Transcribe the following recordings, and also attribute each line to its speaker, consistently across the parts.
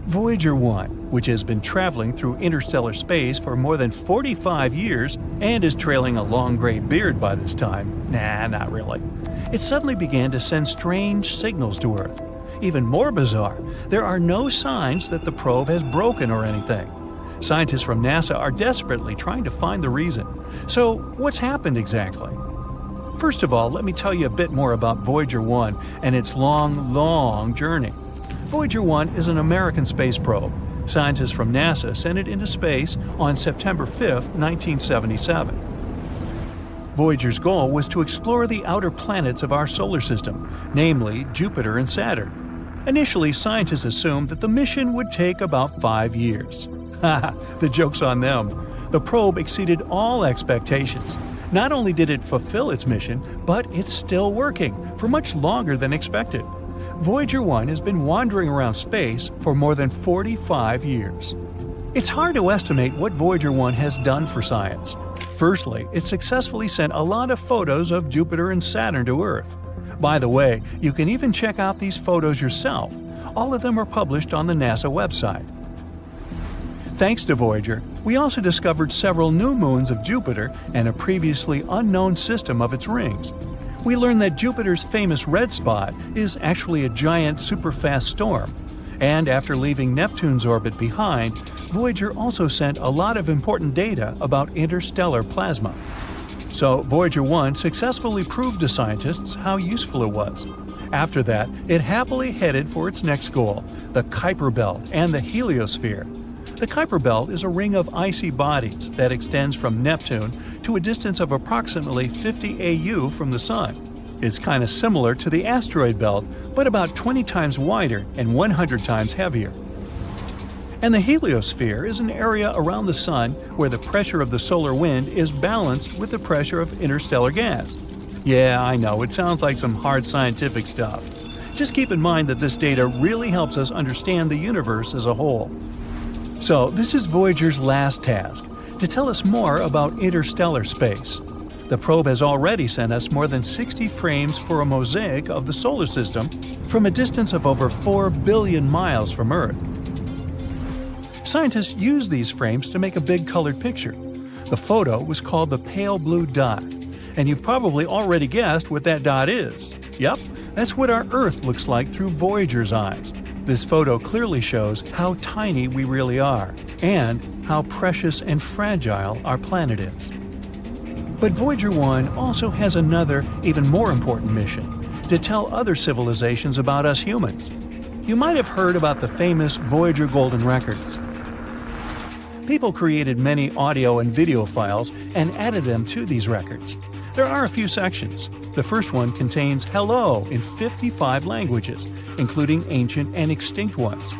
Speaker 1: Voyager 1, which has been traveling through interstellar space for more than 45 years and is trailing a long gray beard by this time, not really, it suddenly began to send strange signals to Earth. Even more bizarre, there are no signs that the probe has broken or anything. Scientists from NASA are desperately trying to find the reason. So, what's happened exactly? First of all, let me tell you a bit more about Voyager 1 and its long journey. Voyager 1 is an American space probe. Scientists from NASA sent it into space on September 5, 1977. Voyager's goal was to explore the outer planets of our solar system, namely Jupiter and Saturn. Initially, scientists assumed that the mission would take about 5 years. Haha, the joke's on them. The probe exceeded all expectations. Not only did it fulfill its mission, but it's still working for much longer than expected. Voyager 1 has been wandering around space for more than 45 years. It's hard to estimate what Voyager 1 has done for science. Firstly, it successfully sent a lot of photos of Jupiter and Saturn to Earth. By the way, you can even check out these photos yourself. All of them are published on the NASA website. Thanks to Voyager, we also discovered several new moons of Jupiter and a previously unknown system of its rings. We learned that Jupiter's famous red spot is actually a giant superfast storm. And after leaving Neptune's orbit behind, Voyager also sent a lot of important data about interstellar plasma. So Voyager 1 successfully proved to scientists how useful it was. After that, it happily headed for its next goal, the Kuiper Belt and the heliosphere. The Kuiper Belt is a ring of icy bodies that extends from Neptune to a distance of approximately 50 AU from the Sun. It's kind of similar to the asteroid belt, but about 20 times wider and 100 times heavier. And the heliosphere is an area around the Sun where the pressure of the solar wind is balanced with the pressure of interstellar gas. Yeah, I know, it sounds like some hard scientific stuff. Just keep in mind that this data really helps us understand the universe as a whole. So, this is Voyager's last task, to tell us more about interstellar space. The probe has already sent us more than 60 frames for a mosaic of the solar system from a distance of over 4 billion miles from Earth. Scientists use these frames to make a big colored picture. The photo was called the pale blue dot, and you've probably already guessed what that dot is. Yep, that's what our Earth looks like through Voyager's eyes. This photo clearly shows how tiny we really are, and how precious and fragile our planet is. But Voyager 1 also has another, even more important mission, to tell other civilizations about us humans. You might have heard about the famous Voyager Golden Records. People created many audio and video files and added them to these records. There are a few sections. The first one contains hello in 55 languages, including ancient and extinct ones.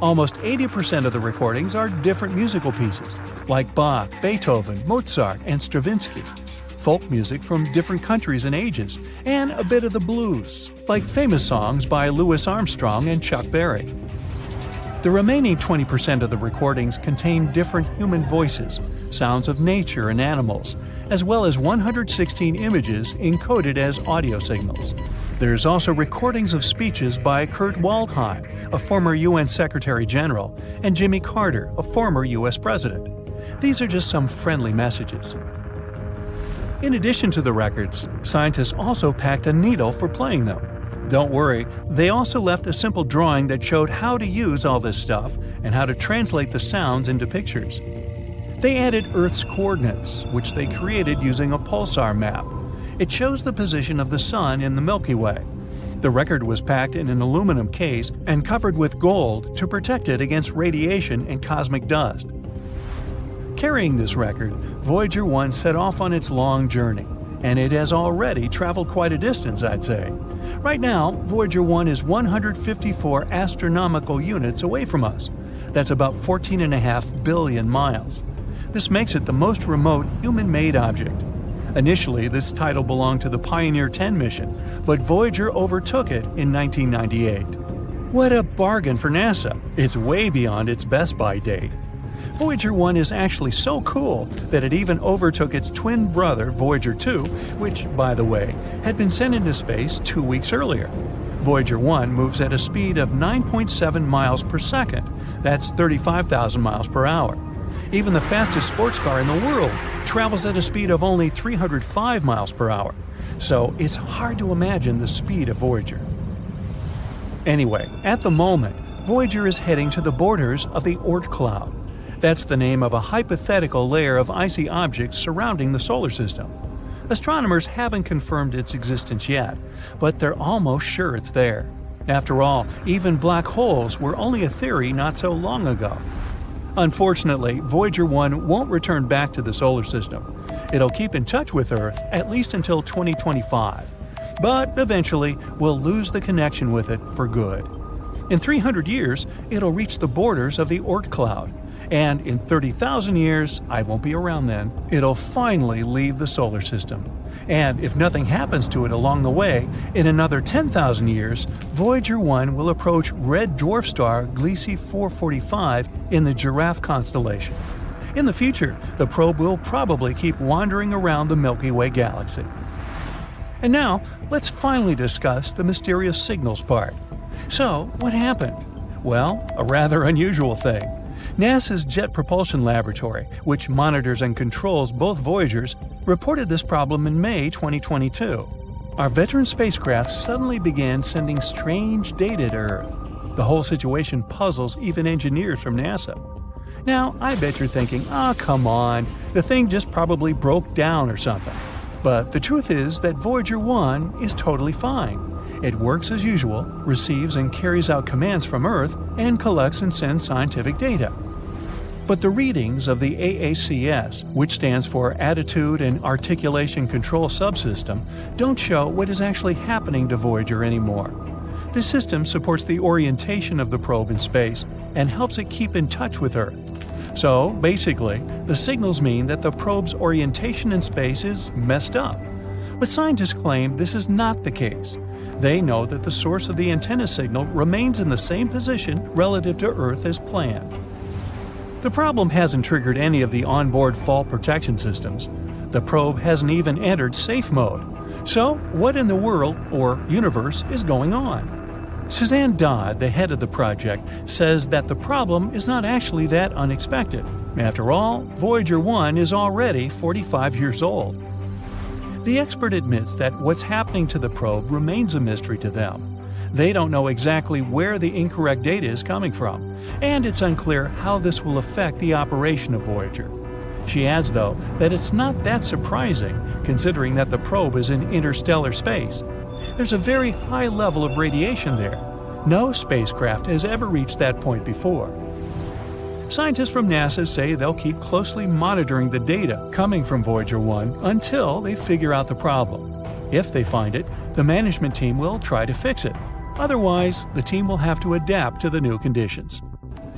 Speaker 1: Almost 80% of the recordings are different musical pieces, like Bach, Beethoven, Mozart, and Stravinsky. Folk music from different countries and ages, and a bit of the blues, like famous songs by Louis Armstrong and Chuck Berry. The remaining 20% of the recordings contain different human voices, sounds of nature and animals, as well as 116 images encoded as audio signals. There's also recordings of speeches by Kurt Waldheim, a former UN Secretary General, and Jimmy Carter, a former US President. These are just some friendly messages. In addition to the records, scientists also packed a needle for playing them. Don't worry, they also left a simple drawing that showed how to use all this stuff and how to translate the sounds into pictures. They added Earth's coordinates, which they created using a pulsar map. It shows the position of the Sun in the Milky Way. The record was packed in an aluminum case and covered with gold to protect it against radiation and cosmic dust. Carrying this record, Voyager 1 set off on its long journey, and it has already traveled quite a distance, I'd say. Right now, Voyager 1 is 154 astronomical units away from us. That's about 14.5 billion miles. This makes it the most remote human-made object. Initially, this title belonged to the Pioneer 10 mission, but Voyager overtook it in 1998. What a bargain for NASA! It's way beyond its best-by date. Voyager 1 is actually so cool that it even overtook its twin brother, Voyager 2, which, by the way, had been sent into space 2 weeks earlier. Voyager 1 moves at a speed of 9.7 miles per second. That's 35,000 miles per hour. Even the fastest sports car in the world travels at a speed of only 305 miles per hour. So it's hard to imagine the speed of Voyager. Anyway, at the moment, Voyager is heading to the borders of the Oort cloud. That's the name of a hypothetical layer of icy objects surrounding the solar system. Astronomers haven't confirmed its existence yet, but they're almost sure it's there. After all, even black holes were only a theory not so long ago. Unfortunately, Voyager 1 won't return back to the solar system. It'll keep in touch with Earth at least until 2025. But eventually, we'll lose the connection with it for good. In 300 years, it'll reach the borders of the Oort cloud. And in 30,000 years, I won't be around then, it'll finally leave the solar system. And if nothing happens to it along the way, in another 10,000 years, Voyager 1 will approach red dwarf star Gliese 445 in the Giraffe constellation. In the future, the probe will probably keep wandering around the Milky Way galaxy. And now, let's finally discuss the mysterious signals part. So, what happened? Well, a rather unusual thing. NASA's Jet Propulsion Laboratory, which monitors and controls both Voyagers, reported this problem in May 2022. Our veteran spacecraft suddenly began sending strange data to Earth. The whole situation puzzles even engineers from NASA. Now, I bet you're thinking, come on, the thing just probably broke down or something. But the truth is that Voyager 1 is totally fine. It works as usual, receives and carries out commands from Earth, and collects and sends scientific data. But the readings of the AACS, which stands for Attitude and Articulation Control Subsystem, don't show what is actually happening to Voyager anymore. This system supports the orientation of the probe in space and helps it keep in touch with Earth. So, basically, the signals mean that the probe's orientation in space is messed up. But scientists claim this is not the case. They know that the source of the antenna signal remains in the same position relative to Earth as planned. The problem hasn't triggered any of the onboard fall protection systems. The probe hasn't even entered safe mode. So, what in the world, or universe, is going on? Suzanne Dodd, the head of the project, says that the problem is not actually that unexpected. After all, Voyager 1 is already 45 years old. The expert admits that what's happening to the probe remains a mystery to them. They don't know exactly where the incorrect data is coming from, and it's unclear how this will affect the operation of Voyager. She adds, though, that it's not that surprising, considering that the probe is in interstellar space. There's a very high level of radiation there. No spacecraft has ever reached that point before. Scientists from NASA say they'll keep closely monitoring the data coming from Voyager 1 until they figure out the problem. If they find it, the management team will try to fix it. Otherwise, the team will have to adapt to the new conditions.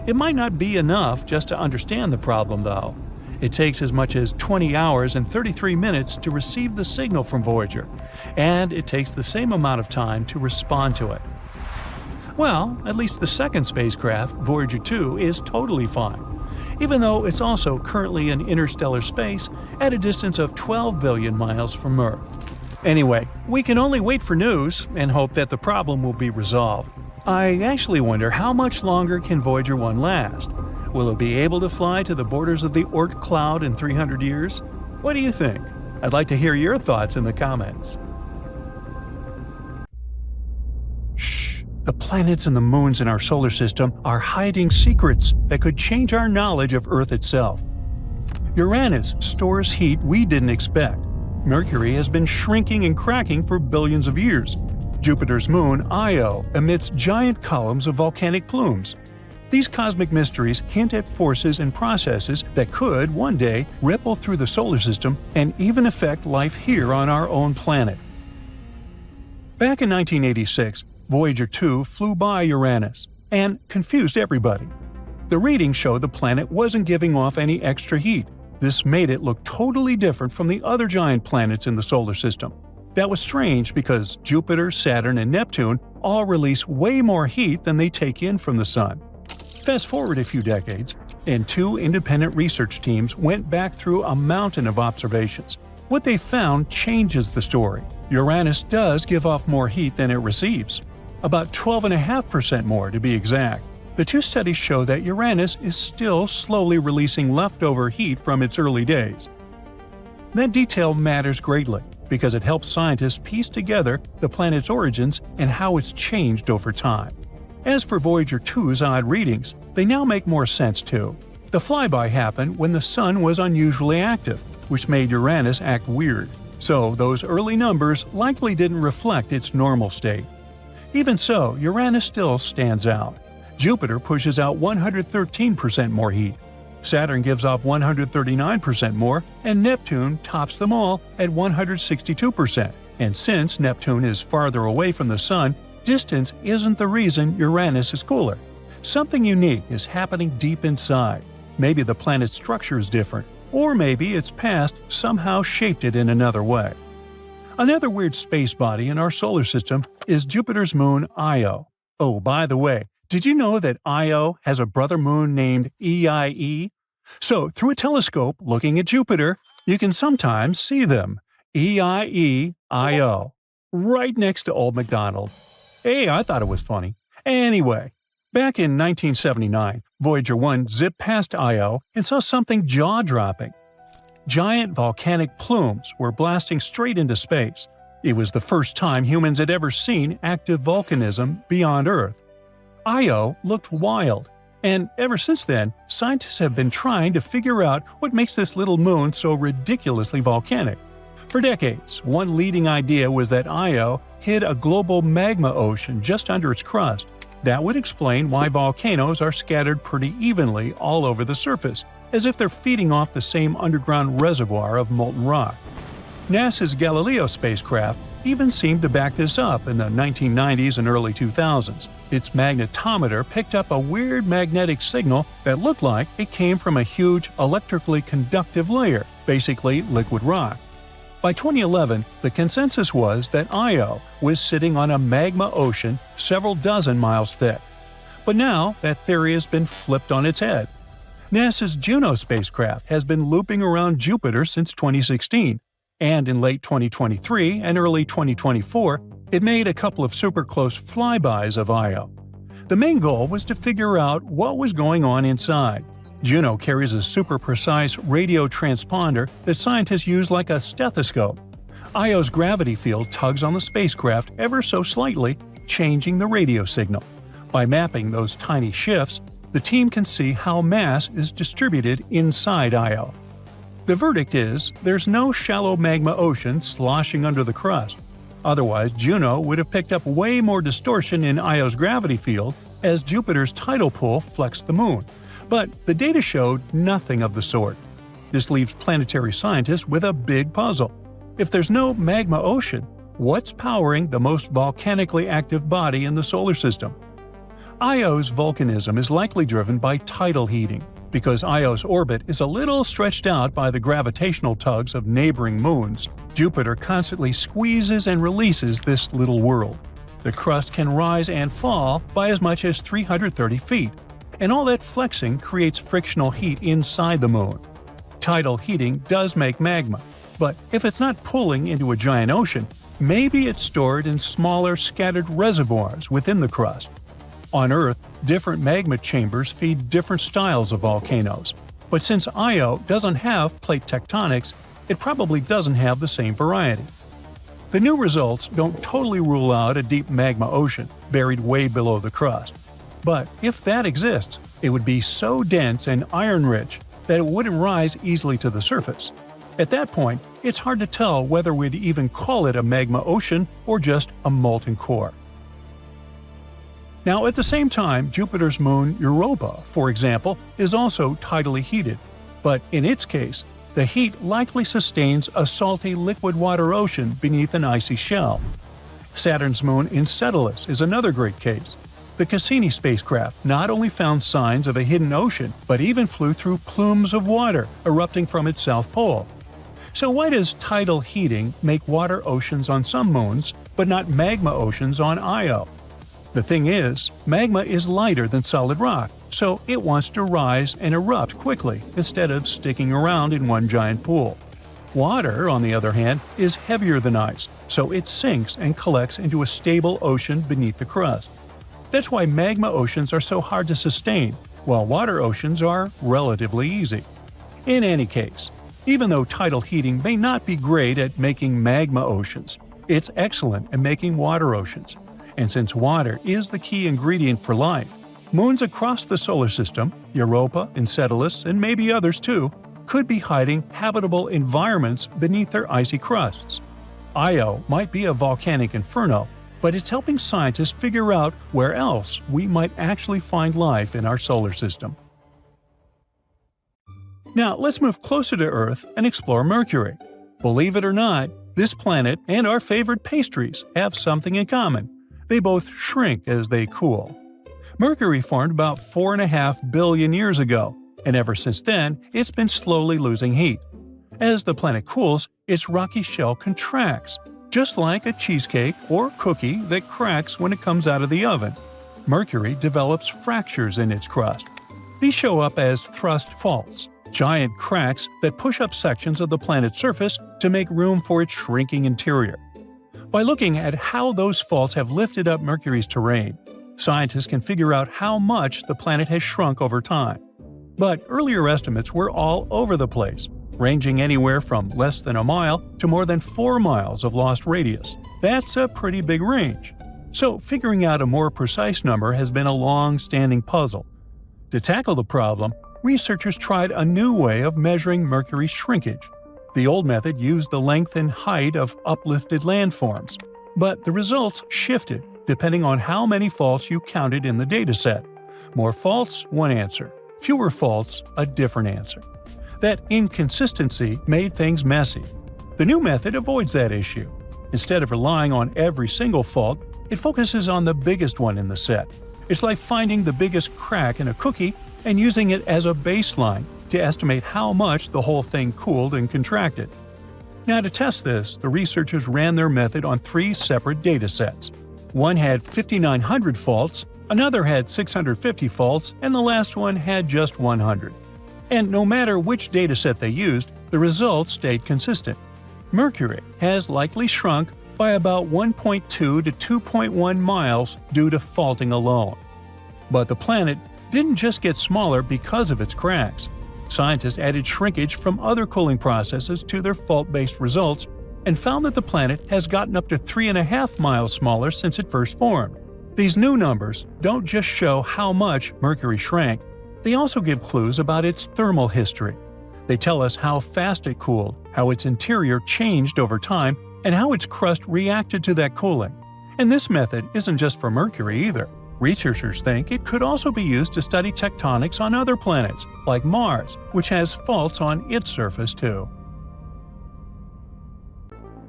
Speaker 1: It might not be enough just to understand the problem, though. It takes as much as 20 hours and 33 minutes to receive the signal from Voyager, and it takes the same amount of time to respond to it. Well, at least the second spacecraft, Voyager 2, is totally fine, even though it's also currently in interstellar space at a distance of 12 billion miles from Earth. Anyway, we can only wait for news and hope that the problem will be resolved. I actually wonder how much longer can Voyager 1 last? Will it be able to fly to the borders of the Oort cloud in 300 years? What do you think? I'd like to hear your thoughts in the comments. Shh! The planets and the moons in our solar system are hiding secrets that could change our knowledge of Earth itself. Uranus stores heat we didn't expect. Mercury has been shrinking and cracking for billions of years. Jupiter's moon, Io, emits giant columns of volcanic plumes. These cosmic mysteries hint at forces and processes that could, one day, ripple through the solar system and even affect life here on our own planet. Back in 1986, Voyager 2 flew by Uranus and confused everybody. The readings showed the planet wasn't giving off any extra heat. This made it look totally different from the other giant planets in the solar system. That was strange because Jupiter, Saturn, and Neptune all release way more heat than they take in from the Sun. Fast forward a few decades, and two independent research teams went back through a mountain of observations. What they found changes the story. Uranus does give off more heat than it receives. about 12.5% more to be exact. The two studies show that Uranus is still slowly releasing leftover heat from its early days. That detail matters greatly because it helps scientists piece together the planet's origins and how it's changed over time. As for Voyager 2's odd readings, they now make more sense too. The flyby happened when the Sun was unusually active, which made Uranus act weird. So those early numbers likely didn't reflect its normal state. Even so, Uranus still stands out. Jupiter pushes out 113% more heat. Saturn gives off 139% more, and Neptune tops them all at 162%. And since Neptune is farther away from the Sun, distance isn't the reason Uranus is cooler. Something unique is happening deep inside. Maybe the planet's structure is different, or maybe its past somehow shaped it in another way. Another weird space body in our solar system is Jupiter's moon Io. Oh, by the way, did you know that Io has a brother moon named EIE? So, through a telescope looking at Jupiter, you can sometimes see them. EIE, Io. Right next to Old MacDonald. Hey, I thought it was funny. Anyway, back in 1979, Voyager 1 zipped past Io and saw something jaw-dropping. Giant volcanic plumes were blasting straight into space. It was the first time humans had ever seen active volcanism beyond Earth. Io looked wild, and ever since then, scientists have been trying to figure out what makes this little moon so ridiculously volcanic. For decades, one leading idea was that Io hid a global magma ocean just under its crust. That would explain why volcanoes are scattered pretty evenly all over the surface, as if they're feeding off the same underground reservoir of molten rock. NASA's Galileo spacecraft even seemed to back this up in the 1990s and early 2000s. Its magnetometer picked up a weird magnetic signal that looked like it came from a huge electrically conductive layer, basically liquid rock. By 2011, the consensus was that Io was sitting on a magma ocean several dozen miles thick. But now that theory has been flipped on its head. NASA's Juno spacecraft has been looping around Jupiter since 2016, and in late 2023 and early 2024, it made a couple of super close flybys of Io. The main goal was to figure out what was going on inside. Juno carries a super precise radio transponder that scientists use like a stethoscope. Io's gravity field tugs on the spacecraft ever so slightly, changing the radio signal. By mapping those tiny shifts, the team can see how mass is distributed inside Io. The verdict is, there's no shallow magma ocean sloshing under the crust. Otherwise, Juno would have picked up way more distortion in Io's gravity field as Jupiter's tidal pull flexed the moon. But the data showed nothing of the sort. This leaves planetary scientists with a big puzzle. If there's no magma ocean, what's powering the most volcanically active body in the solar system? Io's volcanism is likely driven by tidal heating, because Io's orbit is a little stretched out by the gravitational tugs of neighboring moons. Jupiter constantly squeezes and releases this little world. The crust can rise and fall by as much as 330 feet, and all that flexing creates frictional heat inside the moon. Tidal heating does make magma, but if it's not pulling into a giant ocean, maybe it's stored in smaller scattered reservoirs within the crust. On Earth, different magma chambers feed different styles of volcanoes, but since Io doesn't have plate tectonics, it probably doesn't have the same variety. The new results don't totally rule out a deep magma ocean buried way below the crust. But if that exists, it would be so dense and iron-rich that it wouldn't rise easily to the surface. At that point, it's hard to tell whether we'd even call it a magma ocean or just a molten core. Now, at the same time, Jupiter's moon Europa, for example, is also tidally heated. But in its case, the heat likely sustains a salty liquid water ocean beneath an icy shell. Saturn's moon Enceladus is another great case. The Cassini spacecraft not only found signs of a hidden ocean, but even flew through plumes of water erupting from its south pole. So why does tidal heating make water oceans on some moons, but not magma oceans on Io? The thing is, magma is lighter than solid rock, so it wants to rise and erupt quickly instead of sticking around in one giant pool. Water, on the other hand, is heavier than ice, so it sinks and collects into a stable ocean beneath the crust. That's why magma oceans are so hard to sustain, while water oceans are relatively easy. In any case, even though tidal heating may not be great at making magma oceans, it's excellent at making water oceans. And since water is the key ingredient for life, moons across the solar system, Europa, Enceladus, and maybe others too, could be hiding habitable environments beneath their icy crusts. Io might be a volcanic inferno, but it's helping scientists figure out where else we might actually find life in our solar system. Now let's move closer to Earth and explore Mercury. Believe it or not, this planet and our favorite pastries have something in common. They both shrink as they cool. Mercury formed about 4.5 billion years ago, and ever since then, it's been slowly losing heat. As the planet cools, its rocky shell contracts, just like a cheesecake or cookie that cracks when it comes out of the oven. Mercury develops fractures in its crust. These show up as thrust faults, giant cracks that push up sections of the planet's surface to make room for its shrinking interior. By looking at how those faults have lifted up Mercury's terrain, scientists can figure out how much the planet has shrunk over time. But earlier estimates were all over the place, ranging anywhere from less than a mile to more than 4 miles of lost radius. That's a pretty big range. So figuring out a more precise number has been a long-standing puzzle. To tackle the problem, researchers tried a new way of measuring Mercury's shrinkage. The old method used the length and height of uplifted landforms, but the results shifted depending on how many faults you counted in the dataset. More faults, one answer. Fewer faults, a different answer. That inconsistency made things messy. The new method avoids that issue. Instead of relying on every single fault, it focuses on the biggest one in the set. It's like finding the biggest crack in a cookie and using it as a baseline to estimate how much the whole thing cooled and contracted. Now, to test this, the researchers ran their method on 3 separate datasets. One had 5,900 faults, another had 650 faults, and the last one had just 100. And no matter which dataset they used, the results stayed consistent. Mercury has likely shrunk by about 1.2 to 2.1 miles due to faulting alone. But the planet didn't just get smaller because of its cracks. Scientists added shrinkage from other cooling processes to their fault-based results and found that the planet has gotten up to 3.5 miles smaller since it first formed. These new numbers don't just show how much Mercury shrank, they also give clues about its thermal history. They tell us how fast it cooled, how its interior changed over time, and how its crust reacted to that cooling. And this method isn't just for Mercury either. Researchers think it could also be used to study tectonics on other planets, like Mars, which has faults on its surface too.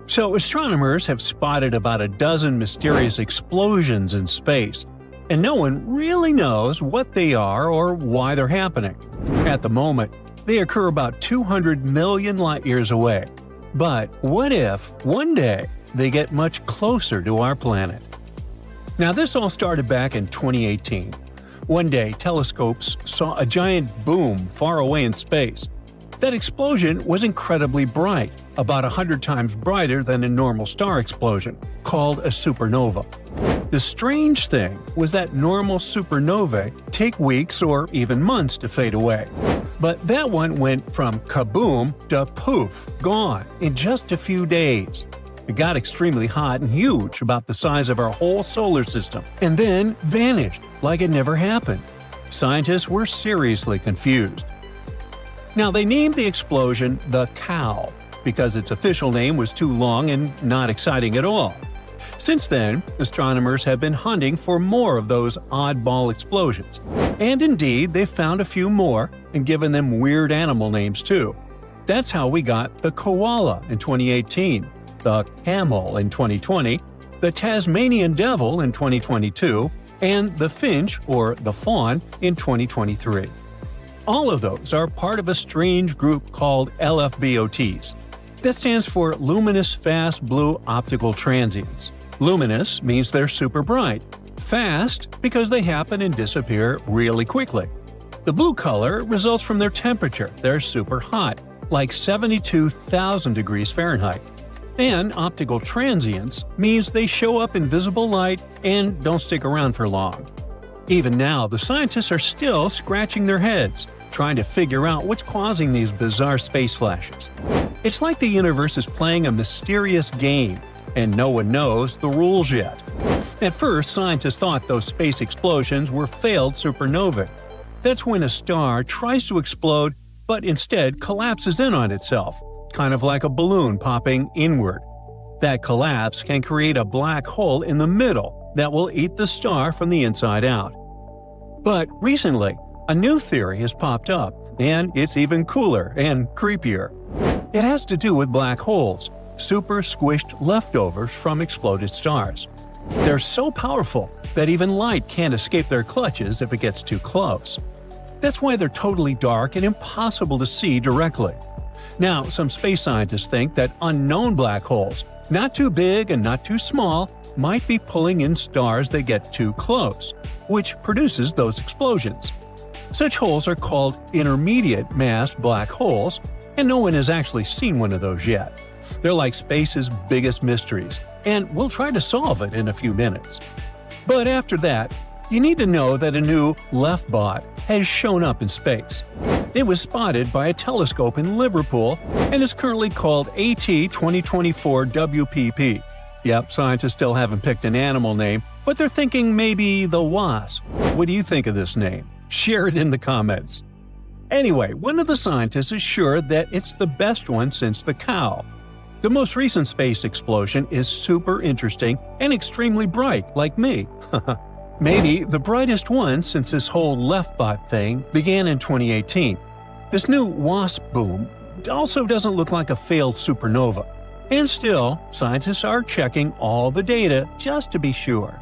Speaker 1: So astronomers have spotted about a dozen mysterious explosions in space, and no one really knows what they are or why they're happening. At the moment, they occur about 200 million light-years away. But what if, one day, they get much closer to our planet? Now, this all started back in 2018. One day, telescopes saw a giant boom far away in space. That explosion was incredibly bright, about 100 times brighter than a normal star explosion, called a supernova. The strange thing was that normal supernovae take weeks or even months to fade away. But that one went from kaboom to poof, gone, in just a few days. It got extremely hot and huge, about the size of our whole solar system, and then vanished like it never happened. Scientists were seriously confused. Now, they named the explosion the Cow, because its official name was too long and not exciting at all. Since then, astronomers have been hunting for more of those oddball explosions. And indeed, they've found a few more and given them weird animal names too. That's how we got the koala in 2018, the camel in 2020, the Tasmanian devil in 2022, and the finch, or the fawn, in 2023. All of those are part of a strange group called LFBOTs. That stands for Luminous Fast Blue Optical Transients. Luminous means they're super bright. Fast because they happen and disappear really quickly. The blue color results from their temperature, they're super hot. like 72,000 degrees Fahrenheit. And optical transients means they show up in visible light and don't stick around for long. Even now, the scientists are still scratching their heads, trying to figure out what's causing these bizarre space flashes. It's like the universe is playing a mysterious game, and no one knows the rules yet. At first, scientists thought those space explosions were failed supernovae. That's when a star tries to explode but instead collapses in on itself, kind of like a balloon popping inward. That collapse can create a black hole in the middle that will eat the star from the inside out. But recently, a new theory has popped up, and it's even cooler and creepier. It has to do with black holes, super squished leftovers from exploded stars. They're so powerful that even light can't escape their clutches if it gets too close. That's why they're totally dark and impossible to see directly. Now, some space scientists think that unknown black holes, not too big and not too small, might be pulling in stars that get too close, which produces those explosions. Such holes are called intermediate mass black holes, and no one has actually seen one of those yet. They're like space's biggest mysteries, and we'll try to solve it in a few minutes. But after that, you need to know that a new left-bot has shown up in space. It was spotted by a telescope in Liverpool and is currently called AT 2024 WPP. Yep, scientists still haven't picked an animal name, but they're thinking maybe the wasp. What do you think of this name? Share it in the comments. Anyway, one of the scientists is sure that it's the best one since the cow. The most recent space explosion is super interesting and extremely bright, like me. Maybe the brightest one since this whole left-bot thing began in 2018. This new WASP boom also doesn't look like a failed supernova. And still, scientists are checking all the data just to be sure.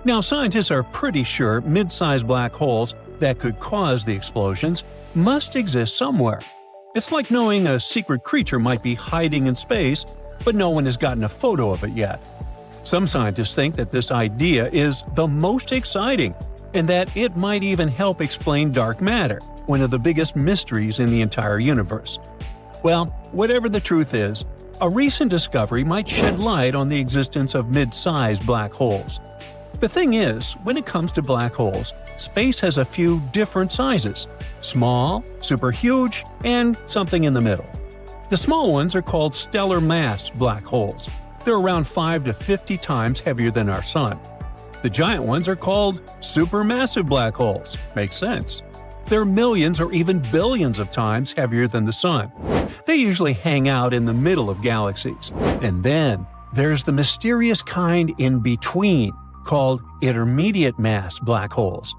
Speaker 1: Now, scientists are pretty sure mid-sized black holes that could cause the explosions must exist somewhere. It's like knowing a secret creature might be hiding in space, but no one has gotten a photo of it yet. Some scientists think that this idea is the most exciting, and that it might even help explain dark matter, one of the biggest mysteries in the entire universe. Well, whatever the truth is, a recent discovery might shed light on the existence of mid-sized black holes. The thing is, when it comes to black holes, space has a few different sizes – small, super huge, and something in the middle. The small ones are called stellar mass black holes. They're around 5 to 50 times heavier than our Sun. The giant ones are called supermassive black holes. Makes sense. They're millions or even billions of times heavier than the Sun. They usually hang out in the middle of galaxies. And then there's the mysterious kind in between, called intermediate mass black holes.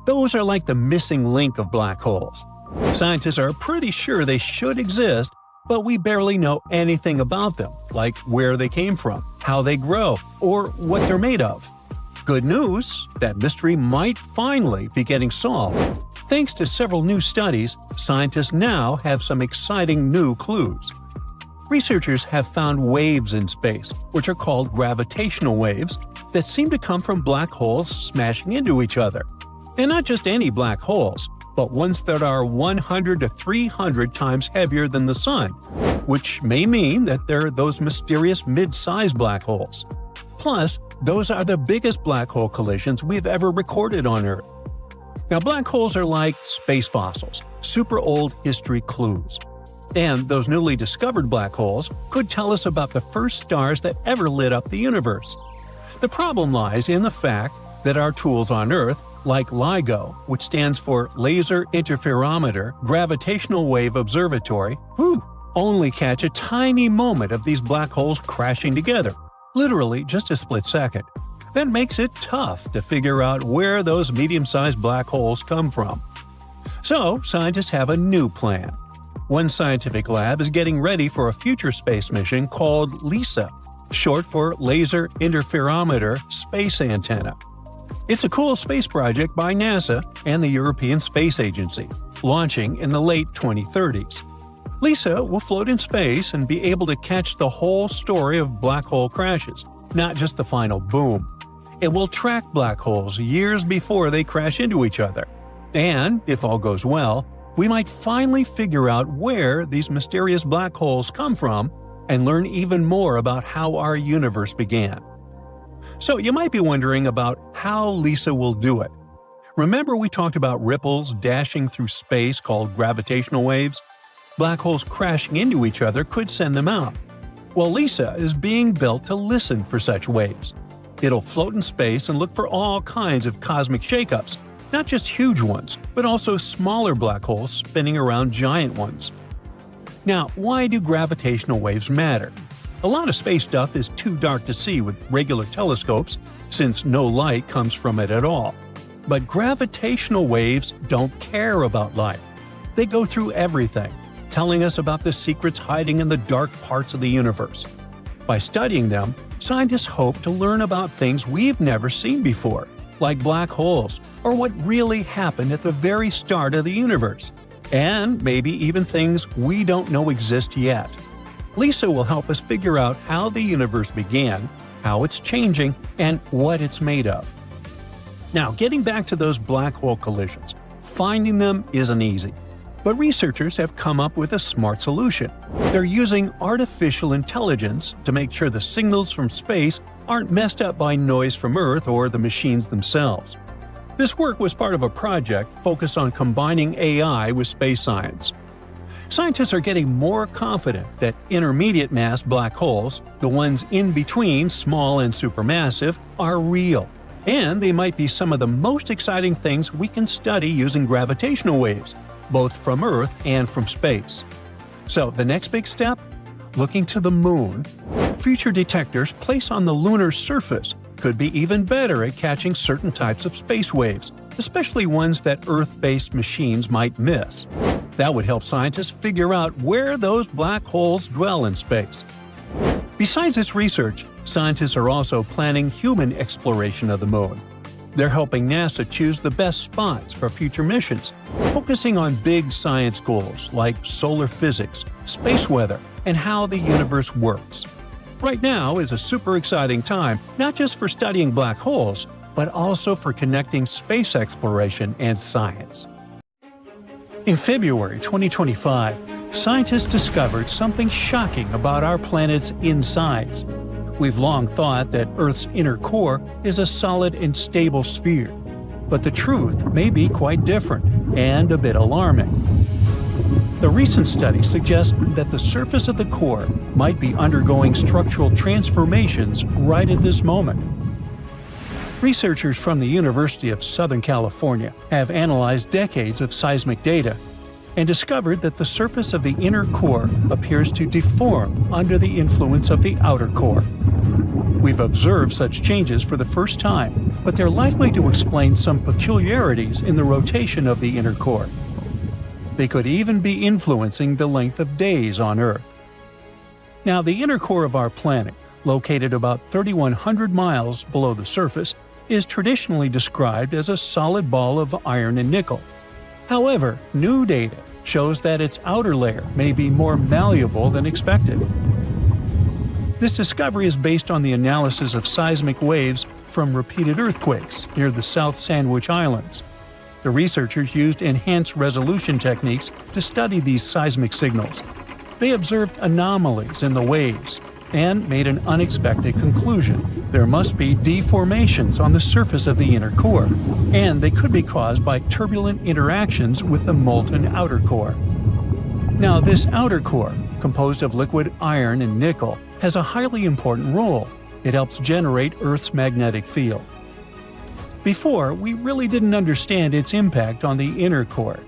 Speaker 1: Those are like the missing link of black holes. Scientists are pretty sure they should exist, but we barely know anything about them, like where they came from, how they grow, or what they're made of. Good news, that mystery might finally be getting solved. Thanks to several new studies, scientists now have some exciting new clues. Researchers have found waves in space, which are called gravitational waves, that seem to come from black holes smashing into each other. And not just any black holes, but ones that are 100 to 300 times heavier than the Sun, which may mean that they're those mysterious mid-sized black holes. Plus, those are the biggest black hole collisions we've ever recorded on Earth. Now, black holes are like space fossils, super old history clues. And those newly discovered black holes could tell us about the first stars that ever lit up the universe. The problem lies in the fact that our tools on Earth, like LIGO, which stands for Laser Interferometer Gravitational Wave Observatory, only catch a tiny moment of these black holes crashing together, literally just a split second. That makes it tough to figure out where those medium-sized black holes come from. So, scientists have a new plan. One scientific lab is getting ready for a future space mission called LISA, short for Laser Interferometer Space Antenna. It's a cool space project by NASA and the European Space Agency, launching in the late 2030s. LISA will float in space and be able to catch the whole story of black hole crashes, not just the final boom. It will track black holes years before they crash into each other. And, if all goes well, we might finally figure out where these mysterious black holes come from and learn even more about how our universe began. So you might be wondering about how LISA will do it. Remember we talked about ripples dashing through space called gravitational waves? Black holes crashing into each other could send them out. Well, LISA is being built to listen for such waves. It'll float in space and look for all kinds of cosmic shakeups, not just huge ones, but also smaller black holes spinning around giant ones. Now, why do gravitational waves matter? A lot of space stuff is too dark to see with regular telescopes, since no light comes from it at all. But gravitational waves don't care about light. They go through everything, telling us about the secrets hiding in the dark parts of the universe. By studying them, scientists hope to learn about things we've never seen before, like black holes, or what really happened at the very start of the universe, and maybe even things we don't know exist yet. LISA will help us figure out how the universe began, how it's changing, and what it's made of. Now, getting back to those black hole collisions, finding them isn't easy. But researchers have come up with a smart solution. They're using artificial intelligence to make sure the signals from space aren't messed up by noise from Earth or the machines themselves. This work was part of a project focused on combining AI with space science. Scientists are getting more confident that intermediate mass black holes, the ones in between small and supermassive, are real. And they might be some of the most exciting things we can study using gravitational waves, both from Earth and from space. So the next big step? Looking to the Moon. Future detectors placed on the lunar surface could be even better at catching certain types of space waves, especially ones that Earth-based machines might miss. That would help scientists figure out where those black holes dwell in space. Besides this research, scientists are also planning human exploration of the Moon. They're helping NASA choose the best spots for future missions, focusing on big science goals like solar physics, space weather, and how the universe works. Right now is a super exciting time, not just for studying black holes, but also for connecting space exploration and science. In February 2025, scientists discovered something shocking about our planet's insides. We've long thought that Earth's inner core is a solid and stable sphere, but the truth may be quite different and a bit alarming. The recent study suggests that the surface of the core might be undergoing structural transformations right at this moment. Researchers from the University of Southern California have analyzed decades of seismic data and discovered that the surface of the inner core appears to deform under the influence of the outer core. We've observed such changes for the first time, but they're likely to explain some peculiarities in the rotation of the inner core. They could even be influencing the length of days on Earth. Now, the inner core of our planet, located about 3,100 miles below the surface, is traditionally described as a solid ball of iron and nickel. However, new data shows that its outer layer may be more malleable than expected. This discovery is based on the analysis of seismic waves from repeated earthquakes near the South Sandwich Islands. The researchers used enhanced resolution techniques to study these seismic signals. They observed anomalies in the waves and made an unexpected conclusion. There must be deformations on the surface of the inner core, and they could be caused by turbulent interactions with the molten outer core. Now, this outer core, composed of liquid iron and nickel, has a highly important role. It helps generate Earth's magnetic field. Before, we really didn't understand its impact on the inner core.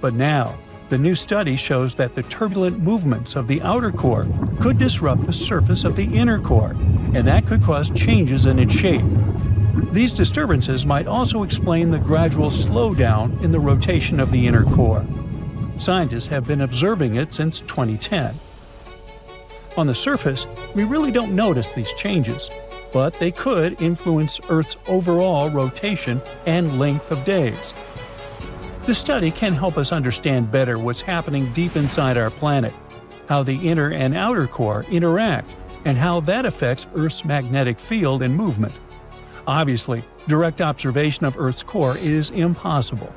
Speaker 1: But now, the new study shows that the turbulent movements of the outer core could disrupt the surface of the inner core, and that could cause changes in its shape. These disturbances might also explain the gradual slowdown in the rotation of the inner core. Scientists have been observing it since 2010. On the surface, we really don't notice these changes, but they could influence Earth's overall rotation and length of days. The study can help us understand better what's happening deep inside our planet, how the inner and outer core interact, and how that affects Earth's magnetic field and movement. Obviously, direct observation of Earth's core is impossible.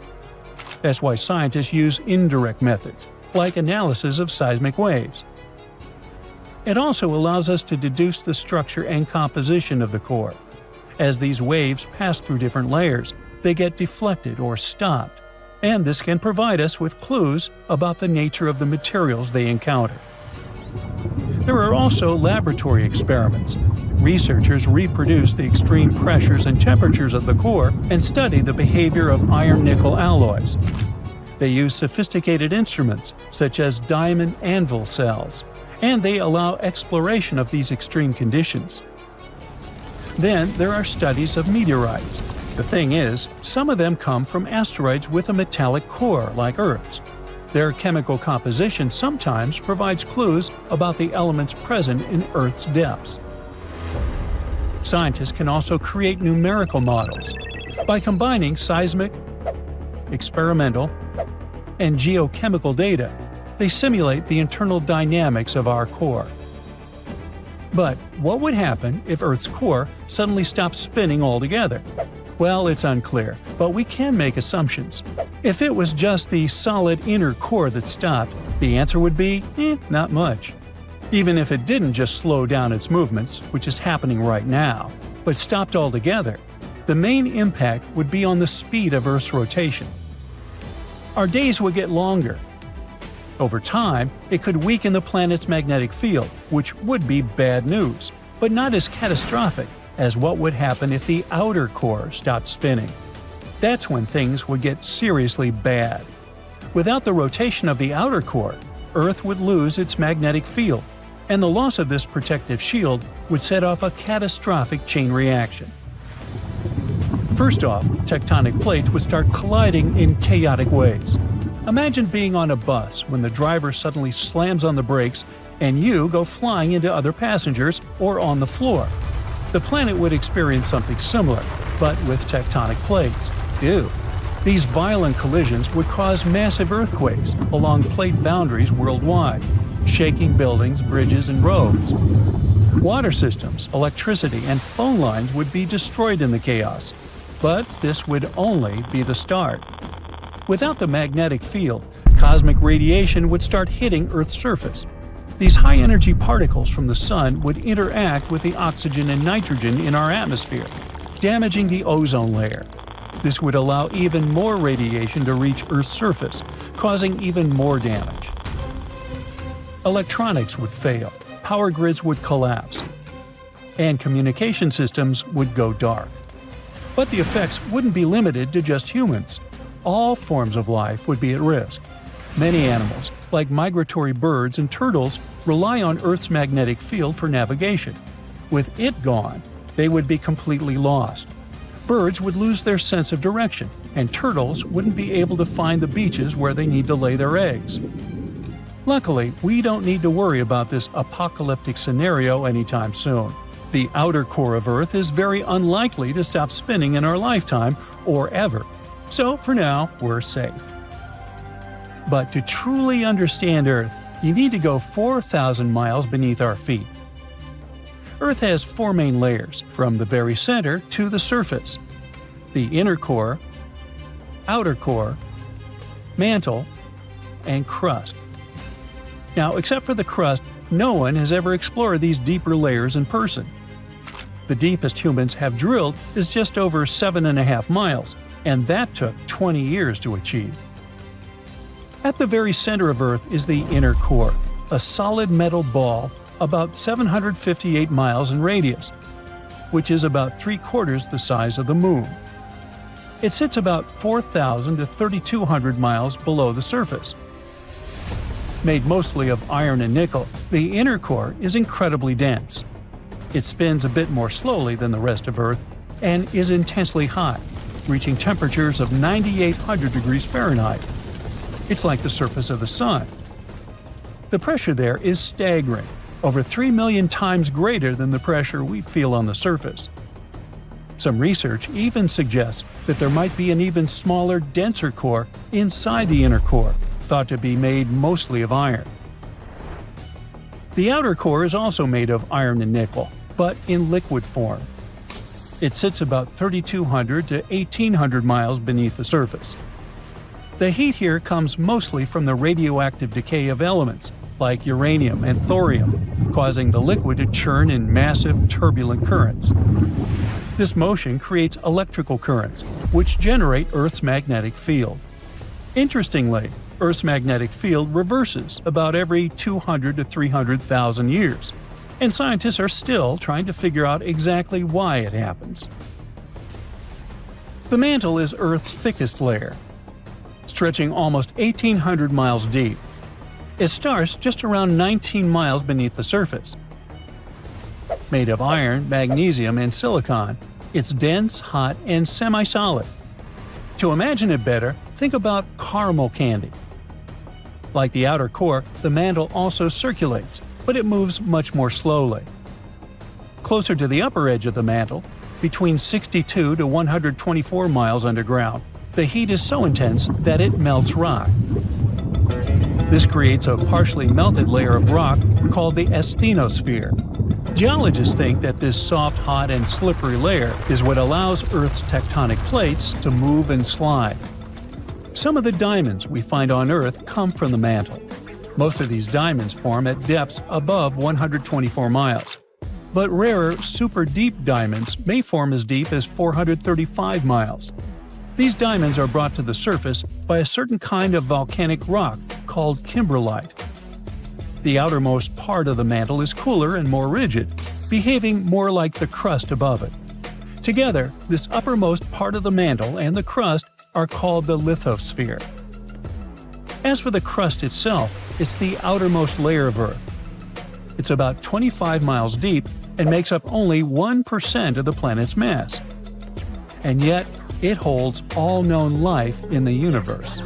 Speaker 1: That's why scientists use indirect methods, like analysis of seismic waves. It also allows us to deduce the structure and composition of the core. As these waves pass through different layers, they get deflected or stopped, and this can provide us with clues about the nature of the materials they encounter. There are also laboratory experiments. Researchers reproduce the extreme pressures and temperatures of the core and study the behavior of iron-nickel alloys. They use sophisticated instruments, such as diamond anvil cells, and they allow exploration of these extreme conditions. Then there are studies of meteorites. The thing is, some of them come from asteroids with a metallic core like Earth's. Their chemical composition sometimes provides clues about the elements present in Earth's depths. Scientists can also create numerical models. By combining seismic, experimental, and geochemical data, they simulate the internal dynamics of our core. But what would happen if Earth's core suddenly stopped spinning altogether? Well, it's unclear, but we can make assumptions. If it was just the solid inner core that stopped, the answer would be, not much. Even if it didn't just slow down its movements, which is happening right now, but stopped altogether, the main impact would be on the speed of Earth's rotation. Our days would get longer. Over time, it could weaken the planet's magnetic field, which would be bad news, but not as catastrophic as what would happen if the outer core stopped spinning. That's when things would get seriously bad. Without the rotation of the outer core, Earth would lose its magnetic field, and the loss of this protective shield would set off a catastrophic chain reaction. First off, tectonic plates would start colliding in chaotic ways. Imagine being on a bus when the driver suddenly slams on the brakes and you go flying into other passengers or on the floor. The planet would experience something similar, but with tectonic plates. Ew. These violent collisions would cause massive earthquakes along plate boundaries worldwide, shaking buildings, bridges, and roads. Water systems, electricity, and phone lines would be destroyed in the chaos. But this would only be the start. Without the magnetic field, cosmic radiation would start hitting Earth's surface. These high-energy particles from the Sun would interact with the oxygen and nitrogen in our atmosphere, damaging the ozone layer. This would allow even more radiation to reach Earth's surface, causing even more damage. Electronics would fail, power grids would collapse, and communication systems would go dark. But the effects wouldn't be limited to just humans. All forms of life would be at risk. Many animals, like migratory birds and turtles, rely on Earth's magnetic field for navigation. With it gone, they would be completely lost. Birds would lose their sense of direction, and turtles wouldn't be able to find the beaches where they need to lay their eggs. Luckily, we don't need to worry about this apocalyptic scenario anytime soon. The outer core of Earth is very unlikely to stop spinning in our lifetime or ever. So for now, we're safe. But to truly understand Earth, you need to go 4,000 miles beneath our feet. Earth has four main layers, from the very center to the surface: the inner core, outer core, mantle, and crust. Now, except for the crust, no one has ever explored these deeper layers in person. The deepest humans have drilled is just over 7.5 miles, and that took 20 years to achieve. At the very center of Earth is the inner core, a solid metal ball about 758 miles in radius, which is about 3/4 the size of the Moon. It sits about 4,000 to 3,200 miles below the surface. Made mostly of iron and nickel, the inner core is incredibly dense. It spins a bit more slowly than the rest of Earth and is intensely hot, reaching temperatures of 9,800 degrees Fahrenheit. It's like the surface of the Sun. The pressure there is staggering, over 3 million times greater than the pressure we feel on the surface. Some research even suggests that there might be an even smaller, denser core inside the inner core, thought to be made mostly of iron. The outer core is also made of iron and nickel, but in liquid form. It sits about 3,200 to 1,800 miles beneath the surface. The heat here comes mostly from the radioactive decay of elements, like uranium and thorium, causing the liquid to churn in massive turbulent currents. This motion creates electrical currents, which generate Earth's magnetic field. Interestingly, Earth's magnetic field reverses about every 200 to 300,000 years, and scientists are still trying to figure out exactly why it happens. The mantle is Earth's thickest layer, stretching almost 1,800 miles deep. It starts just around 19 miles beneath the surface. Made of iron, magnesium, and silicon, it's dense, hot, and semi-solid. To imagine it better, think about caramel candy. Like the outer core, the mantle also circulates, but it moves much more slowly. Closer to the upper edge of the mantle, between 62 to 124 miles underground, the heat is so intense that it melts rock. This creates a partially melted layer of rock called the asthenosphere. Geologists think that this soft, hot, and slippery layer is what allows Earth's tectonic plates to move and slide. Some of the diamonds we find on Earth come from the mantle. Most of these diamonds form at depths above 124 miles. But rarer, super-deep diamonds may form as deep as 435 miles. These diamonds are brought to the surface by a certain kind of volcanic rock called kimberlite. The outermost part of the mantle is cooler and more rigid, behaving more like the crust above it. Together, this uppermost part of the mantle and the crust are called the lithosphere. As for the crust itself, it's the outermost layer of Earth. It's about 25 miles deep and makes up only 1% of the planet's mass. And yet, it holds all known life in the universe.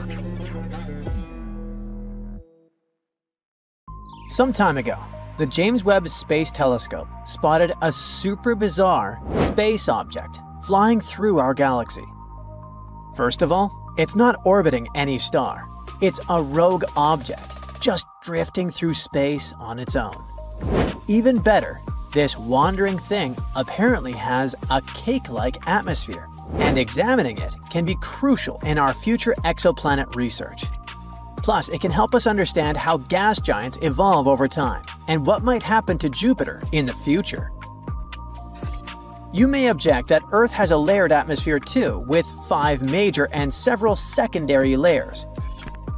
Speaker 2: Some time ago, the James Webb Space Telescope spotted a super bizarre space object flying through our galaxy. First of all, it's not orbiting any star. It's a rogue object, just drifting through space on its own. Even better, this wandering thing apparently has a cake-like atmosphere, and examining it can be crucial in our future exoplanet research. Plus, it can help us understand how gas giants evolve over time, and what might happen to Jupiter in the future. You may object that Earth has a layered atmosphere too, with 5 major and several secondary layers.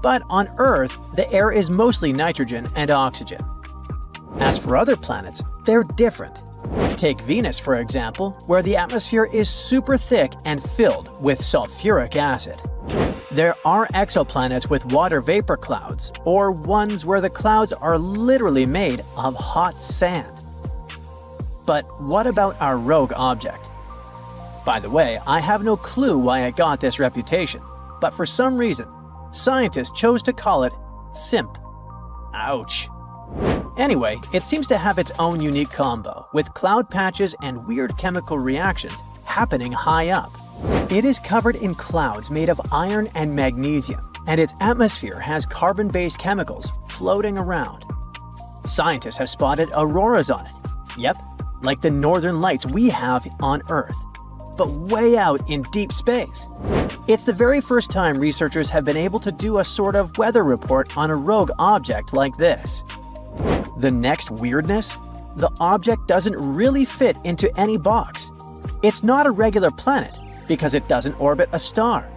Speaker 2: But on Earth, the air is mostly nitrogen and oxygen. As for other planets, they're different. Take Venus, for example, where the atmosphere is super thick and filled with sulfuric acid. There are exoplanets with water vapor clouds, or ones where the clouds are literally made of hot sand. But what about our rogue object? By the way, I have no clue why it got this reputation, but for some reason, scientists chose to call it SIMP. Ouch. Anyway, it seems to have its own unique combo, with cloud patches and weird chemical reactions happening high up. It is covered in clouds made of iron and magnesium, and its atmosphere has carbon-based chemicals floating around. Scientists have spotted auroras on it. Yep, like the northern lights we have on Earth, but way out in deep space. It's the very first time researchers have been able to do a sort of weather report on a rogue object like this. The next weirdness? The object doesn't really fit into any box. It's not a regular planet, because it doesn't orbit a star.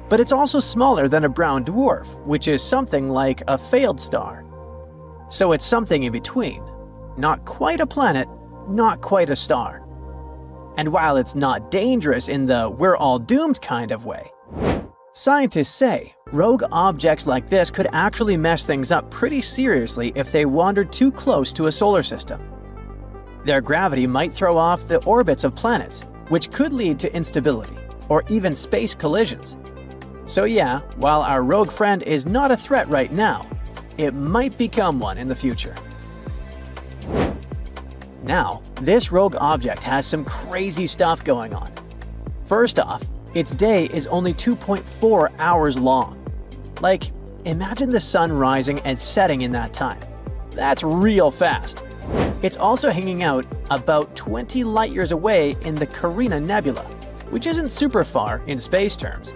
Speaker 2: But it's also smaller than a brown dwarf, which is something like a failed star. So it's something in between. Not quite a planet, not quite a star. And while it's not dangerous in the we're all doomed kind of way, scientists say rogue objects like this could actually mess things up pretty seriously if they wandered too close to a solar system. Their gravity might throw off the orbits of planets, which could lead to instability, or even space collisions. So yeah, while our rogue friend is not a threat right now, it might become one in the future. Now, this rogue object has some crazy stuff going on. First off, its day is only 2.4 hours long. Like, imagine the sun rising and setting in that time. That's real fast. It's also hanging out about 20 light-years away in the Carina Nebula, which isn't super far in space terms,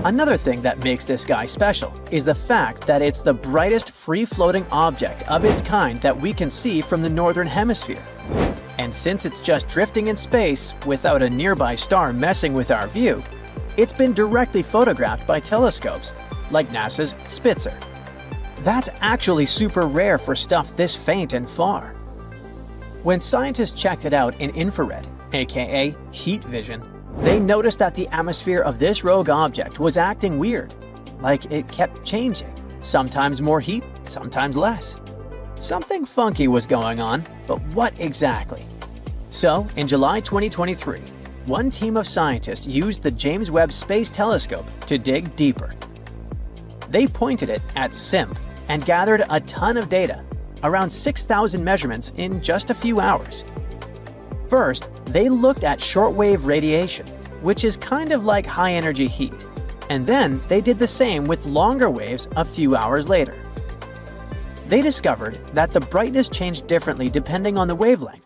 Speaker 2: Another thing that makes this guy special is the fact that it's the brightest free-floating object of its kind that we can see from the northern hemisphere. And since it's just drifting in space without a nearby star messing with our view, it's been directly photographed by telescopes, like NASA's Spitzer. That's actually super rare for stuff this faint and far. When scientists checked it out in infrared, aka heat vision, they noticed that the atmosphere of this rogue object was acting weird, like it kept changing, sometimes more heat, sometimes less. Something funky was going on, but what exactly? So, in July 2023, one team of scientists used the James Webb Space Telescope to dig deeper. They pointed it at SIMP and gathered a ton of data, around 6,000 measurements in just a few hours. First, they looked at shortwave radiation, which is kind of like high-energy heat, and then they did the same with longer waves a few hours later. They discovered that the brightness changed differently depending on the wavelength.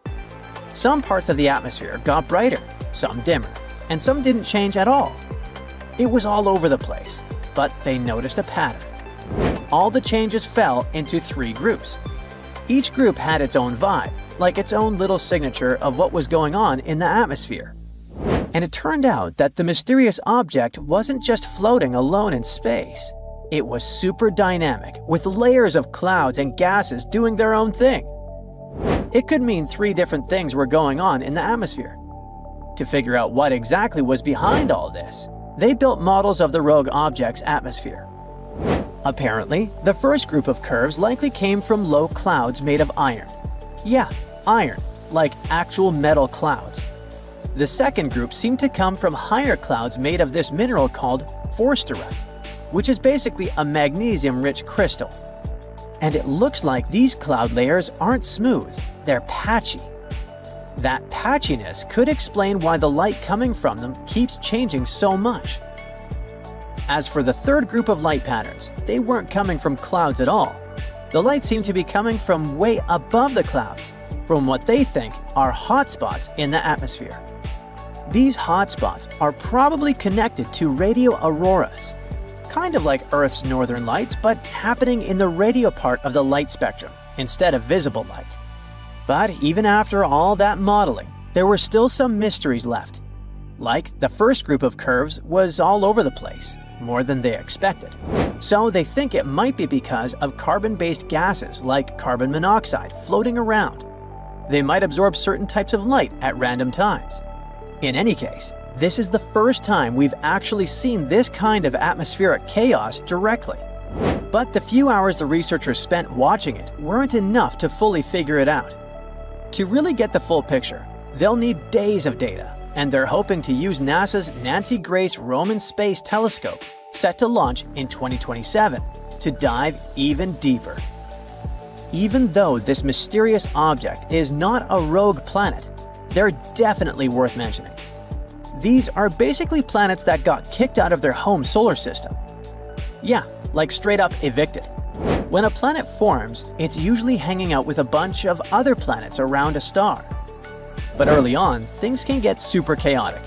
Speaker 2: Some parts of the atmosphere got brighter, some dimmer, and some didn't change at all. It was all over the place, but they noticed a pattern. All the changes fell into 3 groups. Each group had its own vibe, like its own little signature of what was going on in the atmosphere. And it turned out that the mysterious object wasn't just floating alone in space. It was super dynamic, with layers of clouds and gases doing their own thing. It could mean 3 different things were going on in the atmosphere. To figure out what exactly was behind all this, they built models of the rogue object's atmosphere. Apparently, the first group of curves likely came from low clouds made of iron. Yeah, iron, like actual metal clouds. The second group seemed to come from higher clouds made of this mineral called forsterite, which is basically a magnesium-rich crystal. And it looks like these cloud layers aren't smooth, they're patchy. That patchiness could explain why the light coming from them keeps changing so much. As for the third group of light patterns, they weren't coming from clouds at all. The light seemed to be coming from way above the clouds, from what they think are hotspots in the atmosphere. These hotspots are probably connected to radio auroras, kind of like Earth's northern lights, but happening in the radio part of the light spectrum instead of visible light. But even after all that modeling, there were still some mysteries left. Like, the first group of curves was all over the place, more than they expected. So they think it might be because of carbon-based gases like carbon monoxide floating around. They might absorb certain types of light at random times. In any case, this is the first time we've actually seen this kind of atmospheric chaos directly. But the few hours the researchers spent watching it weren't enough to fully figure it out. To really get the full picture, they'll need days of data, and they're hoping to use NASA's Nancy Grace Roman Space Telescope, set to launch in 2027, to dive even deeper. Even though this mysterious object is not a rogue planet, they're definitely worth mentioning. These are basically planets that got kicked out of their home solar system. Yeah, like straight up evicted. When a planet forms, it's usually hanging out with a bunch of other planets around a star. But early on, things can get super chaotic.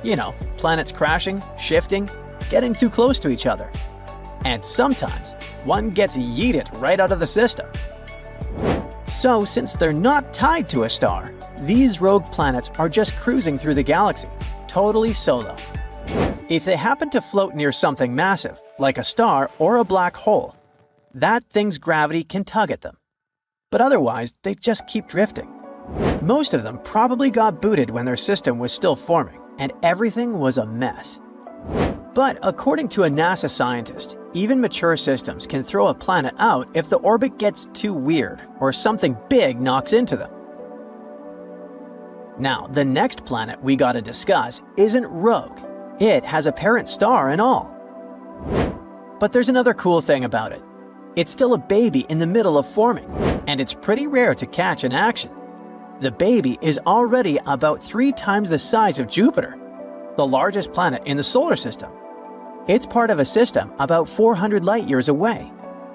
Speaker 2: You know, planets crashing, shifting, getting too close to each other. And sometimes, one gets yeeted right out of the system. So, since they're not tied to a star, these rogue planets are just cruising through the galaxy, totally solo. If they happen to float near something massive, like a star or a black hole, that thing's gravity can tug at them. But otherwise, they just keep drifting. Most of them probably got booted when their system was still forming, and everything was a mess. But according to a NASA scientist, even mature systems can throw a planet out if the orbit gets too weird or something big knocks into them. Now, the next planet we gotta discuss isn't rogue. It has a parent star and all. But there's another cool thing about it. It's still a baby in the middle of forming, and it's pretty rare to catch in action. The baby is already about 3 times the size of Jupiter, the largest planet in the solar system. It's part of a system about 400 light-years away.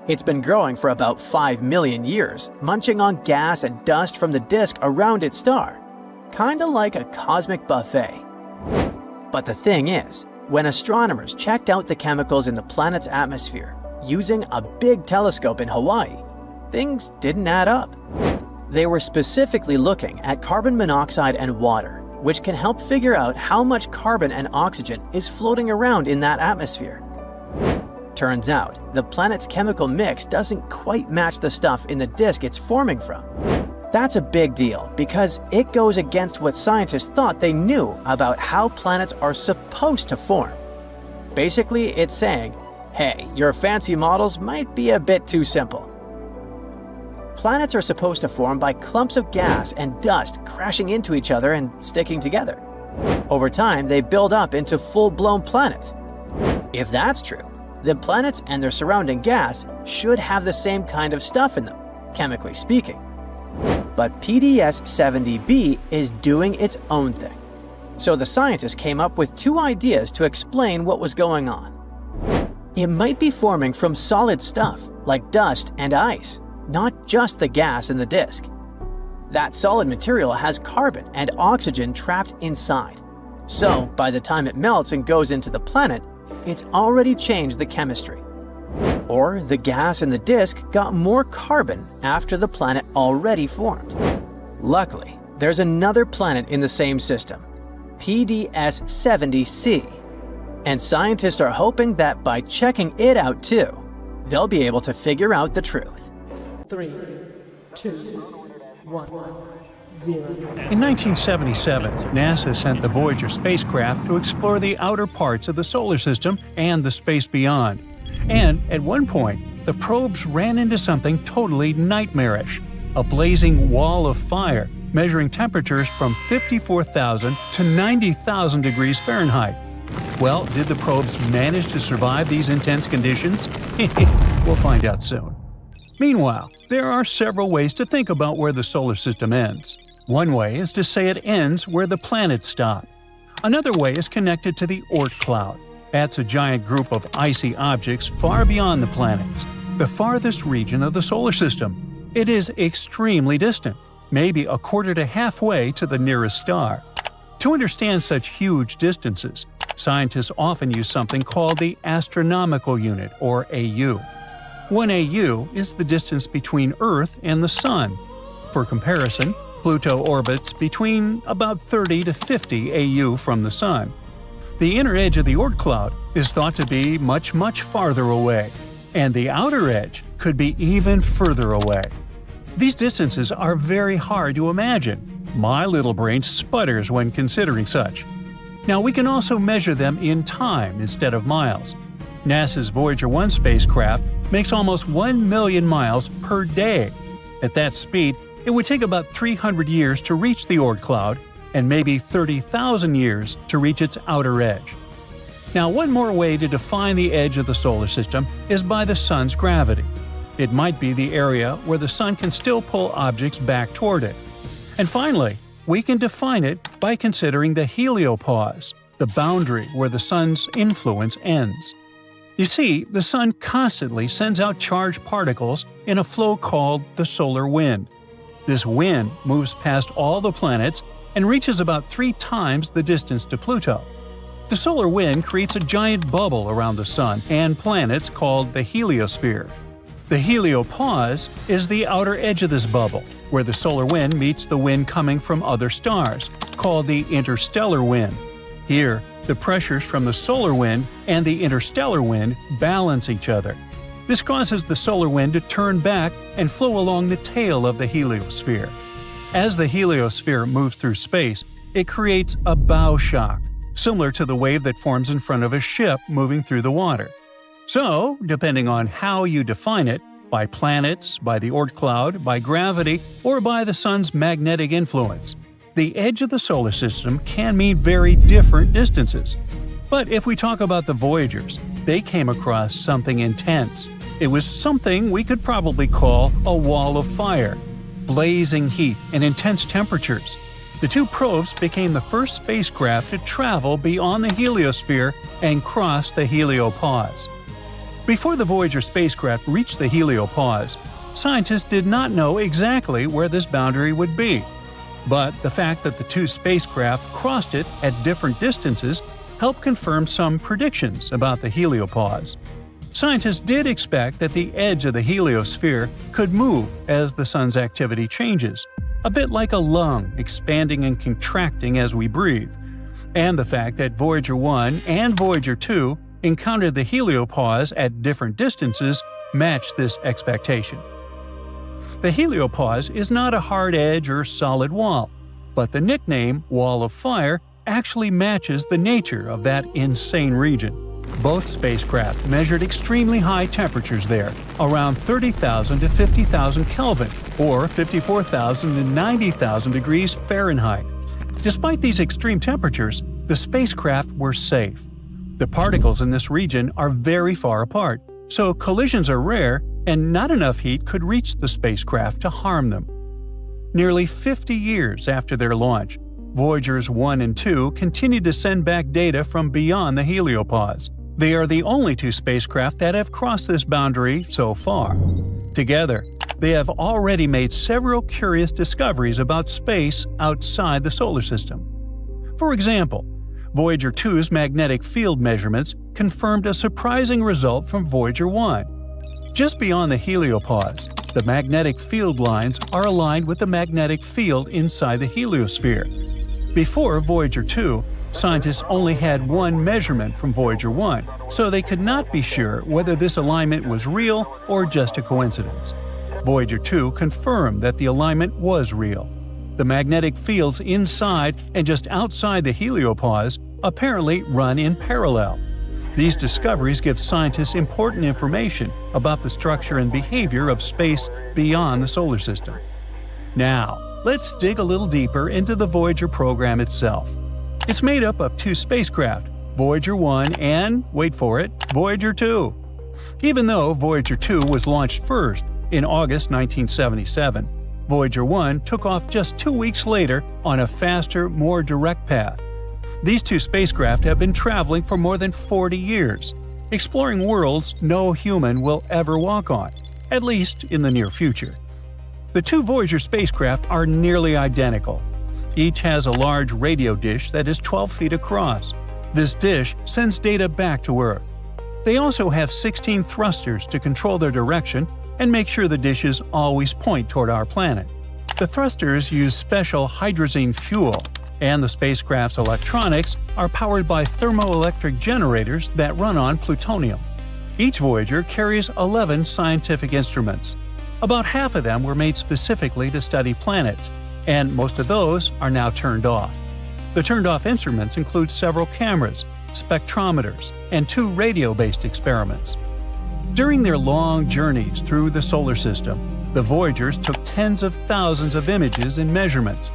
Speaker 2: It's been growing for about 5 million years, munching on gas and dust from the disk around its star, kinda like a cosmic buffet. But the thing is, When astronomers checked out the chemicals in the planet's atmosphere using a big telescope in Hawaii, things didn't add up. They were specifically looking at carbon monoxide and water, which can help figure out how much carbon and oxygen is floating around in that atmosphere. Turns out, the planet's chemical mix doesn't quite match the stuff in the disk it's forming from. That's a big deal because it goes against what scientists thought they knew about how planets are supposed to form. Basically, it's saying, hey, your fancy models might be a bit too simple. Planets are supposed to form by clumps of gas and dust crashing into each other and sticking together. Over time, they build up into full-blown planets. If that's true, then planets and their surrounding gas should have the same kind of stuff in them, chemically speaking. But PDS-70b is doing its own thing. So the scientists came up with two ideas to explain what was going on. It might be forming from solid stuff, like dust and ice, not just the gas in the disk. That solid material has carbon and oxygen trapped inside. So, by the time it melts and goes into the planet, it's already changed the chemistry. Or the gas in the disk got more carbon after the planet already formed. Luckily, there's another planet in the same system, PDS-70c. And scientists are hoping that by checking it out too, they'll be able to figure out the truth.
Speaker 3: 3, 2, 1, 0.
Speaker 1: In 1977, NASA sent the Voyager spacecraft to explore the outer parts of the solar system and the space beyond. And at one point, the probes ran into something totally nightmarish, a blazing wall of fire measuring temperatures from 54,000 to 90,000 degrees Fahrenheit. Well, did the probes manage to survive these intense conditions? We'll find out soon. Meanwhile, there are several ways to think about where the solar system ends. One way is to say it ends where the planets stop. Another way is connected to the Oort cloud. That's a giant group of icy objects far beyond the planets, the farthest region of the solar system. It is extremely distant, maybe a quarter to halfway to the nearest star. To understand such huge distances, scientists often use something called the astronomical unit, or AU. 1 AU is the distance between Earth and the Sun. For comparison, Pluto orbits between about 30 to 50 AU from the Sun. The inner edge of the Oort cloud is thought to be much, much farther away, and the outer edge could be even further away. These distances are very hard to imagine. My little brain sputters when considering such. Now, we can also measure them in time instead of miles. NASA's Voyager 1 spacecraft makes almost 1 million miles per day. At that speed, it would take about 300 years to reach the Oort cloud, and maybe 30,000 years to reach its outer edge. Now, one more way to define the edge of the solar system is by the Sun's gravity. It might be the area where the Sun can still pull objects back toward it. And finally, we can define it by considering the heliopause, the boundary where the Sun's influence ends. You see, the Sun constantly sends out charged particles in a flow called the solar wind. This wind moves past all the planets and reaches about 3 times the distance to Pluto. The solar wind creates a giant bubble around the Sun and planets called the heliosphere. The heliopause is the outer edge of this bubble, where the solar wind meets the wind coming from other stars, called the interstellar wind. Here, the pressures from the solar wind and the interstellar wind balance each other. This causes the solar wind to turn back and flow along the tail of the heliosphere. As the heliosphere moves through space, it creates a bow shock, similar to the wave that forms in front of a ship moving through the water. So, depending on how you define it, by planets, by the Oort cloud, by gravity, or by the Sun's magnetic influence, the edge of the solar system can mean very different distances. But if we talk about the Voyagers, they came across something intense. It was something we could probably call a wall of fire. Blazing heat and intense temperatures. The two probes became the first spacecraft to travel beyond the heliosphere and cross the heliopause. Before the Voyager spacecraft reached the heliopause, scientists did not know exactly where this boundary would be. But the fact that the two spacecraft crossed it at different distances helped confirm some predictions about the heliopause. Scientists did expect that the edge of the heliosphere could move as the sun's activity changes, a bit like a lung expanding and contracting as we breathe. And the fact that Voyager 1 and Voyager 2 encountered the heliopause at different distances matched this expectation. The heliopause is not a hard edge or solid wall, but the nickname Wall of Fire actually matches the nature of that insane region. Both spacecraft measured extremely high temperatures there, around 30,000 to 50,000 Kelvin, or 54,000 to 90,000 degrees Fahrenheit. Despite these extreme temperatures, the spacecraft were safe. The particles in this region are very far apart, so collisions are rare and not enough heat could reach the spacecraft to harm them. Nearly 50 years after their launch, Voyagers 1 and 2 continued to send back data from beyond the heliopause. They are the only two spacecraft that have crossed this boundary so far. Together, they have already made several curious discoveries about space outside the solar system. For example, Voyager 2's magnetic field measurements confirmed a surprising result from Voyager 1. Just beyond the heliopause, the magnetic field lines are aligned with the magnetic field inside the heliosphere. Before Voyager 2, scientists only had one measurement from Voyager 1, so they could not be sure whether this alignment was real or just a coincidence. Voyager 2 confirmed that the alignment was real. The magnetic fields inside and just outside the heliopause apparently run in parallel. These discoveries give scientists important information about the structure and behavior of space beyond the solar system. Now, let's dig a little deeper into the Voyager program itself. It's made up of two spacecraft, Voyager 1 and, wait for it, Voyager 2. Even though Voyager 2 was launched first, in August 1977, Voyager 1 took off just 2 weeks later on a faster, more direct path. These two spacecraft have been traveling for more than 40 years, exploring worlds no human will ever walk on, at least in the near future. The two Voyager spacecraft are nearly identical. Each has a large radio dish that is 12 feet across. This dish sends data back to Earth. They also have 16 thrusters to control their direction and make sure the dishes always point toward our planet. The thrusters use special hydrazine fuel, and the spacecraft's electronics are powered by thermoelectric generators that run on plutonium. Each Voyager carries 11 scientific instruments. About half of them were made specifically to study planets, and most of those are now turned off. The turned-off instruments include several cameras, spectrometers, and 2 radio-based experiments. During their long journeys through the solar system, the Voyagers took tens of thousands of images and measurements.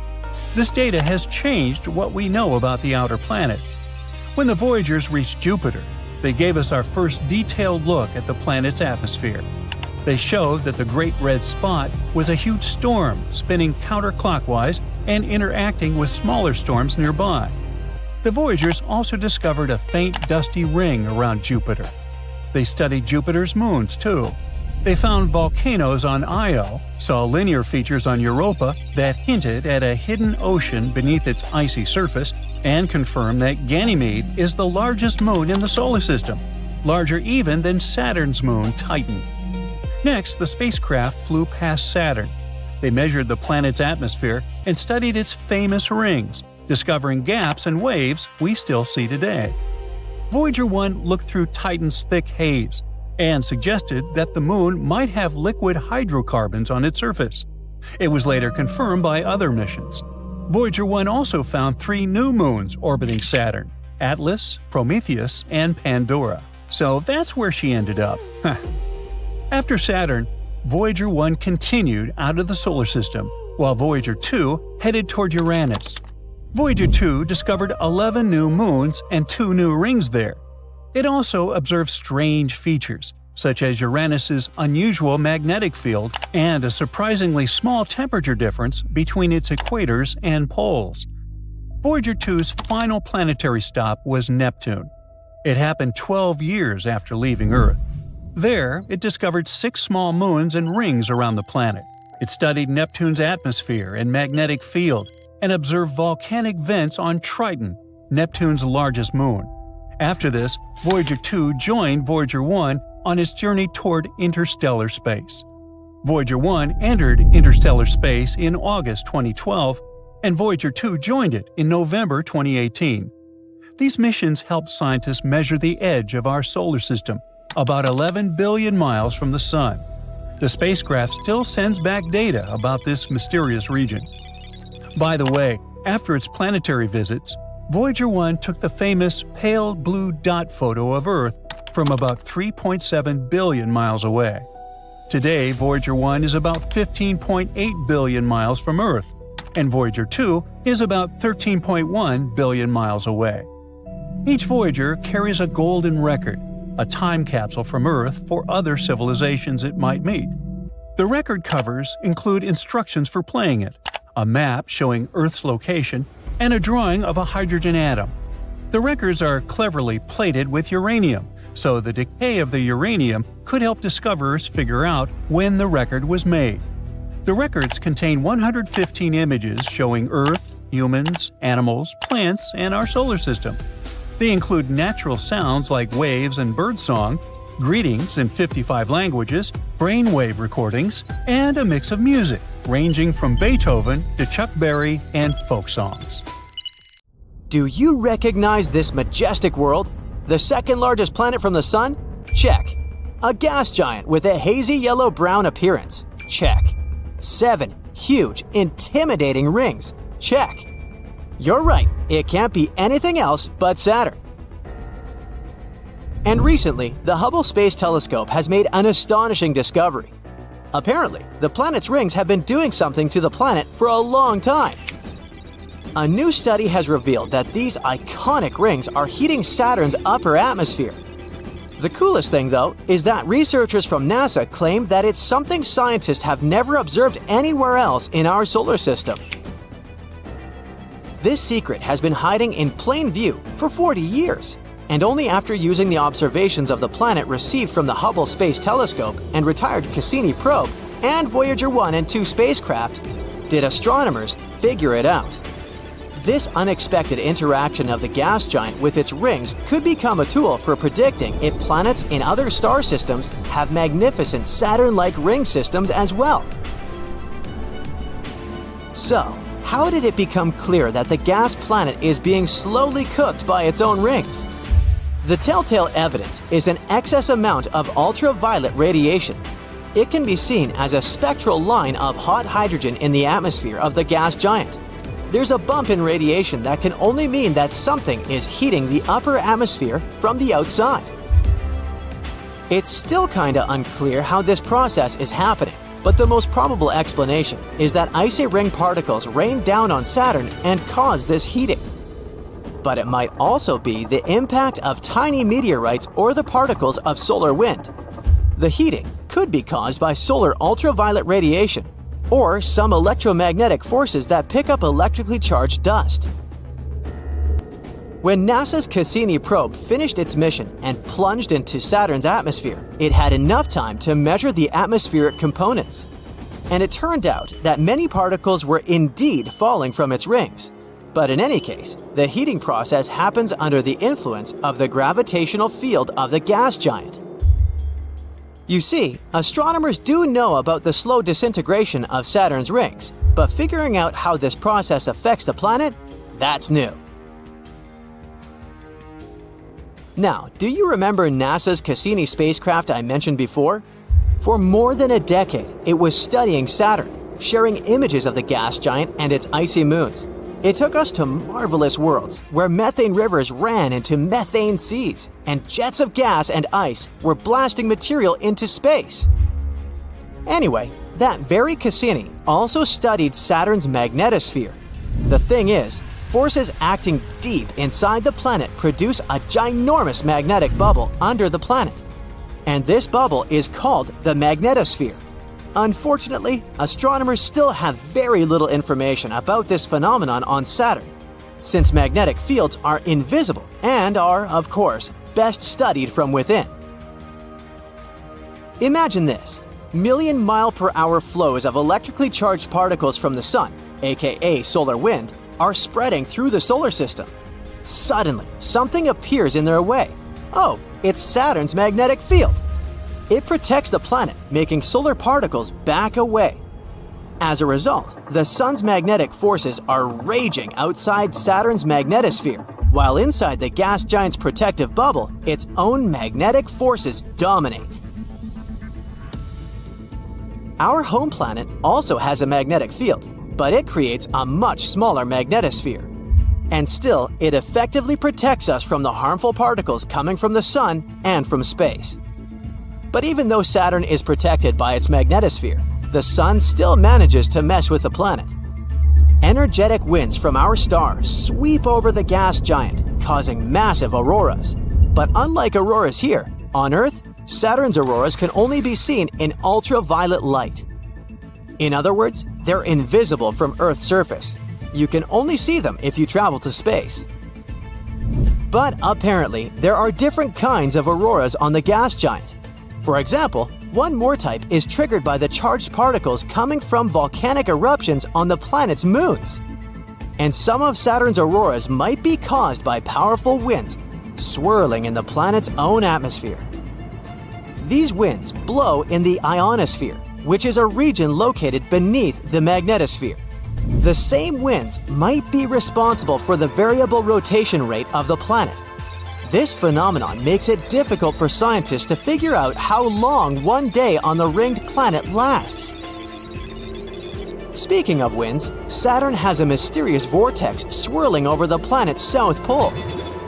Speaker 1: This data has changed what we know about the outer planets. When the Voyagers reached Jupiter, they gave us our first detailed look at the planet's atmosphere. They showed that the Great Red Spot was a huge storm spinning counterclockwise and interacting with smaller storms nearby. The Voyagers also discovered a faint dusty ring around Jupiter. They studied Jupiter's moons, too. They found volcanoes on Io, saw linear features on Europa that hinted at a hidden ocean beneath its icy surface, and confirmed that Ganymede is the largest moon in the solar system, larger even than Saturn's moon Titan. Next, the spacecraft flew past Saturn. They measured the planet's atmosphere and studied its famous rings, discovering gaps and waves we still see today. Voyager 1 looked through Titan's thick haze and suggested that the moon might have liquid hydrocarbons on its surface. It was later confirmed by other missions. Voyager 1 also found 3 new moons orbiting Saturn: Atlas, Prometheus, and Pandora. So that's where she ended up. After Saturn, Voyager 1 continued out of the solar system, while Voyager 2 headed toward Uranus. Voyager 2 discovered 11 new moons and 2 new rings there. It also observed strange features, such as Uranus's unusual magnetic field and a surprisingly small temperature difference between its equators and poles. Voyager 2's final planetary stop was Neptune. It happened 12 years after leaving Earth. There, it discovered 6 small moons and rings around the planet. It studied Neptune's atmosphere and magnetic field, and observed volcanic vents on Triton, Neptune's largest moon. After this, Voyager 2 joined Voyager 1 on its journey toward interstellar space. Voyager 1 entered interstellar space in August 2012, and Voyager 2 joined it in November 2018. These missions helped scientists measure the edge of our solar system, about 11 billion miles from the Sun. The spacecraft still sends back data about this mysterious region. By the way, after its planetary visits, Voyager 1 took the famous pale blue dot photo of Earth from about 3.7 billion miles away. Today, Voyager 1 is about 15.8 billion miles from Earth, and Voyager 2 is about 13.1 billion miles away. Each Voyager carries a golden record, a time capsule from Earth for other civilizations it might meet. The record covers include instructions for playing it, a map showing Earth's location, and a drawing of a hydrogen atom. The records are cleverly plated with uranium, so the decay of the uranium could help discoverers figure out when the record was made. The records contain 115 images showing Earth, humans, animals, plants, and our solar system. They include natural sounds like waves and birdsong, greetings in 55 languages, brainwave recordings, and a mix of music, ranging from Beethoven to Chuck Berry and folk songs.
Speaker 2: Do you recognize this majestic world? The second largest planet from the Sun? Check. A gas giant with a hazy yellow-brown appearance? Check. 7 huge, intimidating rings? Check. You're right, it can't be anything else but Saturn. And recently, the Hubble Space Telescope has made an astonishing discovery. Apparently, the planet's rings have been doing something to the planet for a long time. A new study has revealed that these iconic rings are heating Saturn's upper atmosphere. The coolest thing, though, is that researchers from NASA claim that it's something scientists have never observed anywhere else in our solar system. This secret has been hiding in plain view for 40 years, and only after using the observations of the planet received from the Hubble Space Telescope and retired Cassini probe and Voyager 1 and 2 spacecraft did astronomers figure it out. This unexpected interaction of the gas giant with its rings could become a tool for predicting if planets in other star systems have magnificent Saturn-like ring systems as well. So, how did it become clear that the gas planet is being slowly cooked by its own rings? The telltale evidence is an excess amount of ultraviolet radiation. It can be seen as a spectral line of hot hydrogen in the atmosphere of the gas giant. There's a bump in radiation that can only mean that something is heating the upper atmosphere from the outside. It's still kinda unclear how this process is happening, but the most probable explanation is that icy ring particles rain down on Saturn and cause this heating. But it might also be the impact of tiny meteorites or the particles of solar wind. The heating could be caused by solar ultraviolet radiation, or some electromagnetic forces that pick up electrically charged dust. When NASA's Cassini probe finished its mission and plunged into Saturn's atmosphere, it had enough time to measure the atmospheric components. And it turned out that many particles were indeed falling from its rings. But in any case, the heating process happens under the influence of the gravitational field of the gas giant. You see, astronomers do know about the slow disintegration of Saturn's rings, but figuring out how this process affects the planet, that's new. Now, do you remember NASA's Cassini spacecraft I mentioned before? For more than a decade, it was studying Saturn, sharing images of the gas giant and its icy moons. It took us to marvelous worlds where methane rivers ran into methane seas, and jets of gas and ice were blasting material into space. Anyway, that very Cassini also studied Saturn's magnetosphere. The thing is, forces acting deep inside the planet produce a ginormous magnetic bubble under the planet. And this bubble is called the magnetosphere. Unfortunately, astronomers still have very little information about this phenomenon on Saturn, since magnetic fields are invisible and are, of course, best studied from within. Imagine this: million-mile-per-hour flows of electrically charged particles from the Sun, aka solar wind, are spreading through the solar system. Suddenly, something appears in their way. Oh, it's Saturn's magnetic field. It protects the planet, making solar particles back away. As a result, the Sun's magnetic forces are raging outside Saturn's magnetosphere, while inside the gas giant's protective bubble, its own magnetic forces dominate. Our home planet also has a magnetic field, but it creates a much smaller magnetosphere. And still, it effectively protects us from the harmful particles coming from the Sun and from space. But even though Saturn is protected by its magnetosphere, the Sun still manages to mess with the planet. Energetic winds from our star sweep over the gas giant, causing massive auroras. But unlike auroras here, on Earth, Saturn's auroras can only be seen in ultraviolet light. In other words, they're invisible from Earth's surface. You can only see them if you travel to space. But apparently, there are different kinds of auroras on the gas giant. For example, one more type is triggered by the charged particles coming from volcanic eruptions on the planet's moons. And some of Saturn's auroras might be caused by powerful winds swirling in the planet's own atmosphere. These winds blow in the ionosphere, which is a region located beneath the magnetosphere. The same winds might be responsible for the variable rotation rate of the planet. This phenomenon makes it difficult for scientists to figure out how long one day on the ringed planet lasts. Speaking of winds, Saturn has a mysterious vortex swirling over the planet's south pole.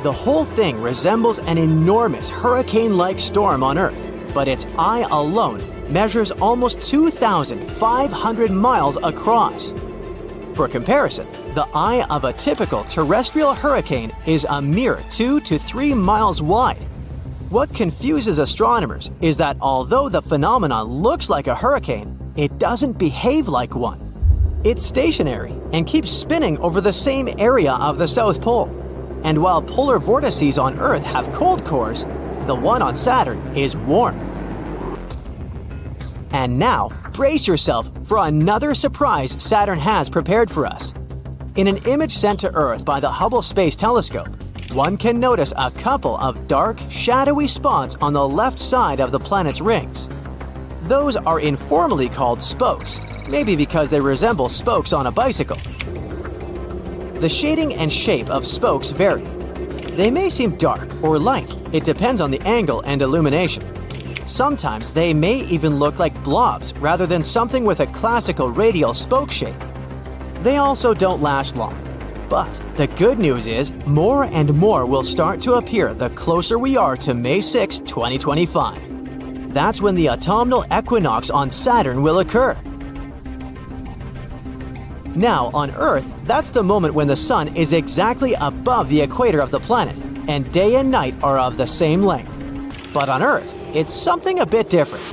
Speaker 2: The whole thing resembles an enormous hurricane-like storm on Earth, but its eye alone measures almost 2,500 miles across. For comparison, the eye of a typical terrestrial hurricane is a mere 2 to 3 miles wide. What confuses astronomers is that although the phenomenon looks like a hurricane, it doesn't behave like one. It's stationary and keeps spinning over the same area of the South Pole. And while polar vortices on Earth have cold cores, the one on Saturn is warm. And now, brace yourself for another surprise Saturn has prepared for us. In an image sent to Earth by the Hubble Space Telescope, one can notice a couple of dark, shadowy spots on the left side of the planet's rings. Those are informally called spokes, maybe because they resemble spokes on a bicycle. The shading and shape of spokes vary. They may seem dark or light, it depends on the angle and illumination. Sometimes they may even look like blobs rather than something with a classical radial spoke shape. They also don't last long. But the good news is more and more will start to appear the closer we are to May 6, 2025. That's when the autumnal equinox on Saturn will occur. Now, on Earth, that's the moment when the Sun is exactly above the equator of the planet, and day and night are of the same length. But on Earth, it's something a bit different.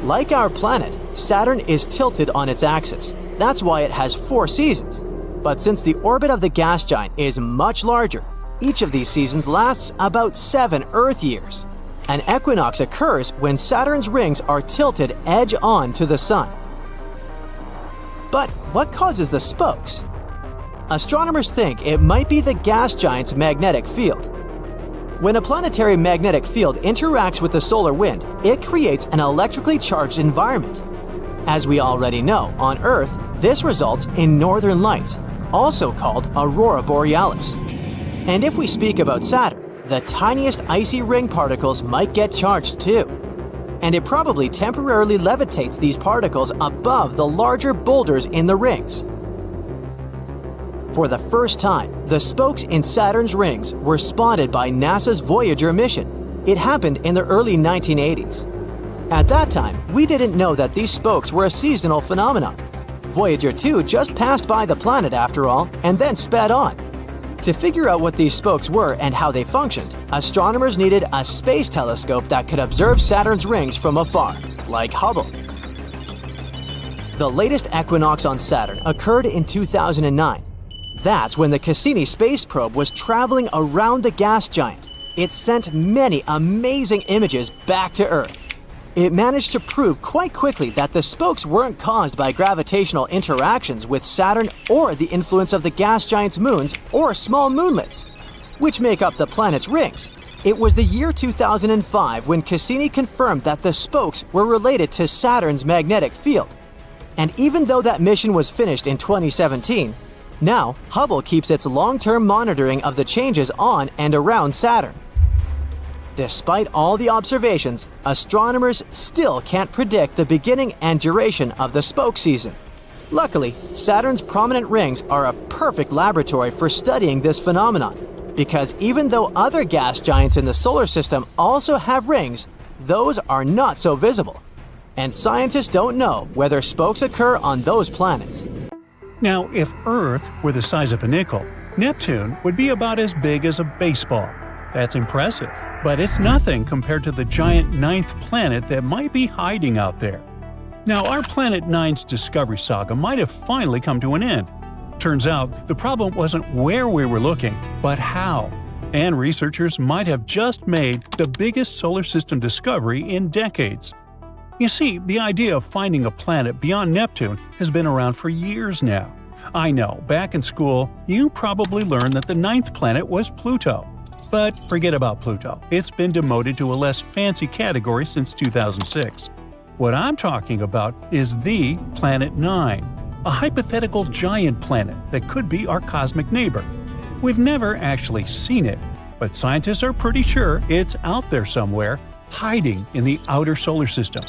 Speaker 2: Like our planet, Saturn is tilted on its axis. That's why it has 4 seasons. But since the orbit of the gas giant is much larger, each of these seasons lasts about 7 Earth years. An equinox occurs when Saturn's rings are tilted edge-on to the Sun. But what causes the spokes? Astronomers think it might be the gas giant's magnetic field. When a planetary magnetic field interacts with the solar wind, it creates an electrically charged environment. As we already know, on Earth, this results in northern lights, also called aurora borealis. And if we speak about Saturn, the tiniest icy ring particles might get charged too. And it probably temporarily levitates these particles above the larger boulders in the rings. For the first time, the spokes in Saturn's rings were spotted by NASA's Voyager mission. It happened in the early 1980s. At that time, we didn't know that these spokes were a seasonal phenomenon. Voyager 2 just passed by the planet after all, and then sped on. To figure out what these spokes were and how they functioned, astronomers needed a space telescope that could observe Saturn's rings from afar, like Hubble. The latest equinox on Saturn occurred in 2009. That's when the Cassini space probe was traveling around the gas giant. It sent many amazing images back to Earth. It managed to prove quite quickly that the spokes weren't caused by gravitational interactions with Saturn or the influence of the gas giant's moons or small moonlets. which make up the planet's rings. It was the year 2005 when Cassini confirmed that the spokes were related to Saturn's magnetic field. And even though that mission was finished in 2017, now Hubble keeps its long-term monitoring of the changes on and around Saturn. Despite all the observations, astronomers still can't predict the beginning and duration of the spoke season. Luckily, Saturn's prominent rings are a perfect laboratory for studying this phenomenon, because even though other gas giants in the solar system also have rings, those are not so visible. And scientists don't know whether spokes occur on those planets.
Speaker 1: Now, if Earth were the size of a nickel, Neptune would be about as big as a baseball. That's impressive, but it's nothing compared to the giant ninth planet that might be hiding out there. Now, our Planet 9's discovery saga might have finally come to an end. Turns out, the problem wasn't where we were looking, but how. And researchers might have just made the biggest solar system discovery in decades. You see, the idea of finding a planet beyond Neptune has been around for years now. I know, back in school, you probably learned that the ninth planet was Pluto. But forget about Pluto. It's been demoted to a less fancy category since 2006. What I'm talking about is the Planet 9, a hypothetical giant planet that could be our cosmic neighbor. We've never actually seen it, but scientists are pretty sure it's out there somewhere, hiding in the outer solar system.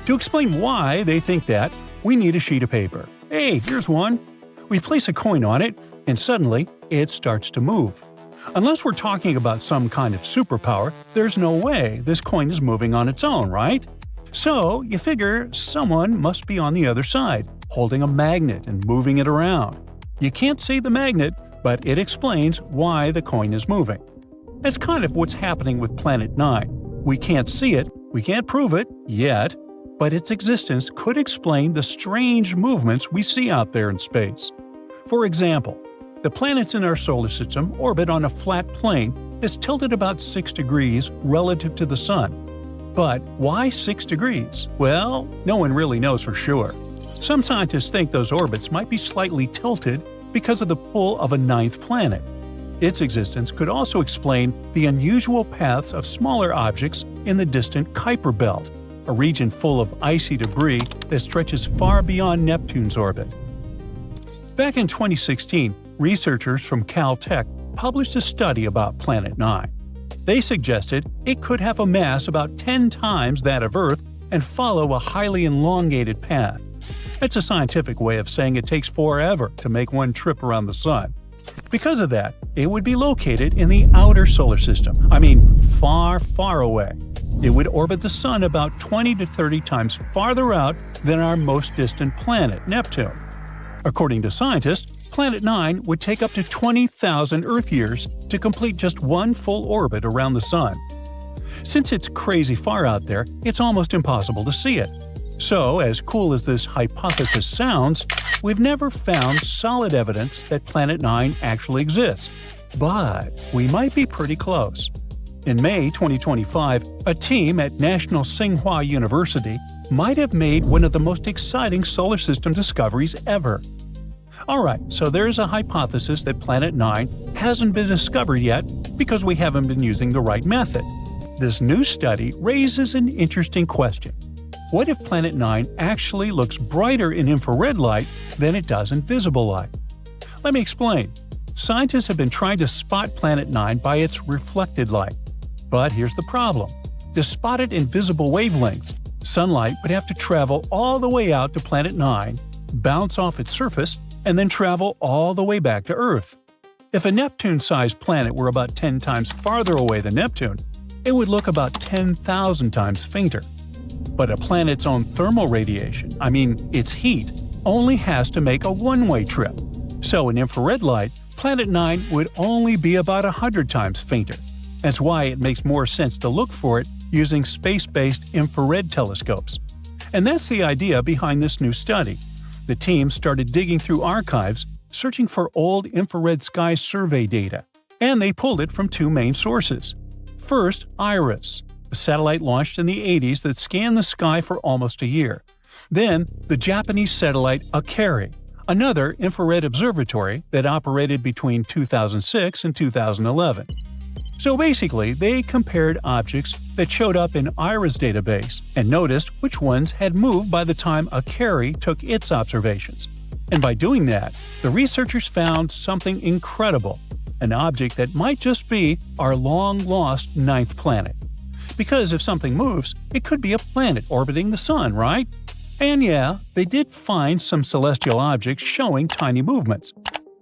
Speaker 1: To explain why they think that, we need a sheet of paper. Hey, here's one. We place a coin on it, and suddenly it starts to move. Unless we're talking about some kind of superpower, there's no way this coin is moving on its own, right? So, you figure someone must be on the other side, holding a magnet and moving it around. You can't see the magnet, but it explains why the coin is moving. That's kind of what's happening with Planet 9. We can't see it, we can't prove it, yet, but its existence could explain the strange movements we see out there in space. For example, the planets in our solar system orbit on a flat plane that's tilted about 6 degrees relative to the Sun. But why 6 degrees? Well, no one really knows for sure. Some scientists think those orbits might be slightly tilted because of the pull of a ninth planet. Its existence could also explain the unusual paths of smaller objects in the distant Kuiper Belt, a region full of icy debris that stretches far beyond Neptune's orbit. Back in 2016, researchers from Caltech published a study about Planet 9. They suggested it could have a mass about 10 times that of Earth and follow a highly elongated path. It's a scientific way of saying it takes forever to make one trip around the Sun. Because of that, it would be located in the outer solar system. I mean, far, far away. It would orbit the Sun about 20 to 30 times farther out than our most distant planet, Neptune. According to scientists, Planet 9 would take up to 20,000 Earth years to complete just one full orbit around the Sun. Since it's crazy far out there, it's almost impossible to see it. So, as cool as this hypothesis sounds, we've never found solid evidence that Planet 9 actually exists. But we might be pretty close. In May 2025, a team at National Tsinghua University might have made one of the most exciting solar system discoveries ever. Alright, so there's a hypothesis that Planet 9 hasn't been discovered yet because we haven't been using the right method. This new study raises an interesting question. What if Planet 9 actually looks brighter in infrared light than it does in visible light? Let me explain. Scientists have been trying to spot Planet 9 by its reflected light. But here's the problem. To spot it in visible wavelengths, sunlight would have to travel all the way out to Planet 9, bounce off its surface, and then travel all the way back to Earth. If a Neptune-sized planet were about 10 times farther away than Neptune, it would look about 10,000 times fainter. But a planet's own thermal radiation, its heat, only has to make a one-way trip. So in infrared light, Planet 9 would only be about 100 times fainter. That's why it makes more sense to look for it using space-based infrared telescopes. And that's the idea behind this new study. The team started digging through archives, searching for old infrared sky survey data, and they pulled it from two main sources. First, IRIS, a satellite launched in the 80s that scanned the sky for almost a year. Then, the Japanese satellite Akari, another infrared observatory that operated between 2006 and 2011. So basically, they compared objects that showed up in IRIS database and noticed which ones had moved by the time a carry took its observations. And by doing that, the researchers found something incredible, an object that might just be our long-lost ninth planet. Because if something moves, it could be a planet orbiting the Sun, right? And yeah, they did find some celestial objects showing tiny movements.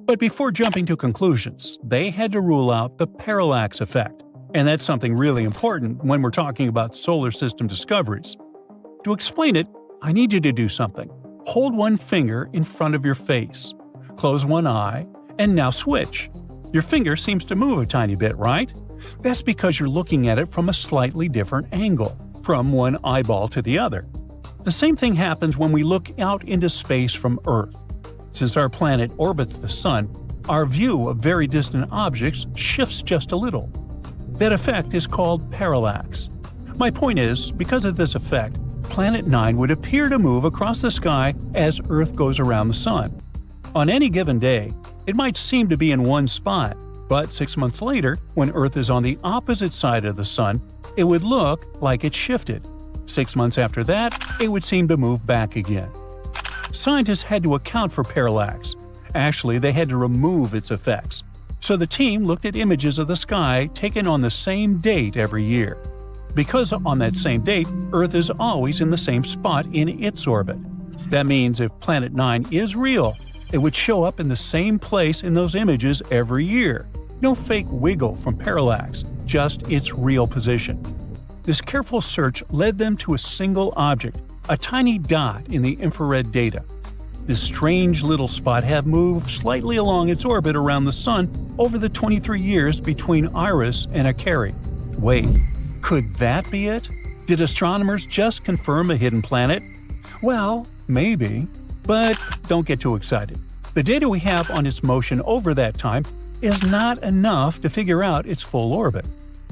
Speaker 1: But before jumping to conclusions, they had to rule out the parallax effect. And that's something really important when we're talking about solar system discoveries. To explain it, I need you to do something. Hold one finger in front of your face. Close one eye, and now switch. Your finger seems to move a tiny bit, right? That's because you're looking at it from a slightly different angle, from one eyeball to the other. The same thing happens when we look out into space from Earth. Since our planet orbits the Sun, our view of very distant objects shifts just a little. That effect is called parallax. My point is, because of this effect, Planet 9 would appear to move across the sky as Earth goes around the Sun. On any given day, it might seem to be in one spot, but 6 months later, when Earth is on the opposite side of the Sun, it would look like it shifted. 6 months after that, it would seem to move back again. Scientists had to account for parallax. Actually, they had to remove its effects. So the team looked at images of the sky taken on the same date every year. Because on that same date, Earth is always in the same spot in its orbit. That means if Planet 9 is real, it would show up in the same place in those images every year. No fake wiggle from parallax, just its real position. This careful search led them to a single object, a tiny dot in the infrared data. This strange little spot had moved slightly along its orbit around the Sun over the 23 years between IRIS and Akari. Wait, could that be it? Did astronomers just confirm a hidden planet? Well, maybe. But don't get too excited. The data we have on its motion over that time is not enough to figure out its full orbit.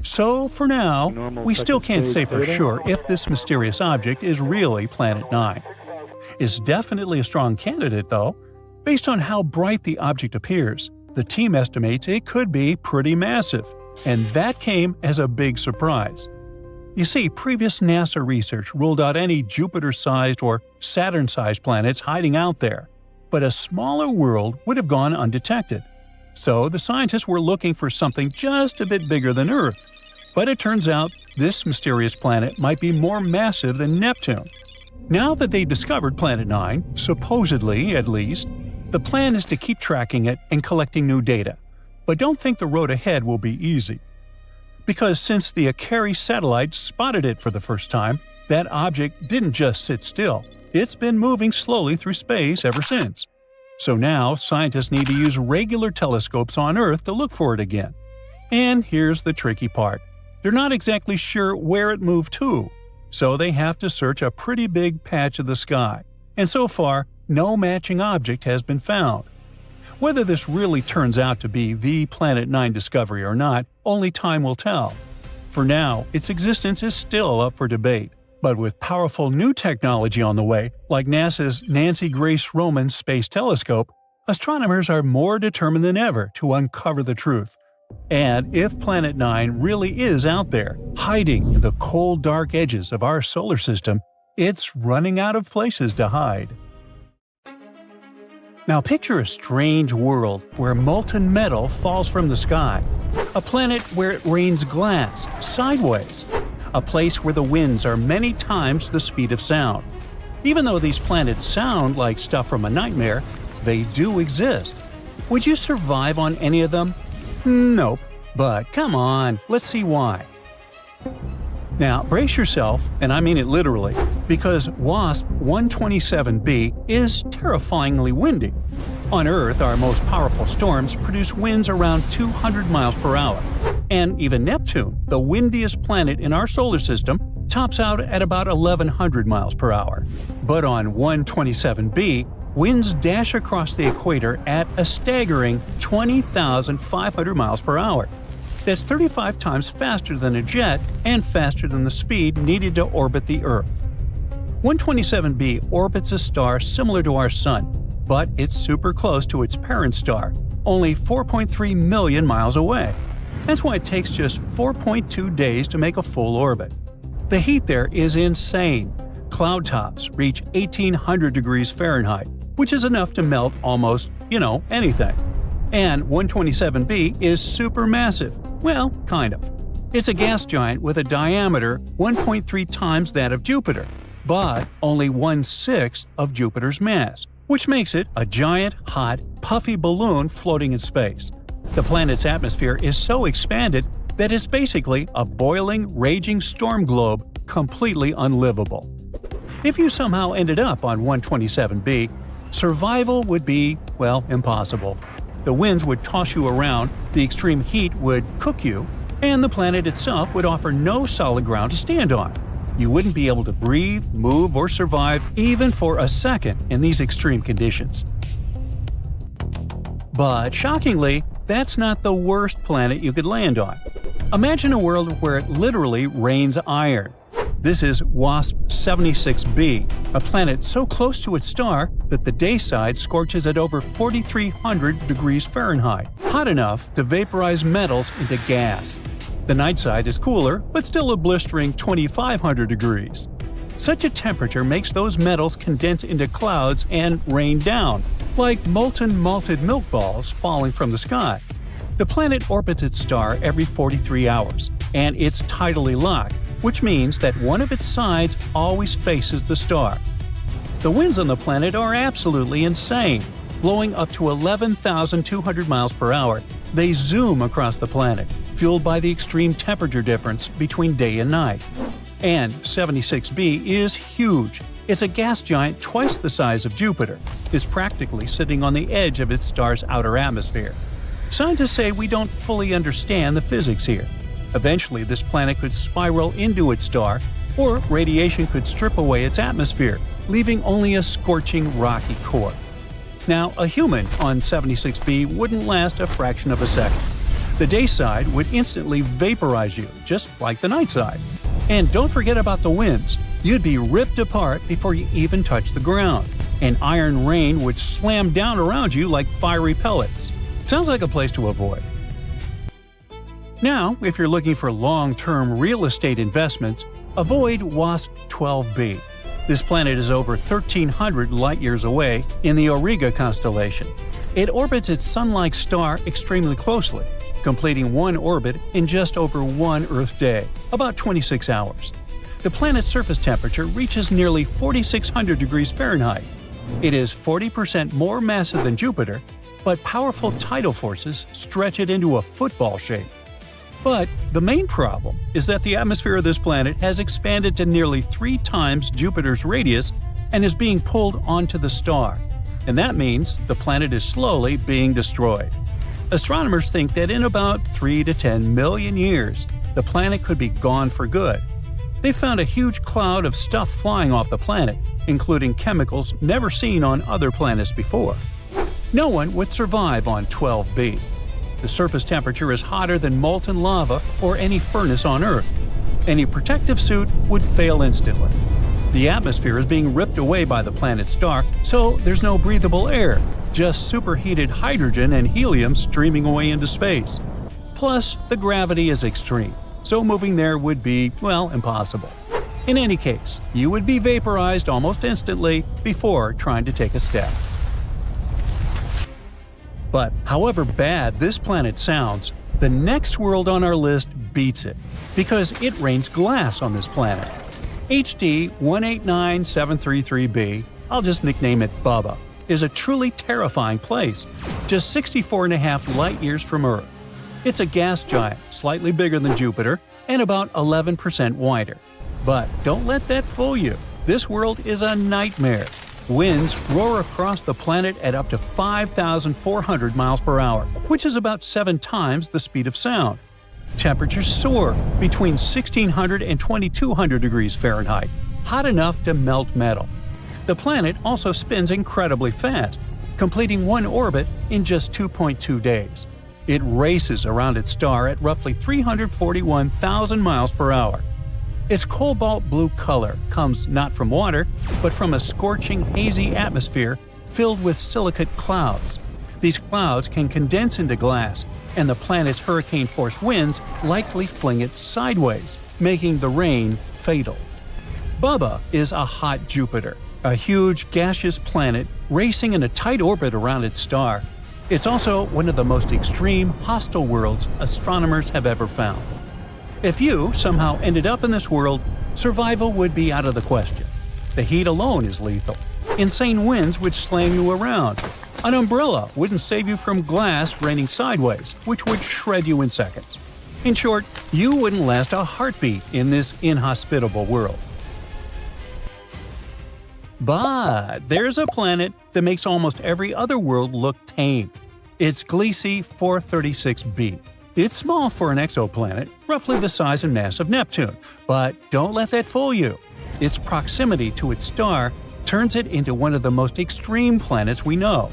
Speaker 1: So, for now, we still can't say for sure if this mysterious object is really Planet 9. It's definitely a strong candidate, though. Based on how bright the object appears, the team estimates it could be pretty massive, and that came as a big surprise. You see, previous NASA research ruled out any Jupiter-sized or Saturn-sized planets hiding out there, but a smaller world would have gone undetected. So the scientists were looking for something just a bit bigger than Earth. But it turns out this mysterious planet might be more massive than Neptune. Now that they've discovered Planet 9, supposedly at least, the plan is to keep tracking it and collecting new data. But don't think the road ahead will be easy. Because since the Akari satellite spotted it for the first time, that object didn't just sit still. It's been moving slowly through space ever since. So now scientists need to use regular telescopes on Earth to look for it again. And here's the tricky part. They're not exactly sure where it moved to, so they have to search a pretty big patch of the sky. And so far, no matching object has been found. Whether this really turns out to be the Planet 9 discovery or not, only time will tell. For now, its existence is still up for debate. But with powerful new technology on the way, like NASA's Nancy Grace Roman Space Telescope, astronomers are more determined than ever to uncover the truth. And if Planet 9 really is out there, hiding in the cold, dark edges of our solar system, it's running out of places to hide. Now picture a strange world where molten metal falls from the sky, a planet where it rains glass sideways, a place where the winds are many times the speed of sound. Even though these planets sound like stuff from a nightmare, they do exist. Would you survive on any of them? Nope. But come on, let's see why. Now, brace yourself, and I mean it literally, because WASP 127b is terrifyingly windy. On Earth, our most powerful storms produce winds around 200 miles per hour. And even Neptune, the windiest planet in our solar system, tops out at about 1,100 miles per hour. But on 127b, winds dash across the equator at a staggering 20,500 miles per hour. That's 35 times faster than a jet and faster than the speed needed to orbit the Earth. 127b orbits a star similar to our Sun, but it's super close to its parent star, only 4.3 million miles away. That's why it takes just 4.2 days to make a full orbit. The heat there is insane. Cloud tops reach 1800 degrees Fahrenheit, which is enough to melt almost, anything. And 127b is supermassive. Well, kind of. It's a gas giant with a diameter 1.3 times that of Jupiter, but only 1/6 of Jupiter's mass, which makes it a giant, hot, puffy balloon floating in space. The planet's atmosphere is so expanded that it's basically a boiling, raging storm globe, completely unlivable. If you somehow ended up on 127b, survival would be, impossible. The winds would toss you around, the extreme heat would cook you, and the planet itself would offer no solid ground to stand on. You wouldn't be able to breathe, move, or survive even for a second in these extreme conditions. But shockingly, that's not the worst planet you could land on. Imagine a world where it literally rains iron. This is WASP 76b, a planet so close to its star that the day side scorches at over 4,300 degrees Fahrenheit, hot enough to vaporize metals into gas. The night side is cooler, but still a blistering 2,500 degrees. Such a temperature makes those metals condense into clouds and rain down, like molten malted milk balls falling from the sky. The planet orbits its star every 43 hours, and it's tidally locked, which means that one of its sides always faces the star. The winds on the planet are absolutely insane, blowing up to 11,200 miles per hour. They zoom across the planet, fueled by the extreme temperature difference between day and night. And 76b is huge. It's a gas giant twice the size of Jupiter. It's practically sitting on the edge of its star's outer atmosphere. Scientists say we don't fully understand the physics here. Eventually, this planet could spiral into its star, or radiation could strip away its atmosphere, leaving only a scorching rocky core. Now, a human on 76b wouldn't last a fraction of a second. The day side would instantly vaporize you, just like the night side. And don't forget about the winds. You'd be ripped apart before you even touch the ground. And iron rain would slam down around you like fiery pellets. Sounds like a place to avoid. Now, if you're looking for long-term real estate investments, avoid WASP 12b. This planet is over 1,300 light-years away in the Auriga constellation. It orbits its sun-like star extremely closely, completing one orbit in just over one Earth day, about 26 hours. The planet's surface temperature reaches nearly 4,600 degrees Fahrenheit. It is 40% more massive than Jupiter, but powerful tidal forces stretch it into a football shape. But the main problem is that the atmosphere of this planet has expanded to nearly 3 times Jupiter's radius and is being pulled onto the star. And that means the planet is slowly being destroyed. Astronomers think that in about 3 to 10 million years, the planet could be gone for good. They found a huge cloud of stuff flying off the planet, including chemicals never seen on other planets before. No one would survive on 12b. The surface temperature is hotter than molten lava or any furnace on Earth. Any protective suit would fail instantly. The atmosphere is being ripped away by the planet's star, so there's no breathable air, just superheated hydrogen and helium streaming away into space. Plus, the gravity is extreme, so moving there would be, impossible. In any case, you would be vaporized almost instantly before trying to take a step. But however bad this planet sounds, the next world on our list beats it, because it rains glass on this planet. HD 189733b, I'll just nickname it Bubba, is a truly terrifying place, just 64.5 light-years from Earth. It's a gas giant, slightly bigger than Jupiter, and about 11% wider. But don't let that fool you. This world is a nightmare. Winds roar across the planet at up to 5,400 miles per hour, which is about 7 times the speed of sound. Temperatures soar between 1,600 and 2,200 degrees Fahrenheit, hot enough to melt metal. The planet also spins incredibly fast, completing one orbit in just 2.2 days. It races around its star at roughly 341,000 miles per hour. Its cobalt blue color comes not from water, but from a scorching, hazy atmosphere filled with silicate clouds. These clouds can condense into glass, and the planet's hurricane-force winds likely fling it sideways, making the rain fatal. Bubba is a hot Jupiter, a huge gaseous planet racing in a tight orbit around its star. It's also one of the most extreme, hostile worlds astronomers have ever found. If you somehow ended up in this world, survival would be out of the question. The heat alone is lethal. Insane winds would slam you around. An umbrella wouldn't save you from glass raining sideways, which would shred you in seconds. In short, you wouldn't last a heartbeat in this inhospitable world. But there's a planet that makes almost every other world look tame. It's Gliese 436b. It's small for an exoplanet, roughly the size and mass of Neptune, but don't let that fool you. Its proximity to its star turns it into one of the most extreme planets we know.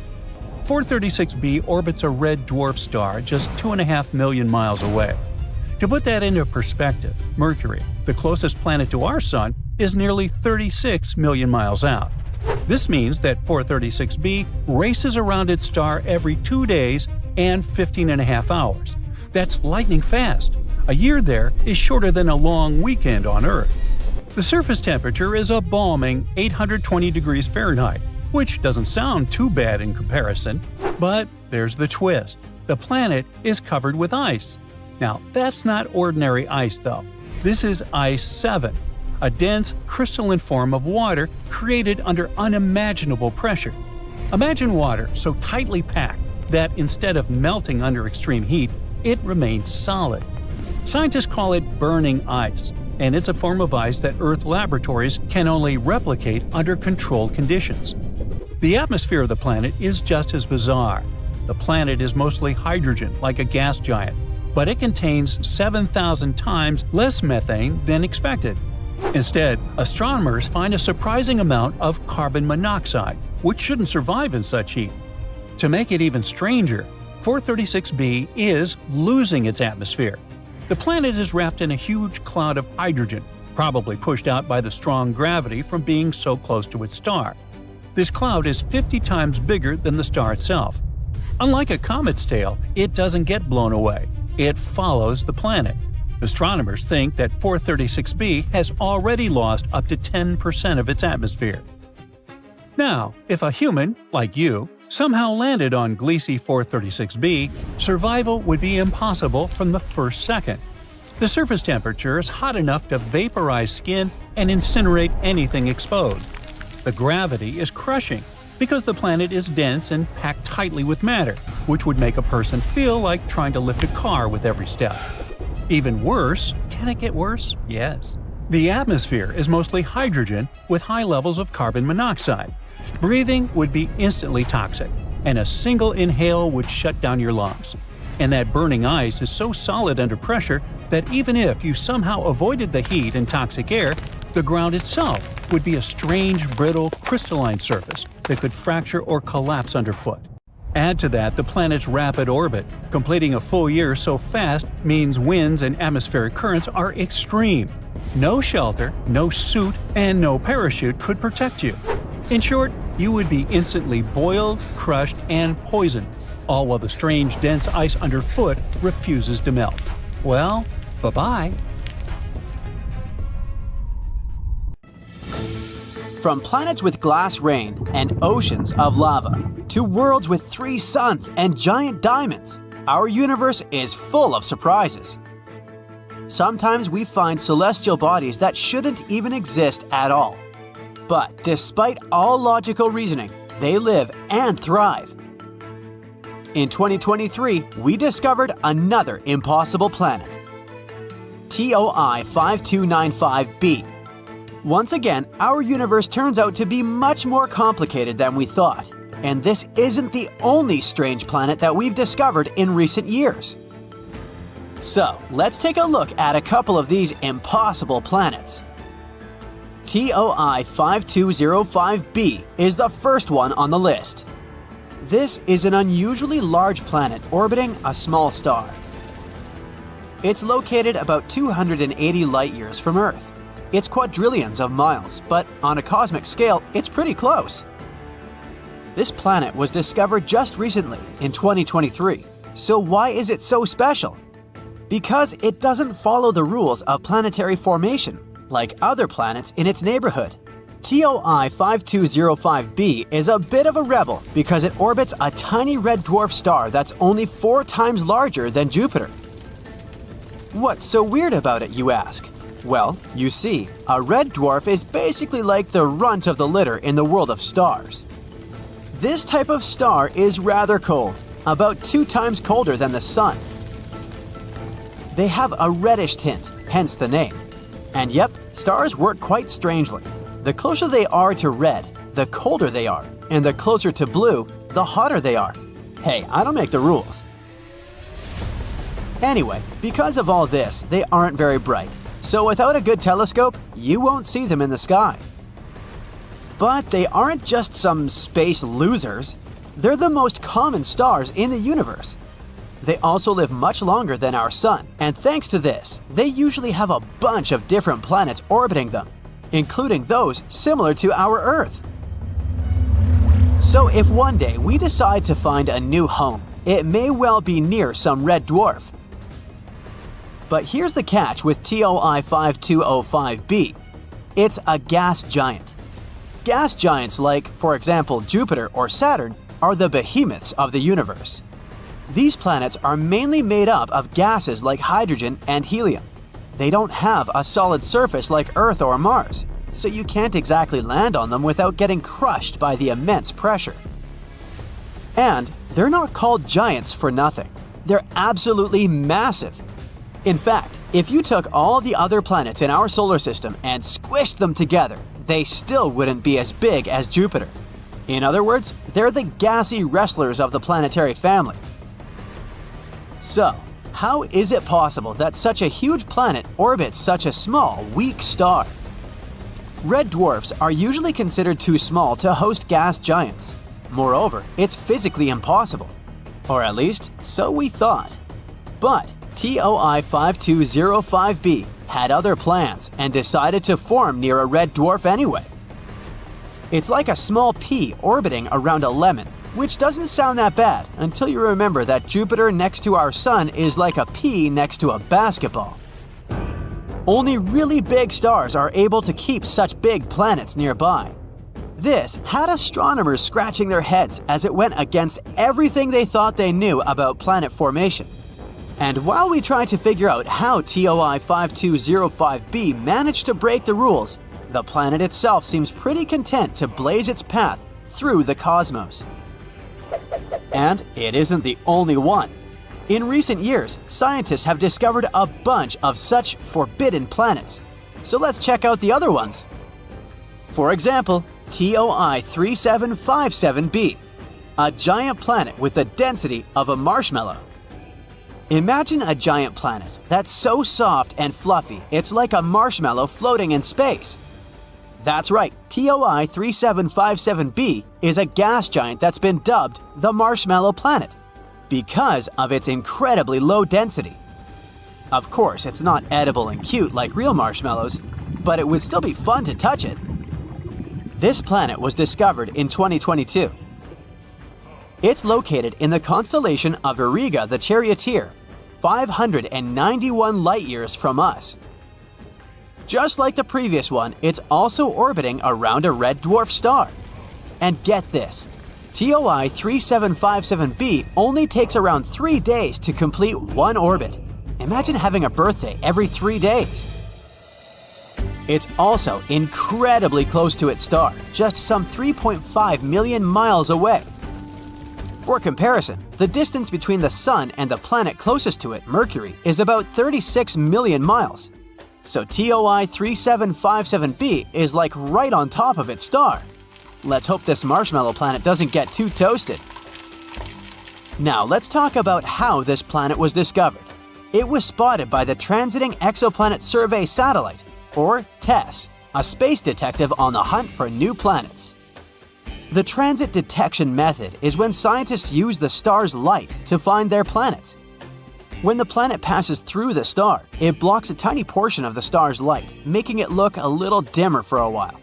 Speaker 1: 436b orbits a red dwarf star just 2.5 million miles away. To put that into perspective, Mercury, the closest planet to our Sun, is nearly 36 million miles out. This means that 436b races around its star every 2 days and 15.5 hours. That's lightning fast. A year there is shorter than a long weekend on Earth. The surface temperature is a balming 820 degrees Fahrenheit, which doesn't sound too bad in comparison. But there's the twist. The planet is covered with ice. Now, that's not ordinary ice, though. This is Ice 7, a dense, crystalline form of water created under unimaginable pressure. Imagine water so tightly packed that instead of melting under extreme heat, it remains solid. Scientists call it burning ice, and it's a form of ice that Earth laboratories can only replicate under controlled conditions. The atmosphere of the planet is just as bizarre. The planet is mostly hydrogen, like a gas giant, but it contains 7,000 times less methane than expected. Instead, astronomers find a surprising amount of carbon monoxide, which shouldn't survive in such heat. To make it even stranger, 436b is losing its atmosphere. The planet is wrapped in a huge cloud of hydrogen, probably pushed out by the strong gravity from being so close to its star. This cloud is 50 times bigger than the star itself. Unlike a comet's tail, it doesn't get blown away. It follows the planet. Astronomers think that 436b has already lost up to 10% of its atmosphere. Now, if a human, like you, somehow landed on Gliese 436b, survival would be impossible from the first second. The surface temperature is hot enough to vaporize skin and incinerate anything exposed. The gravity is crushing because the planet is dense and packed tightly with matter, which would make a person feel like trying to lift a car with every step. Even worse, can it get worse? Yes. The atmosphere is mostly hydrogen with high levels of carbon monoxide. Breathing would be instantly toxic, and a single inhale would shut down your lungs. And that burning ice is so solid under pressure that even if you somehow avoided the heat and toxic air, the ground itself would be a strange, brittle, crystalline surface that could fracture or collapse underfoot. Add to that the planet's rapid orbit. Completing a full year so fast means winds and atmospheric currents are extreme. No shelter, no suit, and no parachute could protect you. In short, you would be instantly boiled, crushed, and poisoned, all while the strange, dense ice underfoot refuses to melt. Well, bye-bye.
Speaker 2: From planets with glass rain and oceans of lava, to worlds with 3 suns and giant diamonds, our universe is full of surprises. Sometimes we find celestial bodies that shouldn't even exist at all. But despite all logical reasoning, they live and thrive. In 2023, we discovered another impossible planet, TOI 5295b. Once again, our universe turns out to be much more complicated than we thought, and this isn't the only strange planet that we've discovered in recent years. So, let's take a look at a couple of these impossible planets. TOI 5205b is the first one on the list. This is an unusually large planet orbiting a small star. It's located about 280 light-years from Earth. It's quadrillions of miles, but on a cosmic scale, it's pretty close. This planet was discovered just recently, in 2023. So why is it so special? Because it doesn't follow the rules of planetary formation, like other planets in its neighborhood. TOI 5205b is a bit of a rebel because it orbits a tiny red dwarf star that's only 4 times larger than Jupiter. What's so weird about it, you ask? Well, you see, a red dwarf is basically like the runt of the litter in the world of stars. This type of star is rather cold, about 2 times colder than the Sun. They have a reddish tint, hence the name. And yep, stars work quite strangely. The closer they are to red, the colder they are, and the closer to blue, the hotter they are. Hey, I don't make the rules. Anyway, because of all this, they aren't very bright. So without a good telescope, you won't see them in the sky. But they aren't just some space losers. They're the most common stars in the universe. They also live much longer than our Sun, and thanks to this, they usually have a bunch of different planets orbiting them, including those similar to our Earth. So if one day we decide to find a new home, it may well be near some red dwarf. But here's the catch with TOI 5205b. It's a gas giant. Gas giants like, for example, Jupiter or Saturn, are the behemoths of the universe. These planets are mainly made up of gases like hydrogen and helium. They don't have a solid surface like Earth or Mars, so you can't exactly land on them without getting crushed by the immense pressure. And they're not called giants for nothing. They're absolutely massive. In fact, if you took all the other planets in our solar system and squished them together, they still wouldn't be as big as Jupiter. In other words, they're the gassy wrestlers of the planetary family. So, how is it possible that such a huge planet orbits such a small, weak star? Red dwarfs are usually considered too small to host gas giants. Moreover, it's physically impossible. Or at least, so we thought. But TOI 5205b had other plans and decided to form near a red dwarf anyway. It's like a small pea orbiting around a lemon, which doesn't sound that bad until you remember that Jupiter next to our Sun is like a pea next to a basketball. Only really big stars are able to keep such big planets nearby. This had astronomers scratching their heads as it went against everything they thought they knew about planet formation. And while we try to figure out how TOI 5205b managed to break the rules, the planet itself seems pretty content to blaze its path through the cosmos. And it isn't the only one. In recent years, scientists have discovered a bunch of such forbidden planets. So let's check out the other ones. For example, TOI 3757b, a giant planet with the density of a marshmallow. Imagine a giant planet that's so soft and fluffy it's like a marshmallow floating in space. That's right, TOI 3757b is a gas giant that's been dubbed the Marshmallow Planet because of its incredibly low density. Of course, it's not edible and cute like real marshmallows, but it would still be fun to touch it. This planet was discovered in 2022. It's located in the constellation of Auriga the Charioteer, 591 light-years from us. Just like the previous one, it's also orbiting around a red dwarf star. And get this, TOI 3757b only takes around 3 days to complete one orbit. Imagine having a birthday every 3 days. It's also incredibly close to its star, just some 3.5 million miles away. For comparison, the distance between the Sun and the planet closest to it, Mercury, is about 36 million miles. So TOI 3757b is like right on top of its star. Let's hope this marshmallow planet doesn't get too toasted. Now let's talk about how this planet was discovered. It was spotted by the Transiting Exoplanet Survey Satellite, or TESS, a space detective on the hunt for new planets. The transit detection method is when scientists use the star's light to find their planets. When the planet passes through the star, it blocks a tiny portion of the star's light, making it look a little dimmer for a while.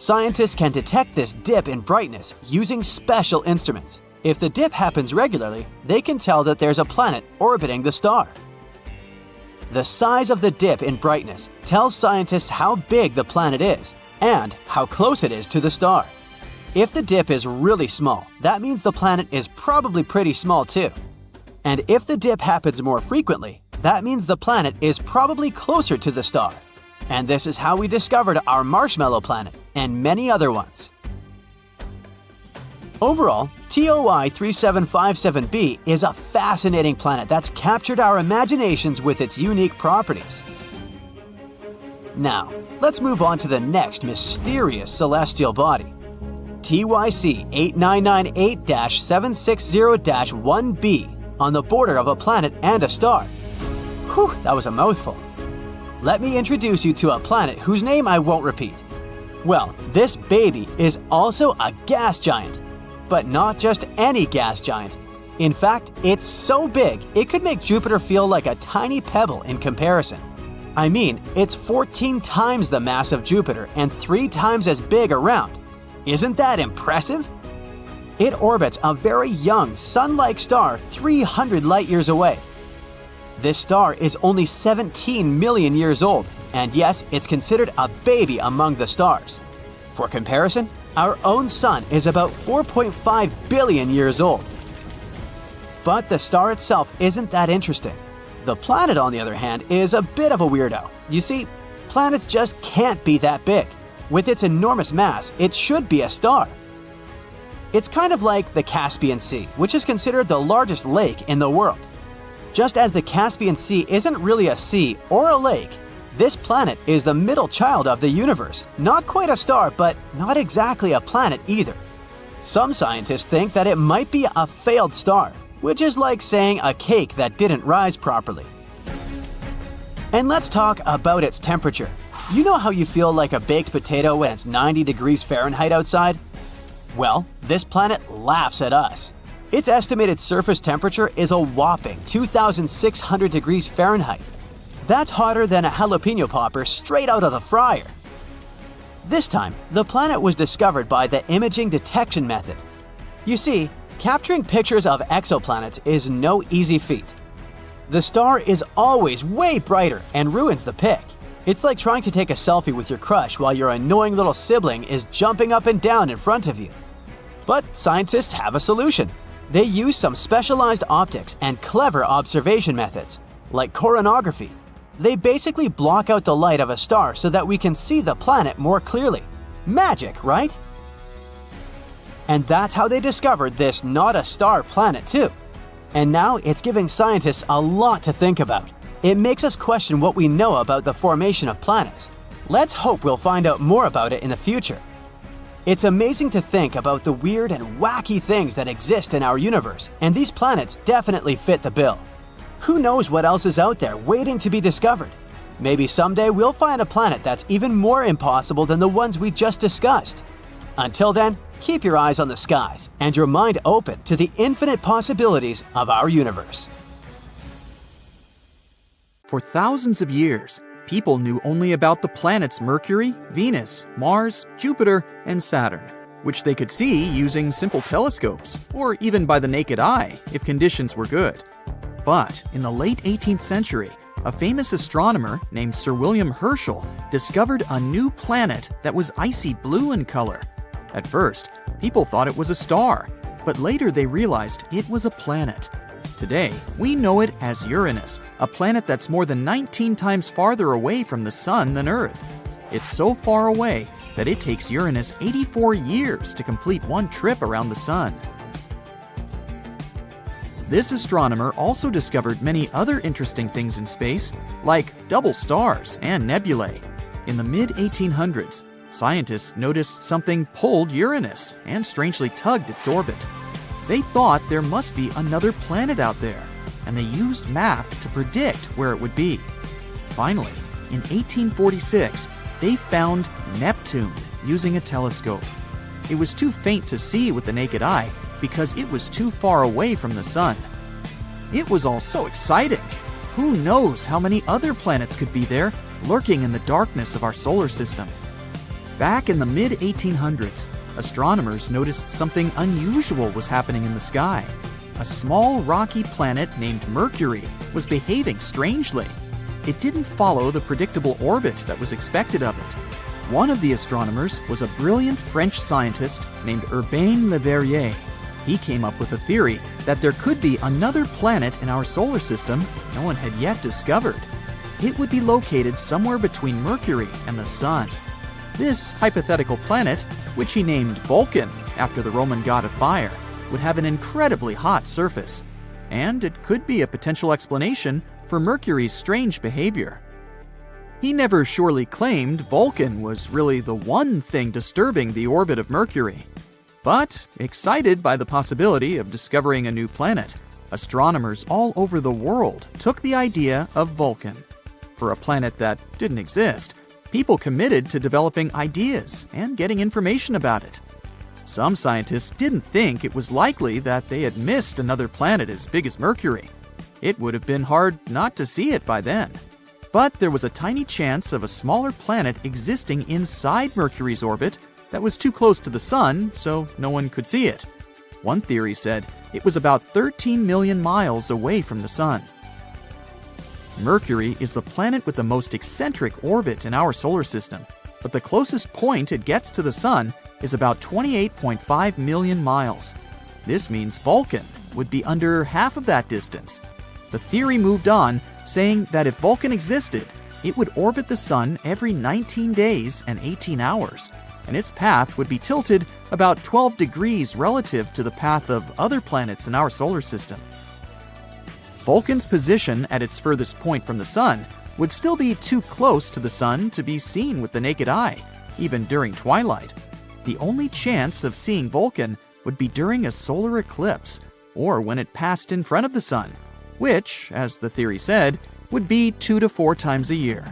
Speaker 2: Scientists can detect this dip in brightness using special instruments. If the dip happens regularly, they can tell that there's a planet orbiting the star. The size of the dip in brightness tells scientists how big the planet is and how close it is to the star. If the dip is really small, that means the planet is probably pretty small too. And if the dip happens more frequently, that means the planet is probably closer to the star. And this is how we discovered our Marshmallow Planet and many other ones. Overall, TOI 3757b is a fascinating planet that's captured our imaginations with its unique properties. Now, let's move on to the next mysterious celestial body. TYC 8998-760-1b, on the border of a planet and a star. Whew, that was a mouthful. Let me introduce you to a planet whose name I won't repeat. Well, this baby is also a gas giant. But not just any gas giant. In fact, it's so big, it could make Jupiter feel like a tiny pebble in comparison. I mean, it's 14 times the mass of Jupiter and 3 times as big around. Isn't that impressive? It orbits a very young, sun-like star 300 light-years away. This star is only 17 million years old, and yes, it's considered a baby among the stars. For comparison, our own sun is about 4.5 billion years old. But the star itself isn't that interesting. The planet, on the other hand, is a bit of a weirdo. You see, planets just can't be that big. With its enormous mass, it should be a star. It's kind of like the Caspian Sea, which is considered the largest lake in the world. Just as the Caspian Sea isn't really a sea or a lake, this planet is the middle child of the universe. Not quite a star, but not exactly a planet either. Some scientists think that it might be a failed star, which is like saying a cake that didn't rise properly. And let's talk about its temperature. You know how you feel like a baked potato when it's 90 degrees Fahrenheit outside? Well, this planet laughs at us. Its estimated surface temperature is a whopping 2,600 degrees Fahrenheit. That's hotter than a jalapeno popper straight out of the fryer. This time, the planet was discovered by the imaging detection method. You see, capturing pictures of exoplanets is no easy feat. The star is always way brighter and ruins the pic. It's like trying to take a selfie with your crush while your annoying little sibling is jumping up and down in front of you. But scientists have a solution. They use some specialized optics and clever observation methods, like coronagraphy. They basically block out the light of a star so that we can see the planet more clearly. Magic, right? And that's how they discovered this not-a-star planet too. And now it's giving scientists a lot to think about. It makes us question what we know about the formation of planets. Let's hope we'll find out more about it in the future. It's amazing to think about the weird and wacky things that exist in our universe, and these planets definitely fit the bill. Who knows what else is out there waiting to be discovered? Maybe someday we'll find a planet that's even more impossible than the ones we just discussed. Until then, keep your eyes on the skies and your mind open to the infinite possibilities of our universe.
Speaker 4: For thousands of years, people knew only about the planets Mercury, Venus, Mars, Jupiter, and Saturn, which they could see using simple telescopes, or even by the naked eye if conditions were good. But in the late 18th century, a famous astronomer named Sir William Herschel discovered a new planet that was icy blue in color. At first, people thought it was a star, but later they realized it was a planet. Today, we know it as Uranus, a planet that's more than 19 times farther away from the Sun than Earth. It's so far away that it takes Uranus 84 years to complete one trip around the Sun. This astronomer also discovered many other interesting things in space, like double stars and nebulae. In the mid-1800s, scientists noticed something pulled Uranus and strangely tugged its orbit. They thought there must be another planet out there, and they used math to predict where it would be. Finally, in 1846, they found Neptune using a telescope. It was too faint to see with the naked eye because it was too far away from the Sun. It was all so exciting. Who knows how many other planets could be there, lurking in the darkness of our solar system? Back in the mid-1800s, astronomers noticed something unusual was happening in the sky. A small rocky planet named Mercury was behaving strangely. It didn't follow the predictable orbit that was expected of it. One of the astronomers was a brilliant French scientist named Urbain Le Verrier. He came up with a theory that there could be another planet in our solar system no one had yet discovered. It would be located somewhere between Mercury and the Sun. This hypothetical planet, which he named Vulcan after the Roman god of fire, would have an incredibly hot surface, and it could be a potential explanation for Mercury's strange behavior. He never surely claimed Vulcan was really the one thing disturbing the orbit of Mercury. But, excited by the possibility of discovering a new planet, astronomers all over the world took the idea of Vulcan. For a planet that didn't exist, people committed to developing ideas and getting information about it. Some scientists didn't think it was likely that they had missed another planet as big as Mercury. It would have been hard not to see it by then. But there was a tiny chance of a smaller planet existing inside Mercury's orbit that was too close to the Sun, so no one could see it. One theory said it was about 13 million miles away from the Sun. Mercury is the planet with the most eccentric orbit in our solar system, but the closest point it gets to the Sun is about 28.5 million miles. This means Vulcan would be under half of that distance. The theory moved on, saying that if Vulcan existed, it would orbit the Sun every 19 days and 18 hours, and its path would be tilted about 12 degrees relative to the path of other planets in our solar system. Vulcan's position at its furthest point from the Sun would still be too close to the Sun to be seen with the naked eye, even during twilight. The only chance of seeing Vulcan would be during a solar eclipse, or when it passed in front of the Sun, which, as the theory said, would be 2 to 4 times a year.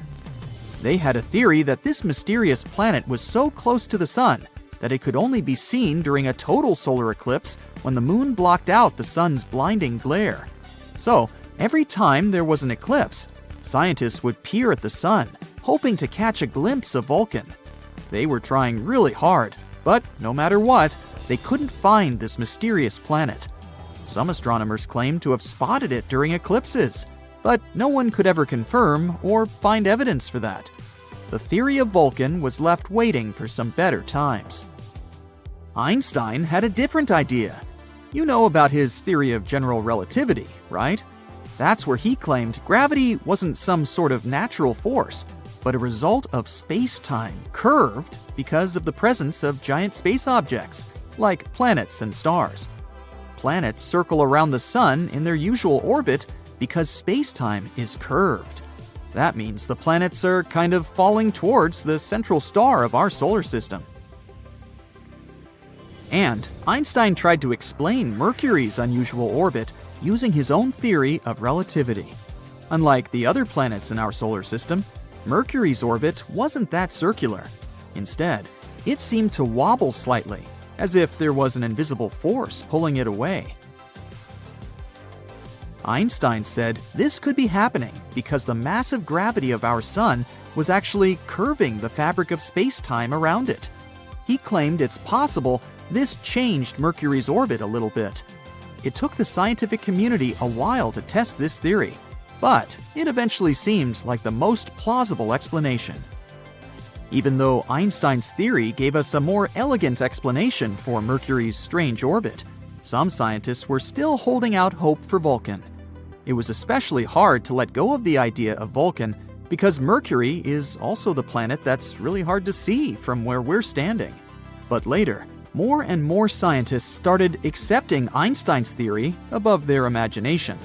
Speaker 4: They had a theory that this mysterious planet was so close to the Sun that it could only be seen during a total solar eclipse when the moon blocked out the Sun's blinding glare. So, every time there was an eclipse, scientists would peer at the Sun, hoping to catch a glimpse of Vulcan. They were trying really hard, but no matter what, they couldn't find this mysterious planet. Some astronomers claimed to have spotted it during eclipses, but no one could ever confirm or find evidence for that. The theory of Vulcan was left waiting for some better times. Einstein had a different idea. You know about his theory of general relativity, right? That's where he claimed gravity wasn't some sort of natural force, but a result of space-time curved because of the presence of giant space objects, like planets and stars. Planets circle around the Sun in their usual orbit because space-time is curved. That means the planets are kind of falling towards the central star of our solar system. And Einstein tried to explain Mercury's unusual orbit using his own theory of relativity. Unlike the other planets in our solar system, Mercury's orbit wasn't that circular. Instead, it seemed to wobble slightly, as if there was an invisible force pulling it away. Einstein said this could be happening because the massive gravity of our Sun was actually curving the fabric of space-time around it. He claimed it's possible this changed Mercury's orbit a little bit. It took the scientific community a while to test this theory, but it eventually seemed like the most plausible explanation. Even though Einstein's theory gave us a more elegant explanation for Mercury's strange orbit, some scientists were still holding out hope for Vulcan. It was especially hard to let go of the idea of Vulcan because Mercury is also the planet that's really hard to see from where we're standing. But later, more and more scientists started accepting Einstein's theory above their imagination.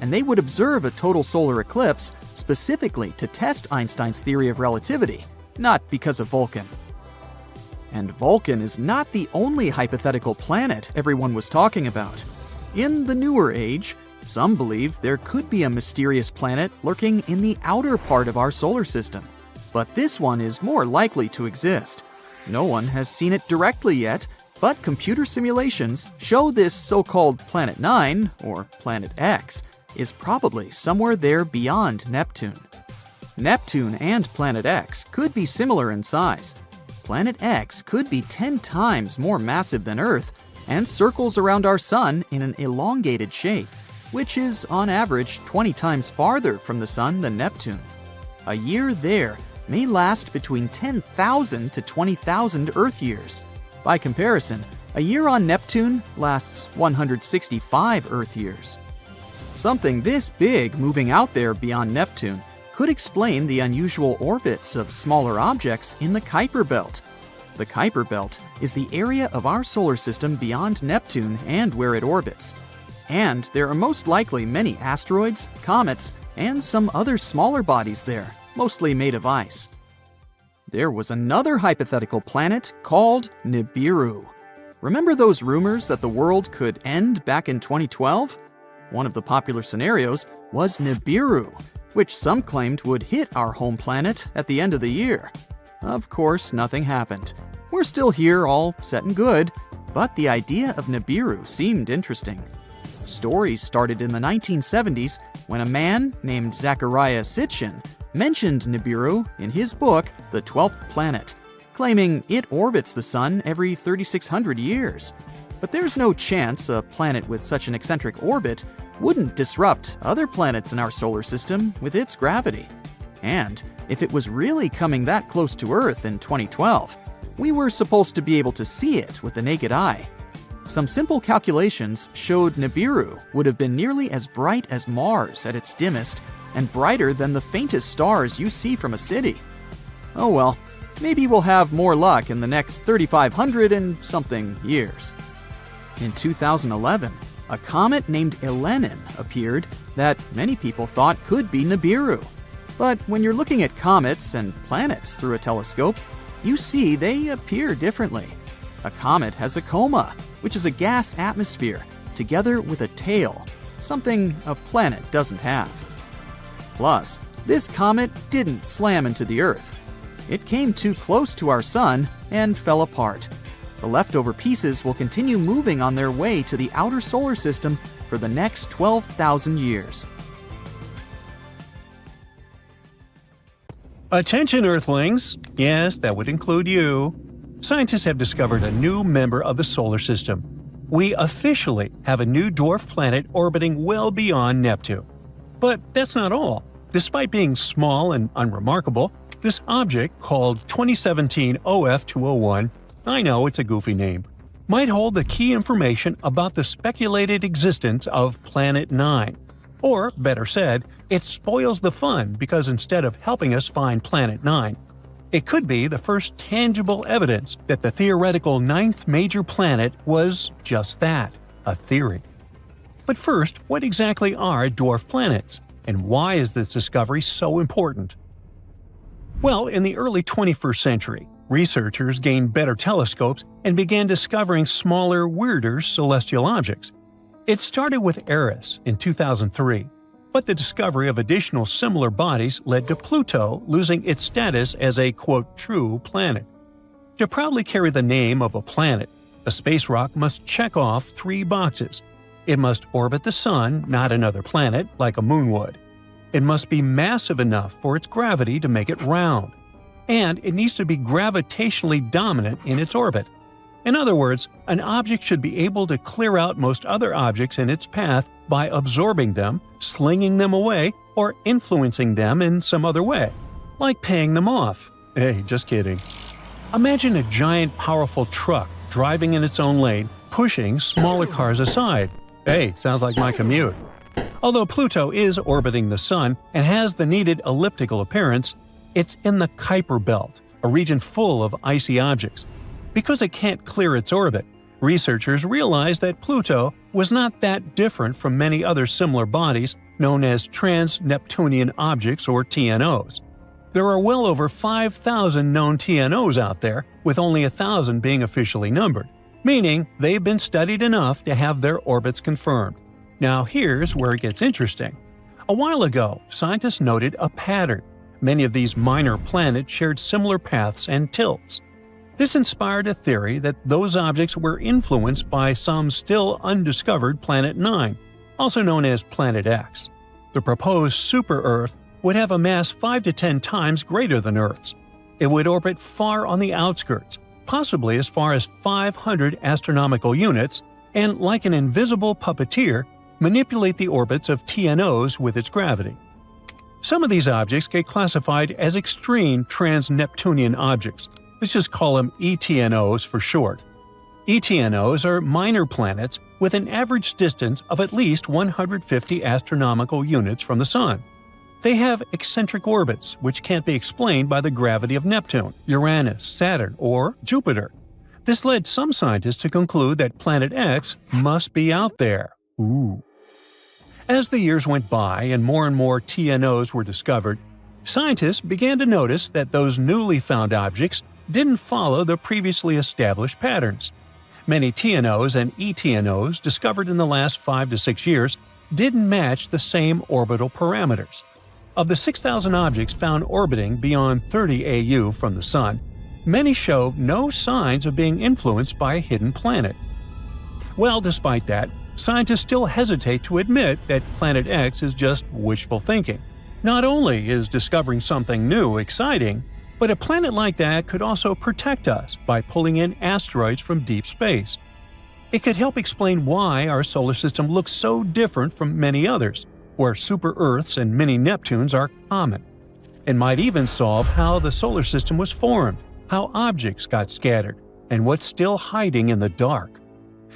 Speaker 4: And they would observe a total solar eclipse specifically to test Einstein's theory of relativity, not because of Vulcan. And Vulcan is not the only hypothetical planet everyone was talking about. In the newer age, some believe there could be a mysterious planet lurking in the outer part of our solar system. But this one is more likely to exist. No one has seen it directly yet, but computer simulations show this so-called Planet 9, or Planet X, is probably somewhere there beyond Neptune. Neptune and Planet X could be similar in size. Planet X could be 10 times more massive than Earth and circles around our Sun in an elongated shape, which is on average 20 times farther from the Sun than Neptune. A year there may last between 10,000 to 20,000 Earth years. By comparison, a year on Neptune lasts 165 Earth years. Something this big moving out there beyond Neptune could explain the unusual orbits of smaller objects in the Kuiper Belt. The Kuiper Belt is the area of our solar system beyond Neptune and where it orbits. And there are most likely many asteroids, comets, and some other smaller bodies there, mostly made of ice. There was another hypothetical planet called Nibiru. Remember those rumors that the world could end back in 2012? One of the popular scenarios was Nibiru, which some claimed would hit our home planet at the end of the year. Of course, nothing happened. We're still here, all set and good, but the idea of Nibiru seemed interesting. Stories started in the 1970s when a man named Zecharia Sitchin mentioned Nibiru in his book, The 12th Planet, claiming it orbits the Sun every 3,600 years. But there's no chance a planet with such an eccentric orbit wouldn't disrupt other planets in our solar system with its gravity. And if it was really coming that close to Earth in 2012, we were supposed to be able to see it with the naked eye. Some simple calculations showed Nibiru would have been nearly as bright as Mars at its dimmest and brighter than the faintest stars you see from a city. Oh well, maybe we'll have more luck in the next 3,500 and something years. In 2011, a comet named Elenin appeared that many people thought could be Nibiru. But when you're looking at comets and planets through a telescope, you see they appear differently. A comet has a coma, which is a gas atmosphere, together with a tail, something a planet doesn't have. Plus, this comet didn't slam into the Earth. It came too close to our Sun and fell apart. The leftover pieces will continue moving on their way to the outer solar system for the next 12,000 years.
Speaker 1: Attention, Earthlings! Yes, that would include you. Scientists have discovered a new member of the solar system. We officially have a new dwarf planet orbiting well beyond Neptune. But that's not all. Despite being small and unremarkable, this object, called 2017 OF201, I know it's a goofy name, might hold the key information about the speculated existence of Planet 9. Or, better said, it spoils the fun because instead of helping us find Planet 9, it could be the first tangible evidence that the theoretical ninth major planet was just that, a theory. But first, what exactly are dwarf planets? And why is this discovery so important? Well, in the early 21st century, researchers gained better telescopes and began discovering smaller, weirder celestial objects. It started with Eris in 2003, but the discovery of additional similar bodies led to Pluto losing its status as a, quote, true planet. To proudly carry the name of a planet, a space rock must check off 3 boxes. It must orbit the Sun, not another planet, like a moon would. It must be massive enough for its gravity to make it round. And it needs to be gravitationally dominant in its orbit. In other words, an object should be able to clear out most other objects in its path by absorbing them, slinging them away, or influencing them in some other way, like paying them off. Hey, just kidding. Imagine a giant, powerful truck driving in its own lane, pushing smaller cars aside. Hey, sounds like my commute. Although Pluto is orbiting the Sun and has the needed elliptical appearance, it's in the Kuiper Belt, a region full of icy objects. Because it can't clear its orbit, researchers realized that Pluto was not that different from many other similar bodies known as trans-Neptunian objects or TNOs. There are well over 5,000 known TNOs out there, with only 1,000 being officially numbered, meaning they've been studied enough to have their orbits confirmed. Now here's where it gets interesting. A while ago, scientists noted a pattern. Many of these minor planets shared similar paths and tilts. This inspired a theory that those objects were influenced by some still undiscovered Planet 9, also known as Planet X. The proposed super-Earth would have a mass 5 to 10 times greater than Earth's. It would orbit far on the outskirts, possibly as far as 500 astronomical units, and like an invisible puppeteer, manipulate the orbits of TNOs with its gravity. Some of these objects get classified as extreme trans-Neptunian objects. Let's just call them ETNOs for short. ETNOs are minor planets with an average distance of at least 150 astronomical units from the Sun. They have eccentric orbits, which can't be explained by the gravity of Neptune, Uranus, Saturn, or Jupiter. This led some scientists to conclude that Planet X must be out there. Ooh. As the years went by and more TNOs were discovered, scientists began to notice that those newly found objects didn't follow the previously established patterns. Many TNOs and ETNOs discovered in the last 5 to 6 years didn't match the same orbital parameters. Of the 6,000 objects found orbiting beyond 30 AU from the Sun, many show no signs of being influenced by a hidden planet. Well, despite that, scientists still hesitate to admit that Planet X is just wishful thinking. Not only is discovering something new exciting, but a planet like that could also protect us by pulling in asteroids from deep space. It could help explain why our solar system looks so different from many others, where super-Earths and mini-Neptunes are common. It might even solve how the solar system was formed, how objects got scattered, and what's still hiding in the dark.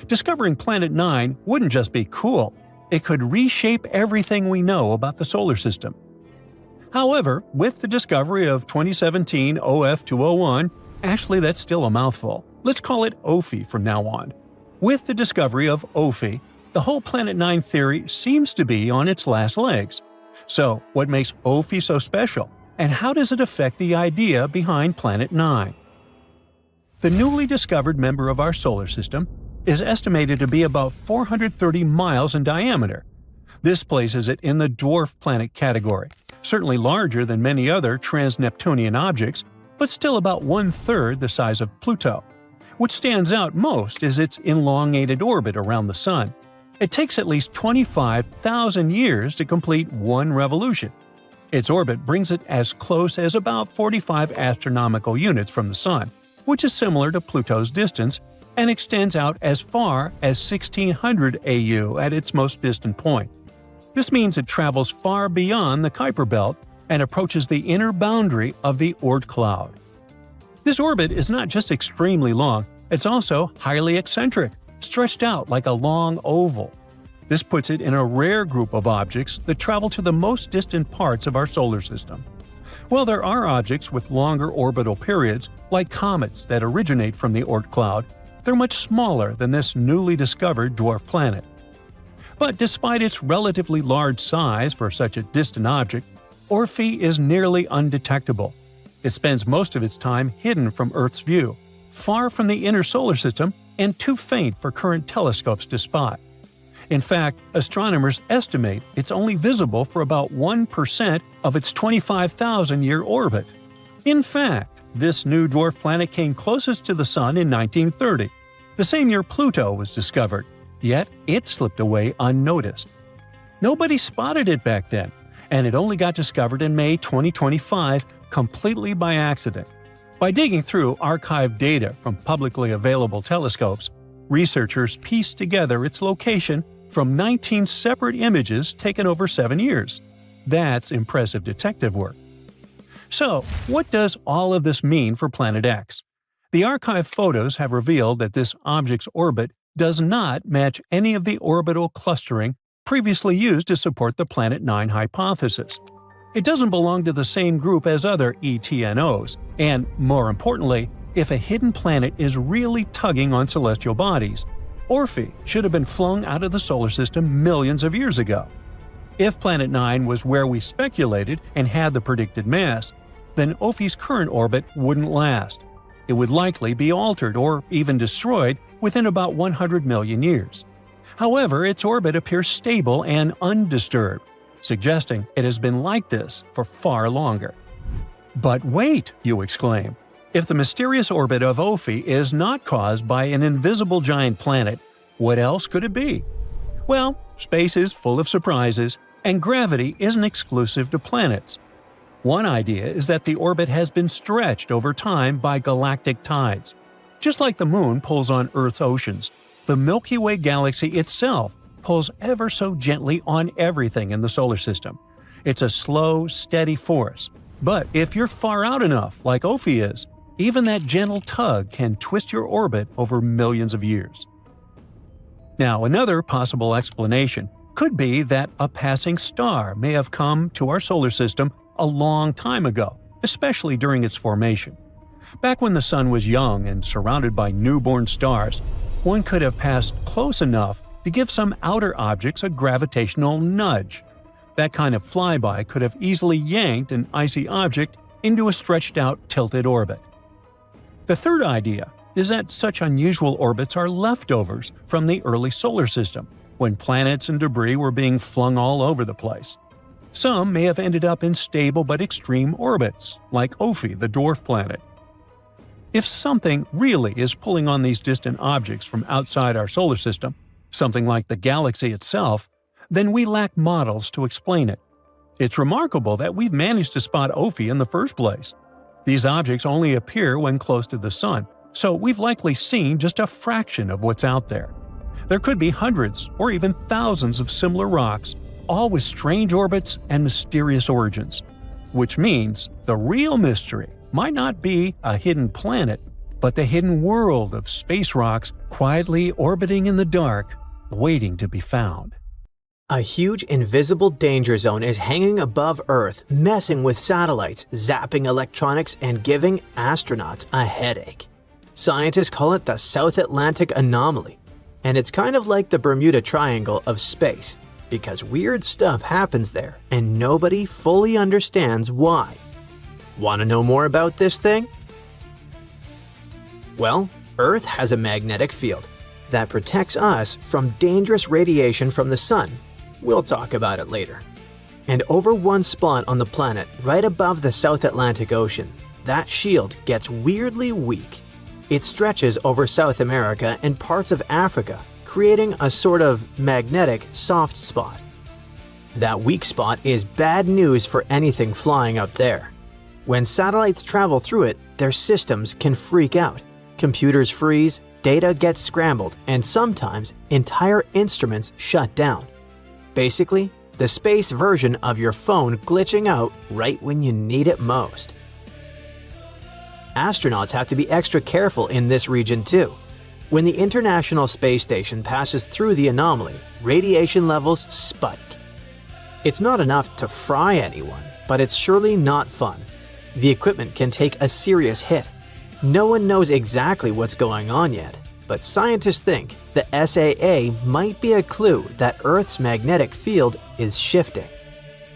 Speaker 1: Discovering Planet 9 wouldn't just be cool, it could reshape everything we know about the solar system. However, with the discovery of 2017 OF201, actually that's still a mouthful, let's call it OFI from now on. With the discovery of OFI, the whole Planet 9 theory seems to be on its last legs. So, what makes OFI so special, and how does it affect the idea behind Planet 9? The newly discovered member of our solar system is estimated to be about 430 miles in diameter. This places it in the dwarf planet category, certainly larger than many other trans-Neptunian objects, but still about 1/3 the size of Pluto. What stands out most is its elongated orbit around the Sun. It takes at least 25,000 years to complete one revolution. Its orbit brings it as close as about 45 astronomical units from the Sun, which is similar to Pluto's distance, and extends out as far as 1600 AU at its most distant point. This means it travels far beyond the Kuiper Belt and approaches the inner boundary of the Oort cloud. This orbit is not just extremely long, it's also highly eccentric, stretched out like a long oval. This puts it in a rare group of objects that travel to the most distant parts of our solar system. While there are objects with longer orbital periods, like comets that originate from the Oort cloud, they're much smaller than this newly discovered dwarf planet. But despite its relatively large size for such a distant object, OFI is nearly undetectable. It spends most of its time hidden from Earth's view, far from the inner solar system and too faint for current telescopes to spot. In fact, astronomers estimate it's only visible for about 1% of its 25,000-year orbit. In fact, this new dwarf planet came closest to the Sun in 1930, the same year Pluto was discovered, yet it slipped away unnoticed. Nobody spotted it back then, and it only got discovered in May 2025 completely by accident. By digging through archived data from publicly available telescopes, researchers pieced together its location from 19 separate images taken over 7 years. That's impressive detective work. So, what does all of this mean for Planet X? The archive photos have revealed that this object's orbit does not match any of the orbital clustering previously used to support the Planet 9 hypothesis. It doesn't belong to the same group as other ETNOs, and, more importantly, if a hidden planet is really tugging on celestial bodies, OFI should have been flung out of the solar system millions of years ago. If Planet 9 was where we speculated and had the predicted mass, then OFI's current orbit wouldn't last. It would likely be altered or even destroyed within about 100 million years. However, its orbit appears stable and undisturbed, suggesting it has been like this for far longer. But wait, you exclaim. If the mysterious orbit of OFI is not caused by an invisible giant planet, what else could it be? Well, space is full of surprises, and gravity isn't exclusive to planets. One idea is that the orbit has been stretched over time by galactic tides. Just like the Moon pulls on Earth's oceans, the Milky Way galaxy itself pulls ever so gently on everything in the solar system. It's a slow, steady force. But if you're far out enough, like Ophi is, even that gentle tug can twist your orbit over millions of years. Now, another possible explanation could be that a passing star may have come to our solar system a long time ago, especially during its formation. Back when the Sun was young and surrounded by newborn stars, one could have passed close enough to give some outer objects a gravitational nudge. That kind of flyby could have easily yanked an icy object into a stretched-out, tilted orbit. The third idea is that such unusual orbits are leftovers from the early solar system, when planets and debris were being flung all over the place. Some may have ended up in stable but extreme orbits, like Ophi, the dwarf planet. If something really is pulling on these distant objects from outside our solar system, something like the galaxy itself, then we lack models to explain it. It's remarkable that we've managed to spot Ophi in the first place. These objects only appear when close to the Sun, so we've likely seen just a fraction of what's out there. There could be hundreds or even thousands of similar rocks, all with strange orbits and mysterious origins. Which means the real mystery might not be a hidden planet, but the hidden world of space rocks quietly orbiting in the dark, waiting to be found.
Speaker 2: A huge invisible danger zone is hanging above Earth, messing with satellites, zapping electronics, and giving astronauts a headache. Scientists call it the South Atlantic Anomaly, and it's kind of like the Bermuda Triangle of space, because weird stuff happens there and nobody fully understands why. Want to know more about this thing? Well, Earth has a magnetic field that protects us from dangerous radiation from the Sun. We'll talk about it later. And over one spot on the planet, right above the South Atlantic Ocean, that shield gets weirdly weak. It stretches over South America and parts of Africa, creating a sort of magnetic soft spot. That weak spot is bad news for anything flying out there. When satellites travel through it, their systems can freak out. Computers freeze, data gets scrambled, and sometimes entire instruments shut down. Basically, the space version of your phone glitching out right when you need it most. Astronauts have to be extra careful in this region too. When the International Space Station passes through the anomaly, radiation levels spike. It's not enough to fry anyone, but it's surely not fun. The equipment can take a serious hit. No one knows exactly what's going on yet, but scientists think the SAA might be a clue that Earth's magnetic field is shifting.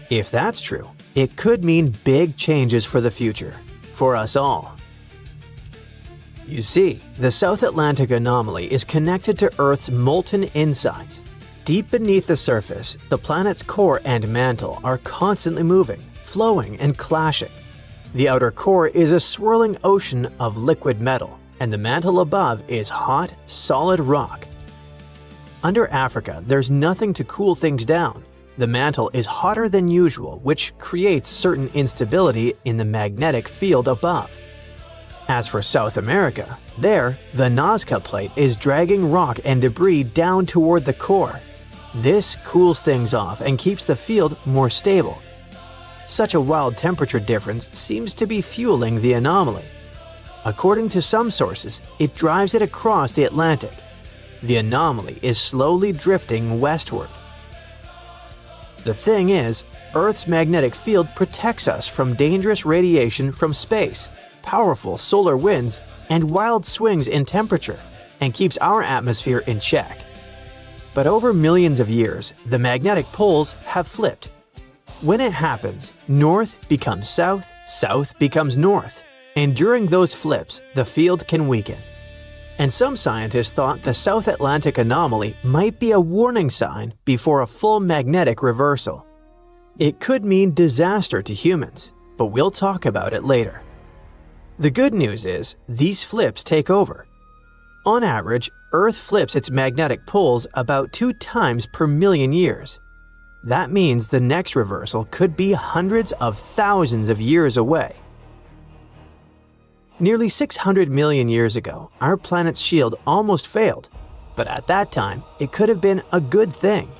Speaker 2: If that's true, it could mean big changes for the future, for us all. You see, the South Atlantic Anomaly is connected to Earth's molten insides. Deep beneath the surface, the planet's core and mantle are constantly moving, flowing, and clashing. The outer core is a swirling ocean of liquid metal, and the mantle above is hot, solid rock. Under Africa, there's nothing to cool things down. The mantle is hotter than usual, which creates certain instability in the magnetic field above. As for South America, there, the Nazca Plate is dragging rock and debris down toward the core. This cools things off and keeps the field more stable. Such a wild temperature difference seems to be fueling the anomaly. According to some sources, it drives it across the Atlantic. The anomaly is slowly drifting westward. The thing is, Earth's magnetic field protects us from dangerous radiation from space, powerful solar winds, and wild swings in temperature, and keeps our atmosphere in check. But over millions of years, the magnetic poles have flipped. When it happens, north becomes south, south becomes north, and during those flips, the field can weaken. And some scientists thought the South Atlantic Anomaly might be a warning sign before a full magnetic reversal. It could mean disaster to humans, but we'll talk about it later. The good news is, these flips take over. On average, Earth flips its magnetic poles about 2 times per million years. That means the next reversal could be hundreds of thousands of years away. Nearly 600 million years ago, our planet's shield almost failed, but at that time, it could have been a good thing.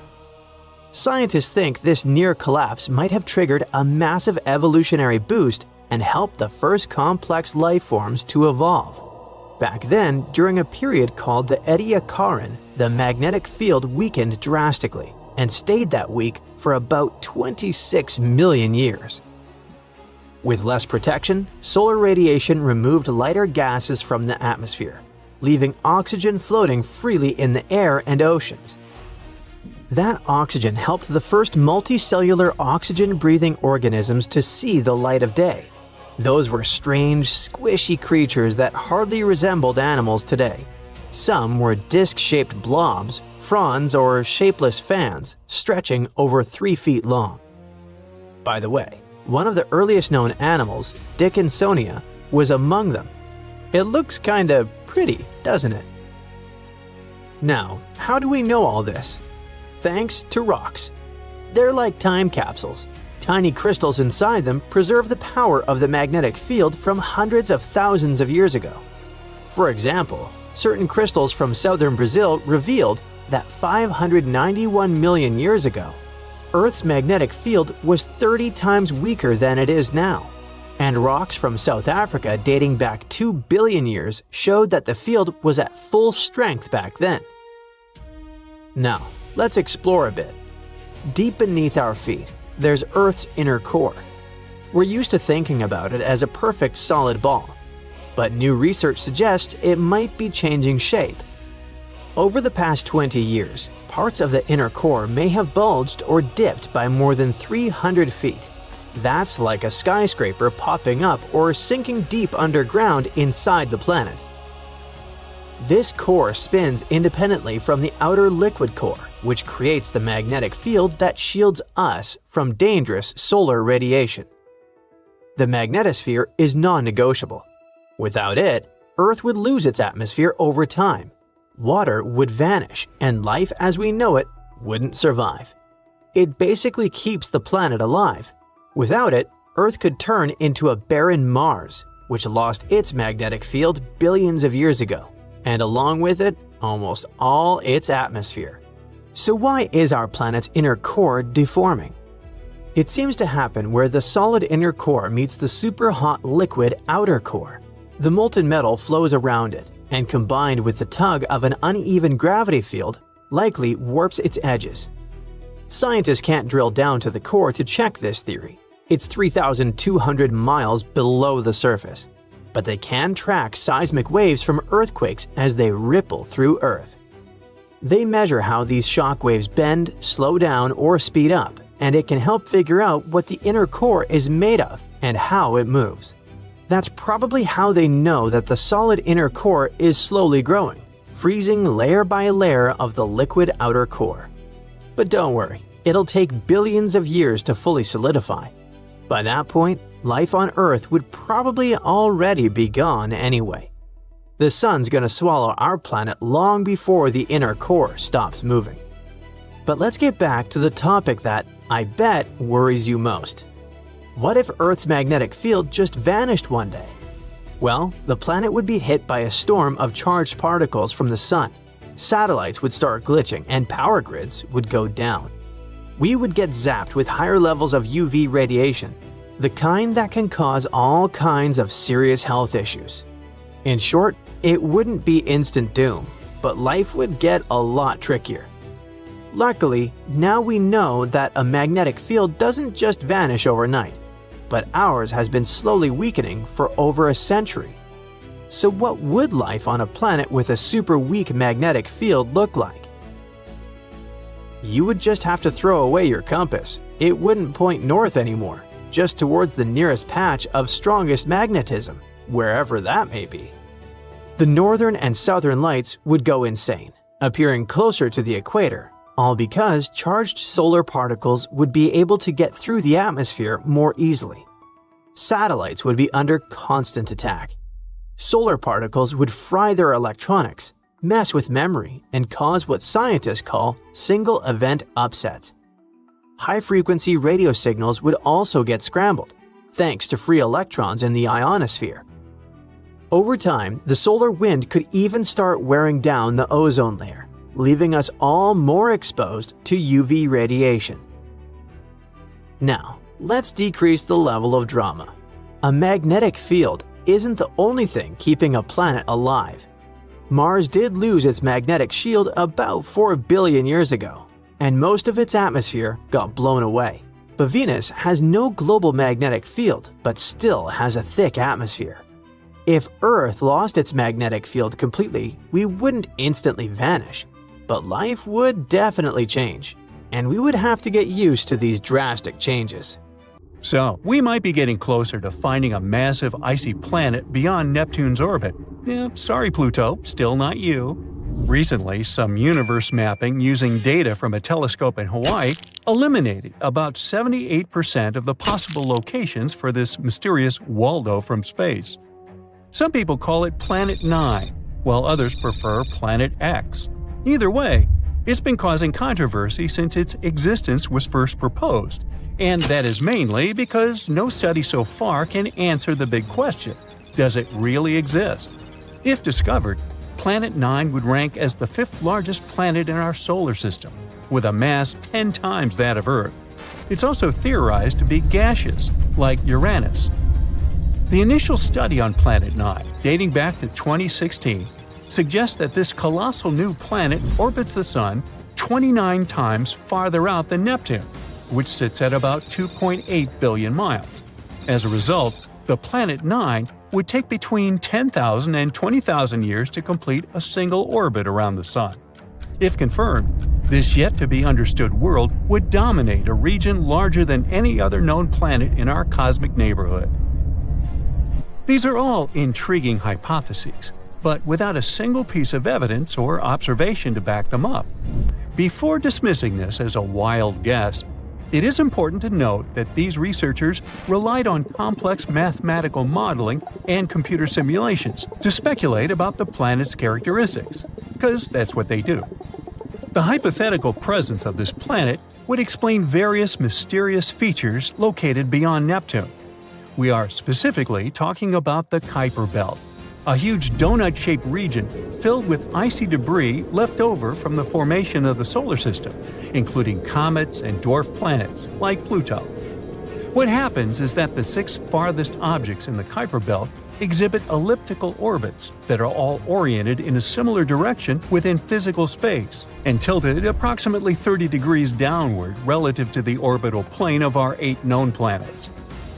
Speaker 2: Scientists think this near collapse might have triggered a massive evolutionary boost and helped the first complex life forms to evolve. Back then, during a period called the Ediacaran, the magnetic field weakened drastically and stayed that weak for about 26 million years. With less protection, solar radiation removed lighter gases from the atmosphere, leaving oxygen floating freely in the air and oceans. That oxygen helped the first multicellular oxygen-breathing organisms to see the light of day. Those were strange, squishy creatures that hardly resembled animals today. Some were disc-shaped blobs, fronds, or shapeless fans, stretching over 3 feet long. By the way, one of the earliest known animals, Dickinsonia, was among them. It looks kinda pretty, doesn't it? Now, how do we know all this? Thanks to rocks. They're like time capsules. Tiny crystals inside them preserve the power of the magnetic field from hundreds of thousands of years ago. For example, certain crystals from southern Brazil revealed that 591 million years ago, Earth's magnetic field was 30 times weaker than it is now. And rocks from South Africa dating back 2 billion years showed that the field was at full strength back then. Now, let's explore a bit. Deep beneath our feet, there's Earth's inner core. We're used to thinking about it as a perfect solid ball, but new research suggests it might be changing shape. Over the past 20 years, parts of the inner core may have bulged or dipped by more than 300 feet. That's like a skyscraper popping up or sinking deep underground inside the planet. This core spins independently from the outer liquid core, which creates the magnetic field that shields us from dangerous solar radiation. The magnetosphere is non-negotiable. Without it, Earth would lose its atmosphere over time. Water would vanish, and life as we know it wouldn't survive. It basically keeps the planet alive. Without it, Earth could turn into a barren Mars, which lost its magnetic field billions of years ago, and along with it, almost all its atmosphere. So why is our planet's inner core deforming? It seems to happen where the solid inner core meets the super hot liquid outer core. The molten metal flows around it, and combined with the tug of an uneven gravity field, likely warps its edges. Scientists can't drill down to the core to check this theory. It's 3,200 miles below the surface. But they can track seismic waves from earthquakes as they ripple through Earth. They measure how these shock waves bend, slow down, or speed up, and it can help figure out what the inner core is made of and how it moves. That's probably how they know that the solid inner core is slowly growing, freezing layer by layer of the liquid outer core. But don't worry, it'll take billions of years to fully solidify. By that point, life on Earth would probably already be gone anyway. The sun's gonna swallow our planet long before the inner core stops moving. But let's get back to the topic that, I bet, worries you most. What if Earth's magnetic field just vanished one day? Well, the planet would be hit by a storm of charged particles from the sun. Satellites would start glitching and power grids would go down. We would get zapped with higher levels of UV radiation, the kind that can cause all kinds of serious health issues. In short, it wouldn't be instant doom, but life would get a lot trickier. Luckily, now we know that a magnetic field doesn't just vanish overnight, but ours has been slowly weakening for over a century. So what would life on a planet with a super weak magnetic field look like? You would just have to throw away your compass. It wouldn't point north anymore, just towards the nearest patch of strongest magnetism, wherever that may be. The northern and southern lights would go insane, appearing closer to the equator, all because charged solar particles would be able to get through the atmosphere more easily. Satellites would be under constant attack. Solar particles would fry their electronics, mess with memory, and cause what scientists call single-event upsets. high-frequency radio signals would also get scrambled, thanks to free electrons in the ionosphere. Over time, the solar wind could even start wearing down the ozone layer, leaving us all more exposed to UV radiation. Now, let's decrease the level of drama. A magnetic field isn't the only thing keeping a planet alive. Mars did lose its magnetic shield about 4 billion years ago, and most of its atmosphere got blown away. But Venus has no global magnetic field, but still has a thick atmosphere. If Earth lost its magnetic field completely, we wouldn't instantly vanish, but life would definitely change, and we would have to get used to these drastic changes.
Speaker 1: So, we might be getting closer to finding a massive icy planet beyond Neptune's orbit. Sorry Pluto, still not you. Recently, some universe mapping using data from a telescope in Hawaii eliminated about 78% of the possible locations for this mysterious Waldo from space. Some people call it Planet 9, while others prefer Planet X. Either way, it's been causing controversy since its existence was first proposed, and that is mainly because no study so far can answer the big question: does it really exist? If discovered, Planet 9 would rank as the 5th largest planet in our solar system, with a mass 10 times that of Earth. It's also theorized to be gaseous, like Uranus. The initial study on Planet 9, dating back to 2016, suggests that this colossal new planet orbits the Sun 29 times farther out than Neptune, which sits at about 2.8 billion miles. As a result, the Planet 9 would take between 10,000 and 20,000 years to complete a single orbit around the Sun. If confirmed, this yet-to-be-understood world would dominate a region larger than any other known planet in our cosmic neighborhood. These are all intriguing hypotheses, but without a single piece of evidence or observation to back them up. Before dismissing this as a wild guess, it is important to note that these researchers relied on complex mathematical modeling and computer simulations to speculate about the planet's characteristics, because that's what they do. The hypothetical presence of this planet would explain various mysterious features located beyond Neptune. We are specifically talking about the Kuiper Belt, a huge donut-shaped region filled with icy debris left over from the formation of the solar system, including comets and dwarf planets like Pluto. What happens is that the 6 farthest objects in the Kuiper Belt exhibit elliptical orbits that are all oriented in a similar direction within physical space and tilted approximately 30 degrees downward relative to the orbital plane of our 8 known planets.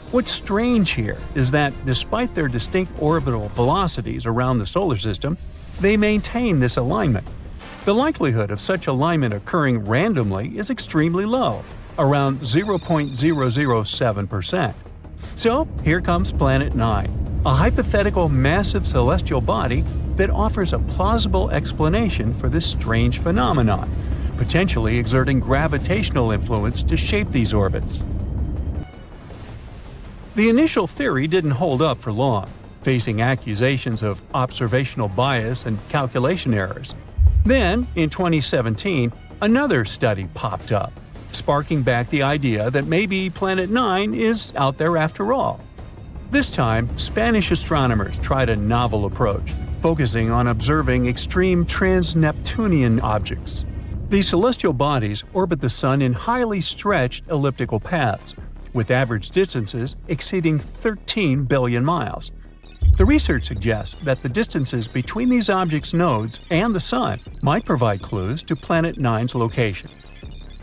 Speaker 1: What's strange here is that, despite their distinct orbital velocities around the solar system, they maintain this alignment. The likelihood of such alignment occurring randomly is extremely low, around 0.007%. So, here comes Planet 9, a hypothetical massive celestial body that offers a plausible explanation for this strange phenomenon, potentially exerting gravitational influence to shape these orbits. The initial theory didn't hold up for long, facing accusations of observational bias and calculation errors. Then, in 2017, another study popped up, sparking back the idea that maybe Planet 9 is out there after all. This time, Spanish astronomers tried a novel approach, focusing on observing extreme trans-Neptunian objects. These celestial bodies orbit the Sun in highly stretched elliptical paths, with average distances exceeding 13 billion miles. The research suggests that the distances between these objects' nodes and the Sun might provide clues to Planet 9's location.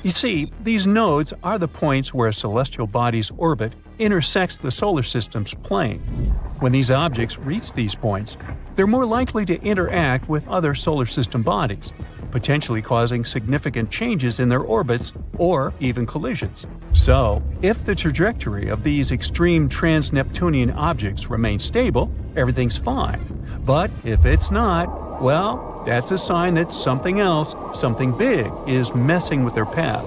Speaker 1: You see, these nodes are the points where a celestial body's orbit intersects the solar system's plane. When these objects reach these points, they're more likely to interact with other solar system bodies, potentially causing significant changes in their orbits or even collisions. So, if the trajectory of these extreme trans-Neptunian objects remains stable, everything's fine. But if it's not, well, that's a sign that something else, something big, is messing with their path.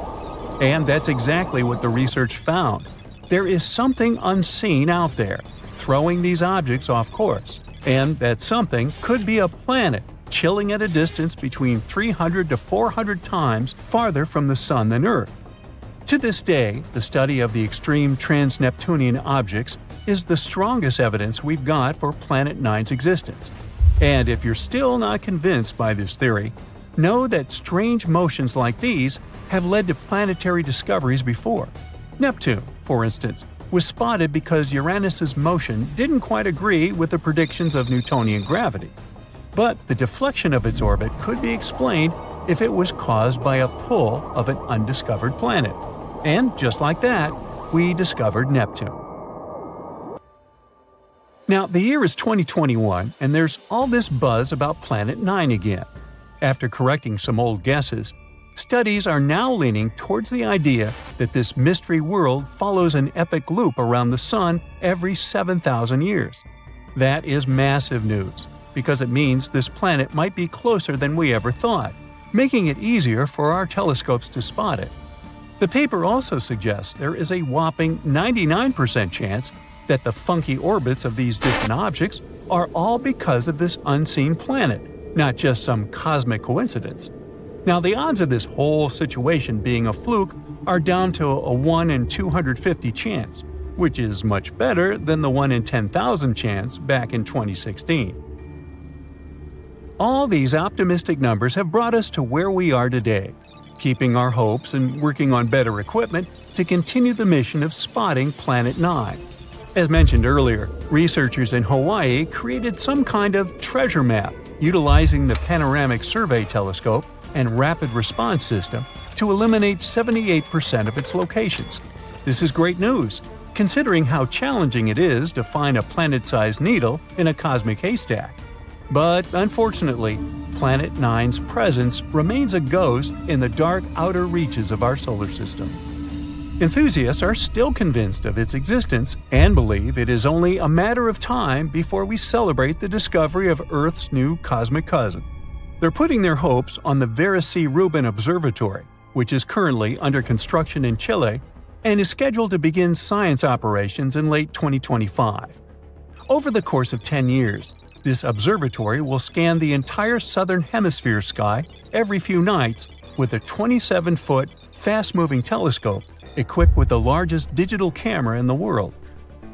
Speaker 1: And that's exactly what the research found. There is something unseen out there, throwing these objects off course. And that something could be a planet, chilling at a distance between 300 to 400 times farther from the Sun than Earth. To this day, the study of the extreme trans-Neptunian objects is the strongest evidence we've got for Planet 9's existence. And if you're still not convinced by this theory, know that strange motions like these have led to planetary discoveries before. Neptune, for instance, was spotted because Uranus's motion didn't quite agree with the predictions of Newtonian gravity. But the deflection of its orbit could be explained if it was caused by a pull of an undiscovered planet. And just like that, we discovered Neptune. Now, the year is 2021, and there's all this buzz about Planet 9 again. After correcting some old guesses, studies are now leaning towards the idea that this mystery world follows an epic loop around the Sun every 7,000 years. That is massive news, because it means this planet might be closer than we ever thought, making it easier for our telescopes to spot it. The paper also suggests there is a whopping 99% chance that the funky orbits of these distant objects are all because of this unseen planet, not just some cosmic coincidence. Now, the odds of this whole situation being a fluke are down to a 1 in 250 chance, which is much better than the 1 in 10,000 chance back in 2016. All these optimistic numbers have brought us to where we are today, keeping our hopes and working on better equipment to continue the mission of spotting Planet 9. As mentioned earlier, researchers in Hawaii created some kind of treasure map utilizing the Panoramic Survey Telescope and Rapid Response System to eliminate 78% of its locations. This is great news, considering how challenging it is to find a planet-sized needle in a cosmic haystack. But unfortunately, Planet 9's presence remains a ghost in the dark outer reaches of our solar system. Enthusiasts are still convinced of its existence and believe it is only a matter of time before we celebrate the discovery of Earth's new cosmic cousin. They're putting their hopes on the Vera C. Rubin Observatory, which is currently under construction in Chile and is scheduled to begin science operations in late 2025. Over the course of 10 years, this observatory will scan the entire southern hemisphere sky every few nights with a 27-foot, fast-moving telescope equipped with the largest digital camera in the world.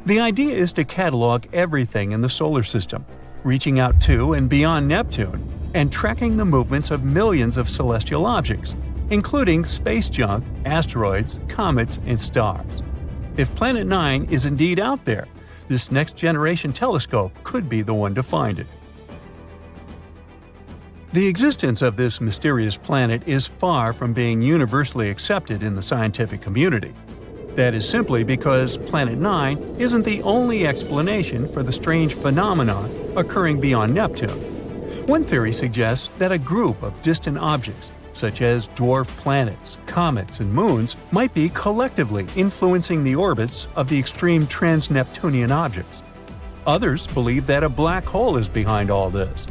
Speaker 1: The idea is to catalog everything in the solar system, reaching out to and beyond Neptune, and tracking the movements of millions of celestial objects, including space junk, asteroids, comets, and stars. If Planet 9 is indeed out there, this next-generation telescope could be the one to find it. The existence of this mysterious planet is far from being universally accepted in the scientific community. That is simply because Planet 9 isn't the only explanation for the strange phenomenon occurring beyond Neptune. One theory suggests that a group of distant objects, such as dwarf planets, comets, and moons, might be collectively influencing the orbits of the extreme trans-Neptunian objects. Others believe that a black hole is behind all this.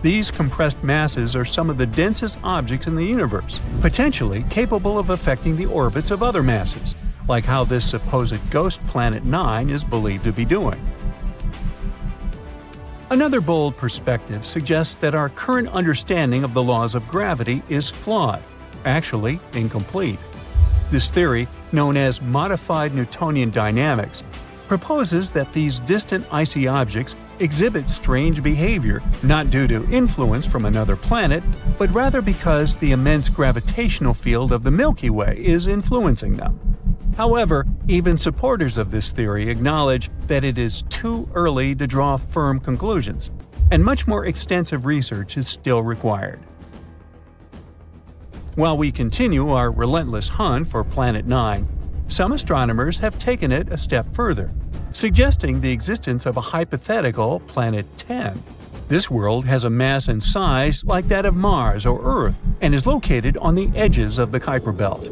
Speaker 1: These compressed masses are some of the densest objects in the universe, potentially capable of affecting the orbits of other masses, like how this supposed ghost Planet 9 is believed to be doing. Another bold perspective suggests that our current understanding of the laws of gravity is flawed, actually incomplete. This theory, known as modified Newtonian dynamics, proposes that these distant icy objects exhibit strange behavior not due to influence from another planet, but rather because the immense gravitational field of the Milky Way is influencing them. However, even supporters of this theory acknowledge that it is too early to draw firm conclusions, and much more extensive research is still required. While we continue our relentless hunt for Planet 9, some astronomers have taken it a step further, suggesting the existence of a hypothetical Planet 10. This world has a mass and size like that of Mars or Earth and is located on the edges of the Kuiper Belt.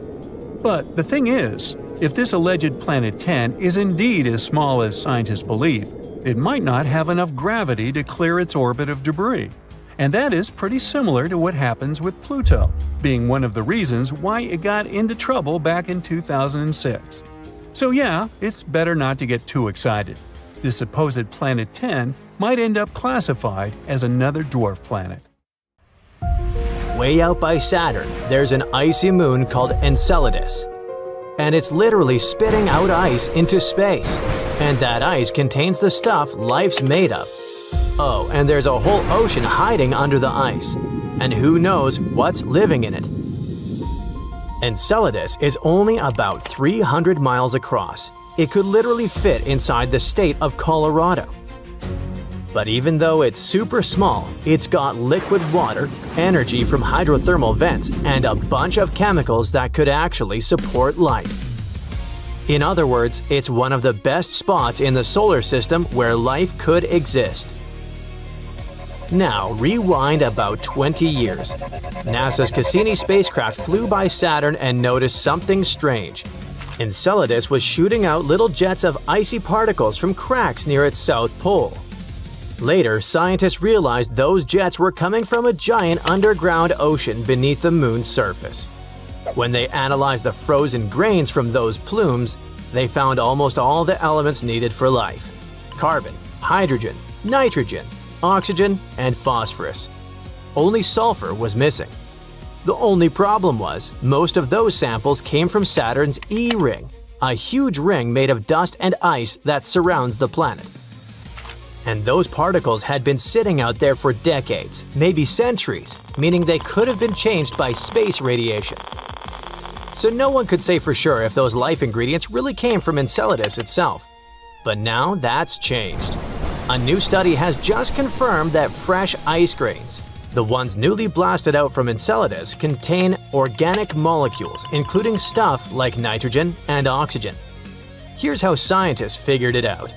Speaker 1: But the thing is, if this alleged Planet 10 is indeed as small as scientists believe, it might not have enough gravity to clear its orbit of debris. And that is pretty similar to what happens with Pluto, being one of the reasons why it got into trouble back in 2006. So yeah, it's better not to get too excited. This supposed Planet 10 might end up classified as another dwarf planet.
Speaker 2: Way out by Saturn, there's an icy moon called Enceladus. and it's literally spitting out ice into space. And that ice contains the stuff life's made of. Oh, and there's a whole ocean hiding under the ice. And who knows what's living in it. Enceladus is only about 300 miles across. It could literally fit inside the state of Colorado. But even though it's super small, it's got liquid water, energy from hydrothermal vents, and a bunch of chemicals that could actually support life. In other words, it's one of the best spots in the solar system where life could exist. Now, rewind about 20 years. NASA's Cassini spacecraft flew by Saturn and noticed something strange. Enceladus was shooting out little jets of icy particles from cracks near its south pole. Later, scientists realized those jets were coming from a giant underground ocean beneath the moon's surface. When they analyzed the frozen grains from those plumes, they found almost all the elements needed for life: carbon, hydrogen, nitrogen, oxygen, and phosphorus. Only sulfur was missing. The only problem was, most of those samples came from Saturn's E-ring, a huge ring made of dust and ice that surrounds the planet. And those particles had been sitting out there for decades, maybe centuries, meaning they could have been changed by space radiation. So no one could say for sure if those life ingredients really came from Enceladus itself. But now that's changed. A new study has just confirmed that fresh ice grains, the ones newly blasted out from Enceladus, contain organic molecules, including stuff like nitrogen and oxygen. Here's how scientists figured it out.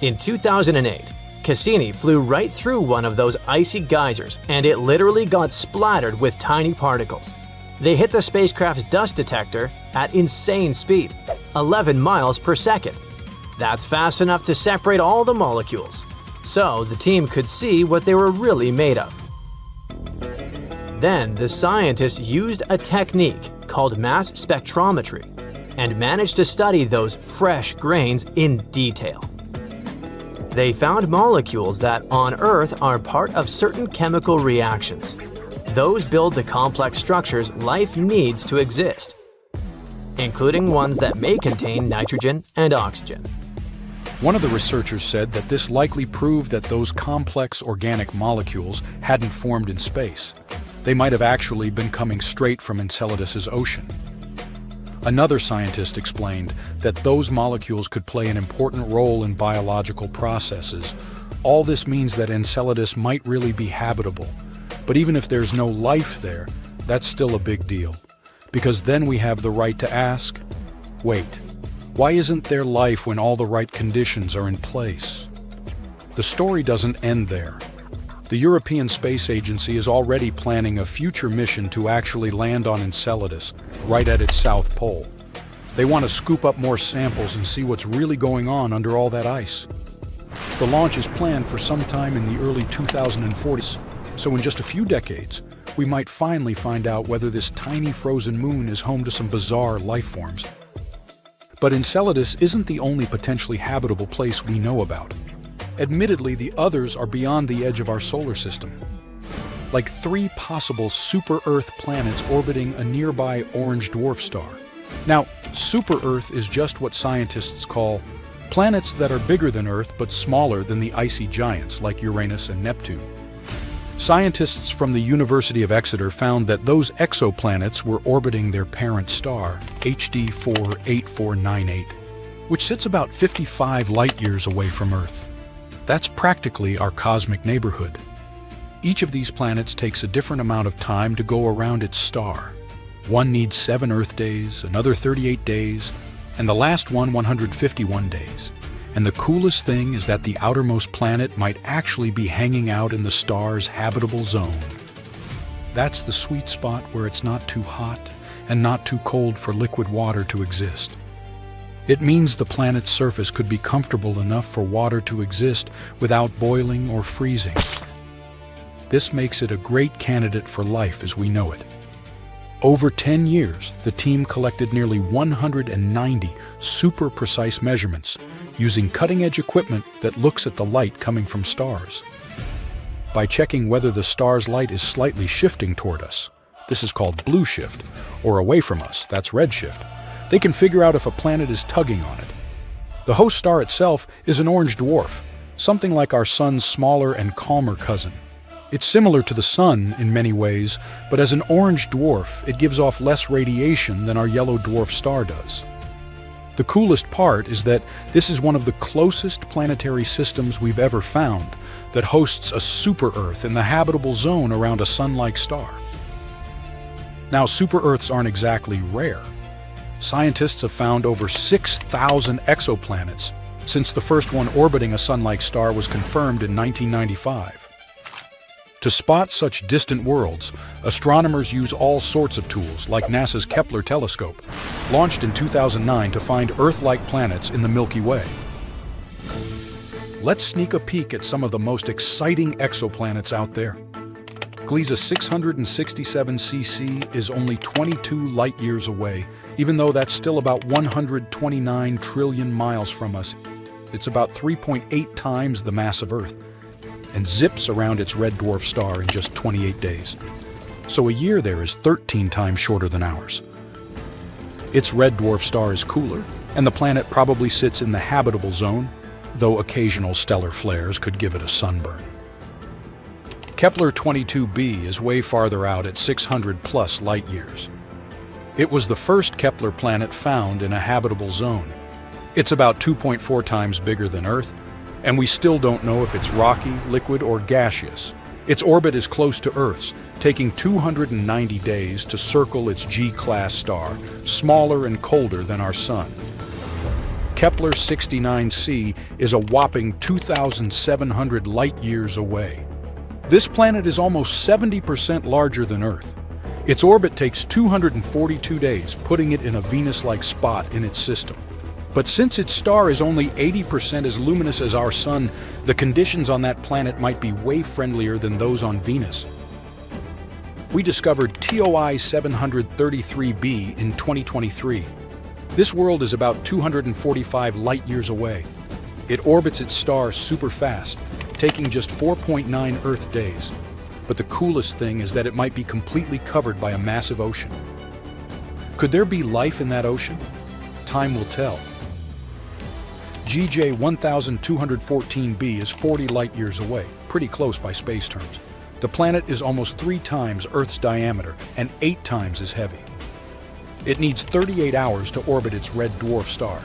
Speaker 2: In 2008, Cassini flew right through one of those icy geysers, and it literally got splattered with tiny particles. They hit the spacecraft's dust detector at insane speed, 11 miles per second. That's fast enough to separate all the molecules, so the team could see what they were really made of. Then the scientists used a technique called mass spectrometry and managed to study those fresh grains in detail. They found molecules that on Earth are part of certain chemical reactions. Those build the complex structures life needs to exist, including ones that may contain nitrogen and oxygen.
Speaker 5: One of the researchers said that this likely proved that those complex organic molecules hadn't formed in space. They might have actually been coming straight from Enceladus's ocean. Another scientist explained that those molecules could play an important role in biological processes. All this means that Enceladus might really be habitable. But even if there's no life there, that's still a big deal. Because then we have the right to ask, wait, why isn't there life when all the right conditions are in place? The story doesn't end there. The European Space Agency is already planning a future mission to actually land on Enceladus, right at its south pole. They want to scoop up more samples and see what's really going on under all that ice. The launch is planned for sometime in the early 2040s, so in just a few decades, we might finally find out whether this tiny frozen moon is home to some bizarre life forms. But Enceladus isn't the only potentially habitable place we know about. Admittedly, the others are beyond the edge of our solar system. Like 3 possible super-Earth planets orbiting a nearby orange dwarf star. Now, super-Earth is just what scientists call planets that are bigger than Earth but smaller than the icy giants like Uranus and Neptune. Scientists from the University of Exeter found that those exoplanets were orbiting their parent star, HD 48498, which sits about 55 light-years away from Earth. That's practically our cosmic neighborhood. Each of these planets takes a different amount of time to go around its star. One needs 7 Earth days, another 38 days, and the last one 151 days. And the coolest thing is that the outermost planet might actually be hanging out in the star's habitable zone. That's the sweet spot where it's not too hot and not too cold for liquid water to exist. It means the planet's surface could be comfortable enough for water to exist without boiling or freezing. This makes it a great candidate for life as we know it. Over 10 years, the team collected nearly 190 super precise measurements using cutting-edge equipment that looks at the light coming from stars. By checking whether the star's light is slightly shifting toward us, this is called blue shift, or away from us, that's red shift, They can figure out if a planet is tugging on it. The host star itself is an orange dwarf, something like our Sun's smaller and calmer cousin. It's similar to the Sun in many ways, but as an orange dwarf, it gives off less radiation than our yellow dwarf star does. The coolest part is that this is one of the closest planetary systems we've ever found that hosts a super-Earth in the habitable zone around a Sun-like star. Now, super-Earths aren't exactly rare. Scientists have found over 6,000 exoplanets since the first one orbiting a Sun-like star was confirmed in 1995. To spot such distant worlds, astronomers use all sorts of tools, like NASA's Kepler telescope, launched in 2009 to find Earth-like planets in the Milky Way. Let's sneak a peek at some of the most exciting exoplanets out there. Gliese 667 cc is only 22 light-years away, even though that's still about 129 trillion miles from us. It's about 3.8 times the mass of Earth, and zips around its red dwarf star in just 28 days. So a year there is 13 times shorter than ours. Its red dwarf star is cooler, and the planet probably sits in the habitable zone, though occasional stellar flares could give it a sunburn. Kepler 22b is way farther out at 600+ light-years. It was the first Kepler planet found in a habitable zone. It's about 2.4 times bigger than Earth, and we still don't know if it's rocky, liquid, or gaseous. Its orbit is close to Earth's, taking 290 days to circle its G-class star, smaller and colder than our Sun. Kepler 69c is a whopping 2,700 light-years away. This planet is almost 70% larger than Earth. Its orbit takes 242 days, putting it in a Venus-like spot in its system. But since its star is only 80% as luminous as our Sun, the conditions on that planet might be way friendlier than those on Venus. We discovered TOI 733b in 2023. This world is about 245 light-years away. It orbits its star super fast, taking just 4.9 Earth days. But the coolest thing is that it might be completely covered by a massive ocean. Could there be life in that ocean? Time will tell. GJ 1214b is 40 light-years away, pretty close by space terms. The planet is almost 3 times Earth's diameter and 8 times as heavy. It needs 38 hours to orbit its red dwarf star.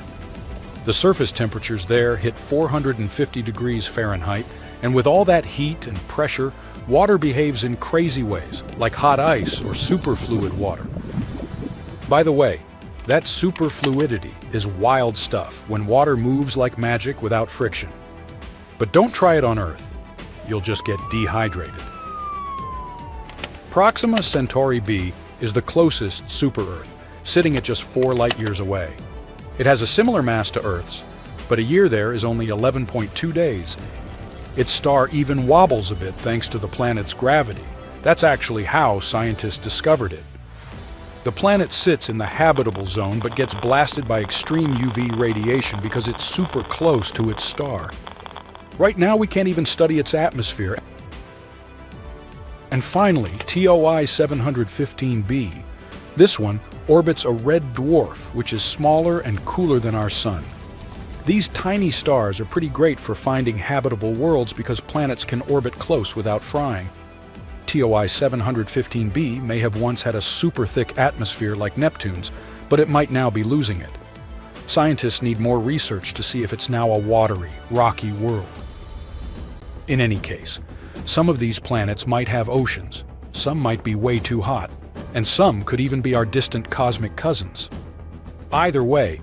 Speaker 5: The surface temperatures there hit 450 degrees Fahrenheit, and with all that heat and pressure, water behaves in crazy ways, like hot ice or superfluid water. By the way, that superfluidity is wild stuff when water moves like magic without friction. But don't try it on Earth. You'll just get dehydrated. Proxima Centauri b is the closest super-Earth, sitting at just 4 light-years away. It has a similar mass to Earth's, but a year there is only 11.2 days. Its star even wobbles a bit thanks to the planet's gravity. That's actually how scientists discovered it. The planet sits in the habitable zone but gets blasted by extreme UV radiation because it's super close to its star. Right now we can't even study its atmosphere. And finally, TOI 715b. This one orbits a red dwarf, which is smaller and cooler than our Sun. These tiny stars are pretty great for finding habitable worlds because planets can orbit close without frying. TOI 715b may have once had a super thick atmosphere like Neptune's, but it might now be losing it. Scientists need more research to see if it's now a watery, rocky world. In any case, some of these planets might have oceans, some might be way too hot, and some could even be our distant cosmic cousins. Either way,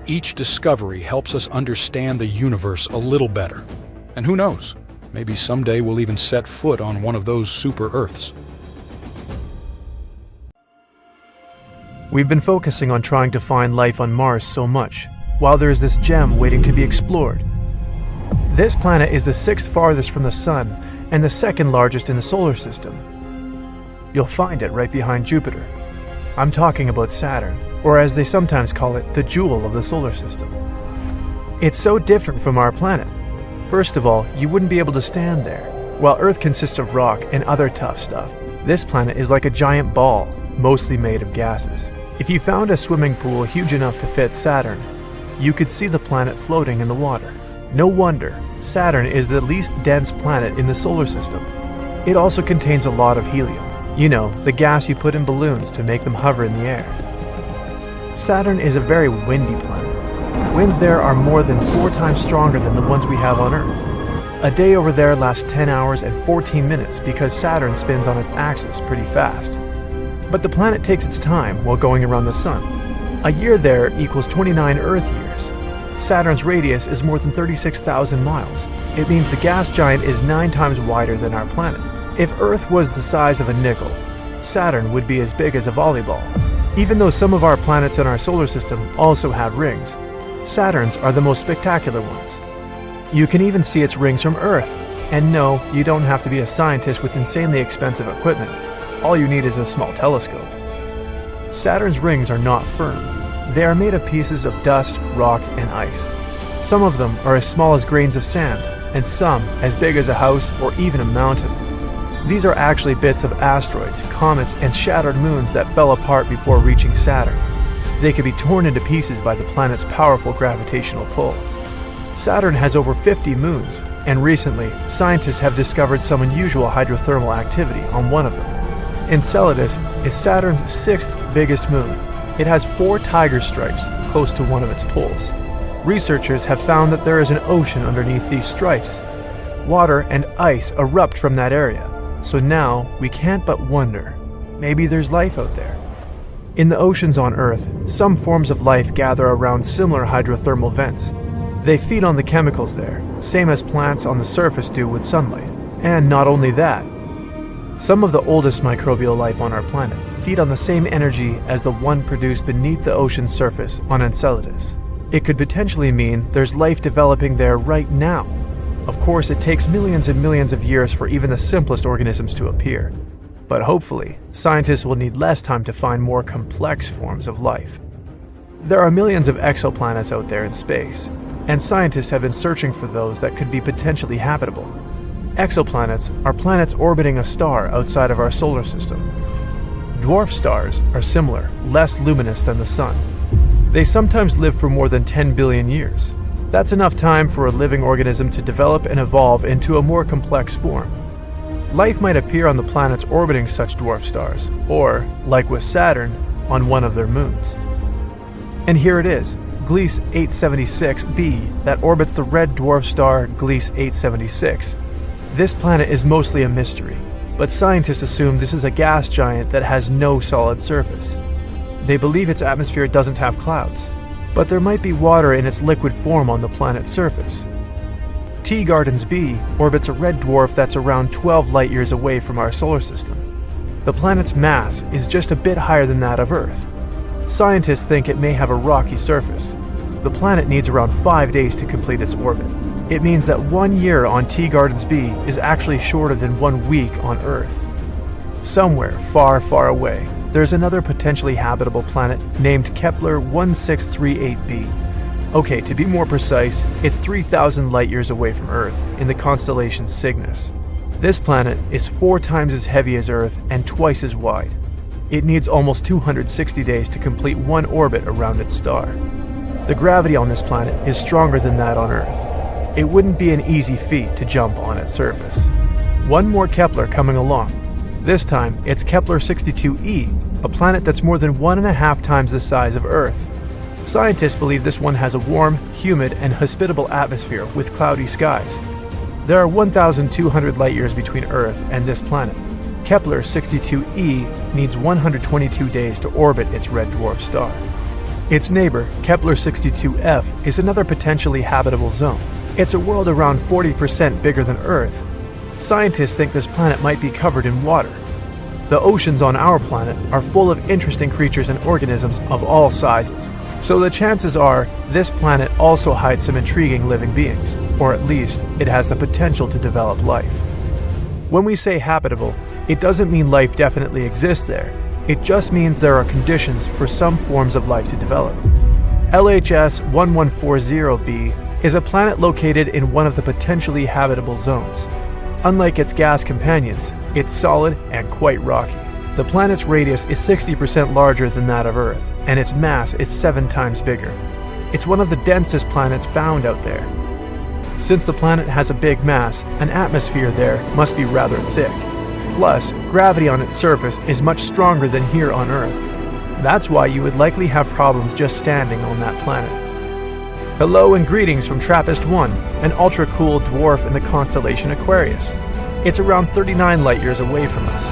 Speaker 5: each discovery helps us understand the universe a little better. And who knows, maybe someday we'll even set foot on one of those super-Earths.
Speaker 6: We've been focusing on trying to find life on Mars so much, while there is this gem waiting to be explored. This planet is the 6th farthest from the Sun and the 2nd largest in the solar system. You'll find it right behind Jupiter. I'm talking about Saturn, or as they sometimes call it, the jewel of the solar system. It's so different from our planet. First of all, you wouldn't be able to stand there. While Earth consists of rock and other tough stuff, this planet is like a giant ball, mostly made of gases. If you found a swimming pool huge enough to fit Saturn, you could see the planet floating in the water. No wonder, Saturn is the least dense planet in the solar system. It also contains a lot of helium. You know, the gas you put in balloons to make them hover in the air. Saturn is a very windy planet. Winds there are more than 4 times stronger than the ones we have on Earth. A day over there lasts 10 hours and 14 minutes because Saturn spins on its axis pretty fast. But the planet takes its time while going around the Sun. A year there equals 29 Earth years. Saturn's radius is more than 36,000 miles. It means the gas giant is 9 times wider than our planet. If Earth was the size of a nickel, Saturn would be as big as a volleyball. Even though some of our planets in our solar system also have rings, Saturn's are the most spectacular ones. You can even see its rings from Earth. And no, you don't have to be a scientist with insanely expensive equipment. All you need is a small telescope. Saturn's rings are not firm. They are made of pieces of dust, rock, and ice. Some of them are as small as grains of sand, and some as big as a house or even a mountain. These are actually bits of asteroids, comets, and shattered moons that fell apart before reaching Saturn. They could be torn into pieces by the planet's powerful gravitational pull. Saturn has over 50 moons, and recently, scientists have discovered some unusual hydrothermal activity on one of them. Enceladus is Saturn's 6th biggest moon. It has 4 tiger stripes close to one of its poles. Researchers have found that there is an ocean underneath these stripes. Water and ice erupt from that area, so now we can't but wonder, maybe there's life out there. In the oceans on Earth, some forms of life gather around similar hydrothermal vents. They feed on the chemicals there, same as plants on the surface do with sunlight. And not only that, some of the oldest microbial life on our planet feed on the same energy as the one produced beneath the ocean's surface on Enceladus. It could potentially mean there's life developing there right now. Of course, it takes millions and millions of years for even the simplest organisms to appear. But hopefully, scientists will need less time to find more complex forms of life. There are millions of exoplanets out there in space, and scientists have been searching for those that could be potentially habitable. Exoplanets are planets orbiting a star outside of our solar system. Dwarf stars are similar, less luminous than the Sun. They sometimes live for more than 10 billion years. That's enough time for a living organism to develop and evolve into a more complex form. Life might appear on the planets orbiting such dwarf stars, or, like with Saturn, on one of their moons. And here it is, Gliese 876b, that orbits the red dwarf star Gliese 876. This planet is mostly a mystery, but scientists assume this is a gas giant that has no solid surface. They believe its atmosphere doesn't have clouds, but there might be water in its liquid form on the planet's surface. T Gardens b orbits a red dwarf that's around 12 light-years away from our solar system. The planet's mass is just a bit higher than that of Earth. Scientists think it may have a rocky surface. The planet needs around 5 days to complete its orbit. It means that 1 year on T Gardens b is actually shorter than 1 week on Earth. Somewhere far, far away, there's another potentially habitable planet named Kepler 1638b. Okay, to be more precise, it's 3,000 light-years away from Earth in the constellation Cygnus. This planet is 4 times as heavy as Earth and twice as wide. It needs almost 260 days to complete 1 orbit around its star. The gravity on this planet is stronger than that on Earth. It wouldn't be an easy feat to jump on its surface. 1 more Kepler coming along. This time, it's Kepler 62e, a planet that's more than 1.5 times the size of Earth. Scientists believe this one has a warm, humid, and hospitable atmosphere with cloudy skies. There are 1,200 light-years between Earth and this planet. Kepler 62e needs 122 days to orbit its red dwarf star. Its neighbor, Kepler 62f, is another potentially habitable zone. It's a world around 40% bigger than Earth. Scientists think this planet might be covered in water. The oceans on our planet are full of interesting creatures and organisms of all sizes, so the chances are this planet also hides some intriguing living beings, or at least it has the potential to develop life. When we say habitable, it doesn't mean life definitely exists there. It just means there are conditions for some forms of life to develop. LHS 1140b is a planet located in one of the potentially habitable zones. Unlike its gas companions, it's solid and quite rocky. The planet's radius is 60% larger than that of Earth, and its mass is 7 times bigger. It's one of the densest planets found out there. Since the planet has a big mass, an atmosphere there must be rather thick. Plus, gravity on its surface is much stronger than here on Earth. That's why you would likely have problems just standing on that planet. Hello and greetings from TRAPPIST-1, an ultra-cool dwarf in the constellation Aquarius. It's around 39 light-years away from us.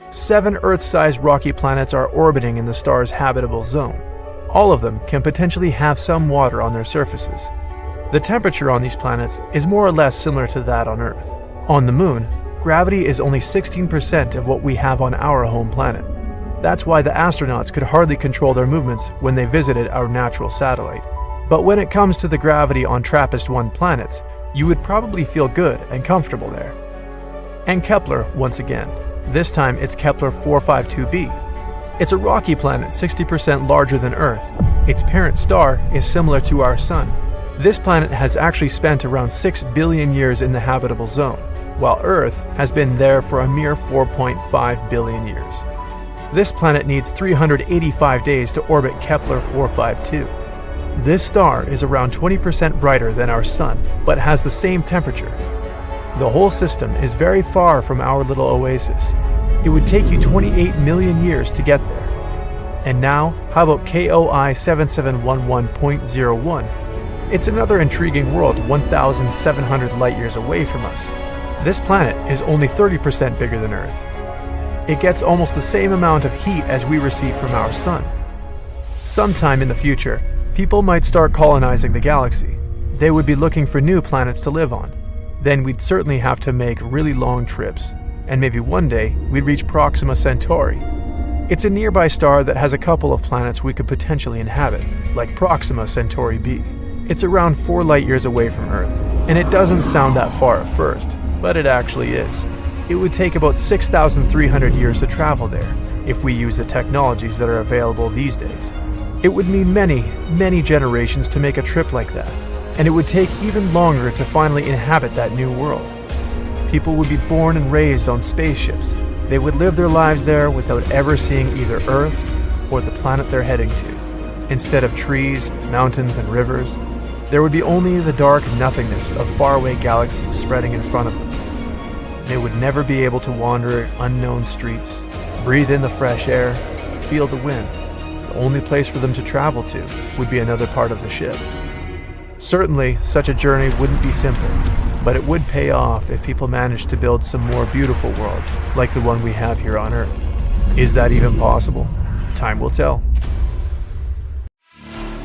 Speaker 6: 7 Earth-sized rocky planets are orbiting in the star's habitable zone. All of them can potentially have some water on their surfaces. The temperature on these planets is more or less similar to that on Earth. On the Moon, gravity is only 16% of what we have on our home planet. That's why the astronauts could hardly control their movements when they visited our natural satellite. But when it comes to the gravity on TRAPPIST-1 planets, you would probably feel good and comfortable there. And Kepler once again. This time it's Kepler 452b. It's a rocky planet 60% larger than Earth. Its parent star is similar to our Sun. This planet has actually spent around 6 billion years in the habitable zone, while Earth has been there for a mere 4.5 billion years. This planet needs 385 days to orbit Kepler 452. This star is around 20% brighter than our Sun, but has the same temperature. The whole system is very far from our little oasis. It would take you 28 million years to get there. And now, how about KOI 7711.01? It's another intriguing world 1,700 light-years away from us. This planet is only 30% bigger than Earth. It gets almost the same amount of heat as we receive from our Sun. Sometime in the future, people might start colonizing the galaxy. They would be looking for new planets to live on. Then we'd certainly have to make really long trips, and maybe one day we'd reach Proxima Centauri. It's a nearby star that has a couple of planets we could potentially inhabit, like Proxima Centauri b. It's around 4 light-years away from Earth, and it doesn't sound that far at first, but it actually is. It would take about 6,300 years to travel there, if we use the technologies that are available these days. It would mean many, many generations to make a trip like that, and it would take even longer to finally inhabit that new world. People would be born and raised on spaceships. They would live their lives there without ever seeing either Earth or the planet they're heading to. Instead of trees, mountains, and rivers, there would be only the dark nothingness of faraway galaxies spreading in front of them. They would never be able to wander unknown streets, breathe in the fresh air, feel the wind. The only place for them to travel to would be another part of the ship. Certainly, such a journey wouldn't be simple, but it would pay off if people managed to build some more beautiful worlds, like the one we have here on Earth. Is that even possible? Time will tell.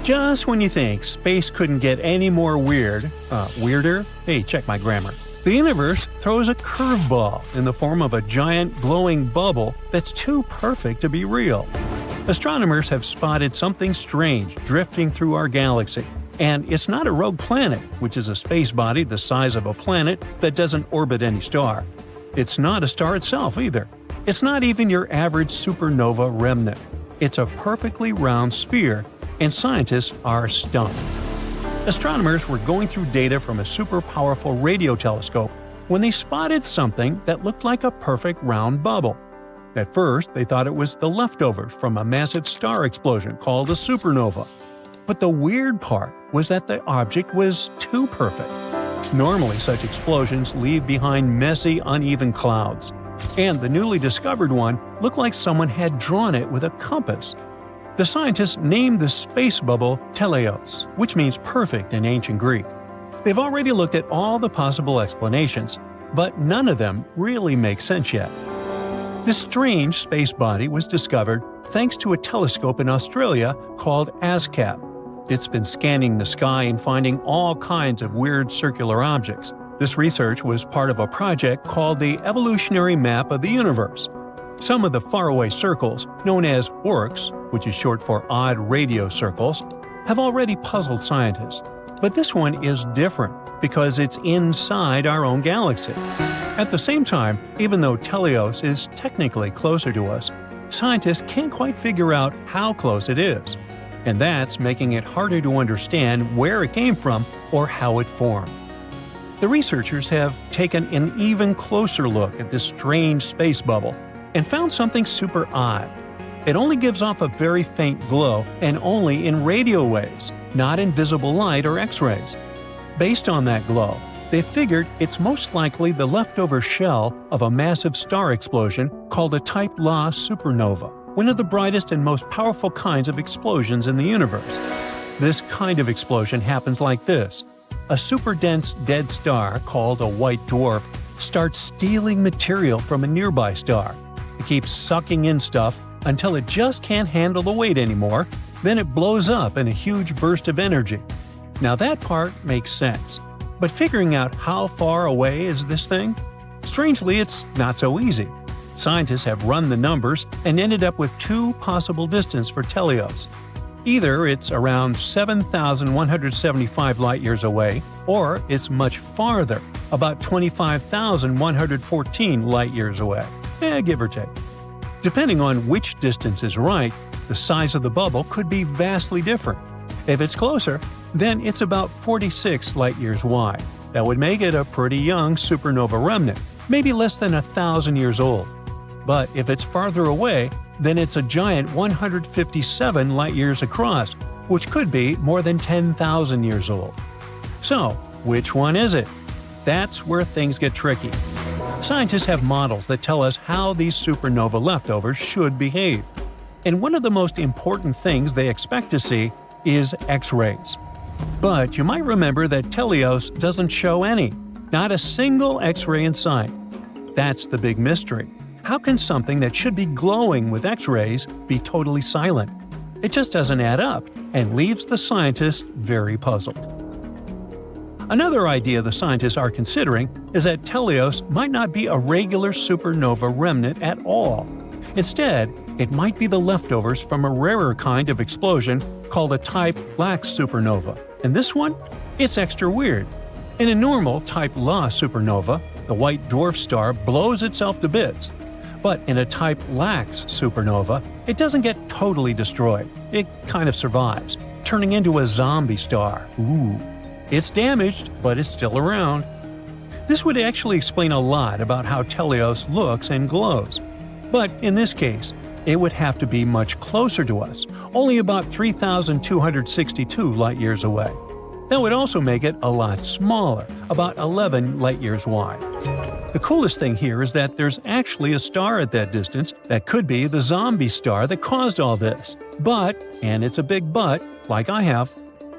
Speaker 1: Just when you think space couldn't get any more weirder? Hey, check my grammar. The universe throws a curveball in the form of a giant glowing bubble that's too perfect to be real. Astronomers have spotted something strange drifting through our galaxy. And it's not a rogue planet, which is a space body the size of a planet that doesn't orbit any star. It's not a star itself either. It's not even your average supernova remnant. It's a perfectly round sphere, and scientists are stunned. Astronomers were going through data from a super powerful radio telescope when they spotted something that looked like a perfect round bubble. At first, they thought it was the leftovers from a massive star explosion called a supernova. But the weird part was that the object was too perfect. Normally, such explosions leave behind messy, uneven clouds. And the newly discovered one looked like someone had drawn it with a compass. The scientists named the space bubble teleos, which means perfect in ancient Greek. They've already looked at all the possible explanations, but none of them really make sense yet. This strange space body was discovered thanks to a telescope in Australia called ASCAP. It's been scanning the sky and finding all kinds of weird circular objects. This research was part of a project called the Evolutionary Map of the Universe. Some of the faraway circles, known as ORCs, which is short for odd radio circles, have already puzzled scientists. But this one is different because it's inside our own galaxy. At the same time, even though Teleos is technically closer to us, scientists can't quite figure out how close it is. And that's making it harder to understand where it came from or how it formed. The researchers have taken an even closer look at this strange space bubble, and found something super odd. It only gives off a very faint glow and only in radio waves, not in visible light or X-rays. Based on that glow, they figured it's most likely the leftover shell of a massive star explosion called a Type Ia supernova, one of the brightest and most powerful kinds of explosions in the universe. This kind of explosion happens like this. A super-dense dead star called a white dwarf starts stealing material from a nearby star. It keeps sucking in stuff until it just can't handle the weight anymore, then it blows up in a huge burst of energy. Now that part makes sense. But figuring out how far away is this thing? Strangely, it's not so easy. Scientists have run the numbers and ended up with two possible distances for Teleos. Either it's around 7,175 light-years away, or it's much farther, about 25,114 light-years away, give or take. Depending on which distance is right, the size of the bubble could be vastly different. If it's closer, then it's about 46 light-years wide. That would make it a pretty young supernova remnant, maybe less than 1,000 years old. But if it's farther away, then it's a giant 157 light-years across, which could be more than 10,000 years old. So, which one is it? That's where things get tricky. Scientists have models that tell us how these supernova leftovers should behave. And one of the most important things they expect to see is X-rays. But you might remember that Teleos doesn't show any, not a single X-ray in sight. That's the big mystery. How can something that should be glowing with X-rays be totally silent? It just doesn't add up and leaves the scientists very puzzled. Another idea the scientists are considering is that Teleos might not be a regular supernova remnant at all. Instead, it might be the leftovers from a rarer kind of explosion called a Type Lax supernova. And this one? It's extra weird. In a normal Type La supernova, the white dwarf star blows itself to bits. But in a Type Lax supernova, it doesn't get totally destroyed. It kind of survives, turning into a zombie star. Ooh. It's damaged, but it's still around. This would actually explain a lot about how Teleos looks and glows. But in this case, it would have to be much closer to us, only about 3,262 light-years away. That would also make it a lot smaller, about 11 light-years wide. The coolest thing here is that there's actually a star at that distance that could be the zombie star that caused all this. But, and it's a big but, like I have,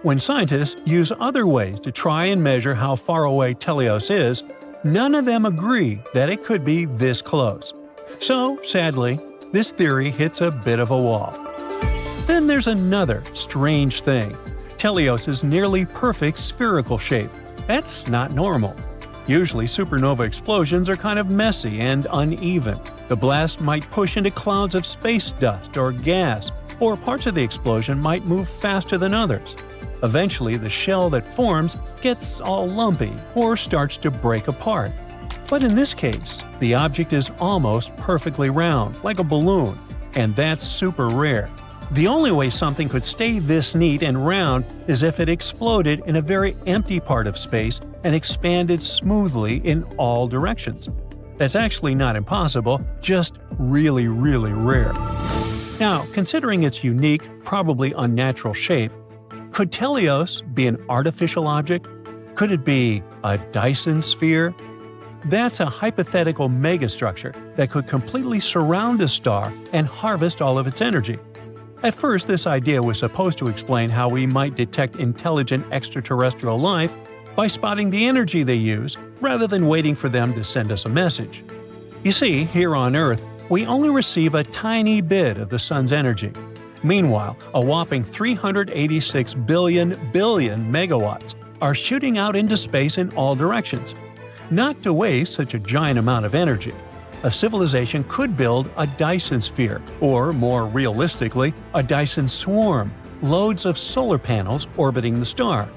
Speaker 1: when scientists use other ways to try and measure how far away Teleos is, none of them agree that it could be this close. So, sadly, this theory hits a bit of a wall. Then there's another strange thing. Teleos' nearly perfect spherical shape. That's not normal. Usually supernova explosions are kind of messy and uneven. The blast might push into clouds of space dust or gas, or parts of the explosion might move faster than others. Eventually, the shell that forms gets all lumpy or starts to break apart. But in this case, the object is almost perfectly round, like a balloon, and that's super rare. The only way something could stay this neat and round is if it exploded in a very empty part of space and expanded smoothly in all directions. That's actually not impossible, just really, really rare. Now, considering its unique, probably unnatural shape, could Teleos be an artificial object? Could it be a Dyson sphere? That's a hypothetical megastructure that could completely surround a star and harvest all of its energy. At first, this idea was supposed to explain how we might detect intelligent extraterrestrial life by spotting the energy they use rather than waiting for them to send us a message. You see, here on Earth, we only receive a tiny bit of the sun's energy. Meanwhile, a whopping 386 billion megawatts are shooting out into space in all directions. Not to waste such a giant amount of energy, a civilization could build a Dyson sphere, or more realistically, a Dyson swarm, loads of solar panels orbiting the star.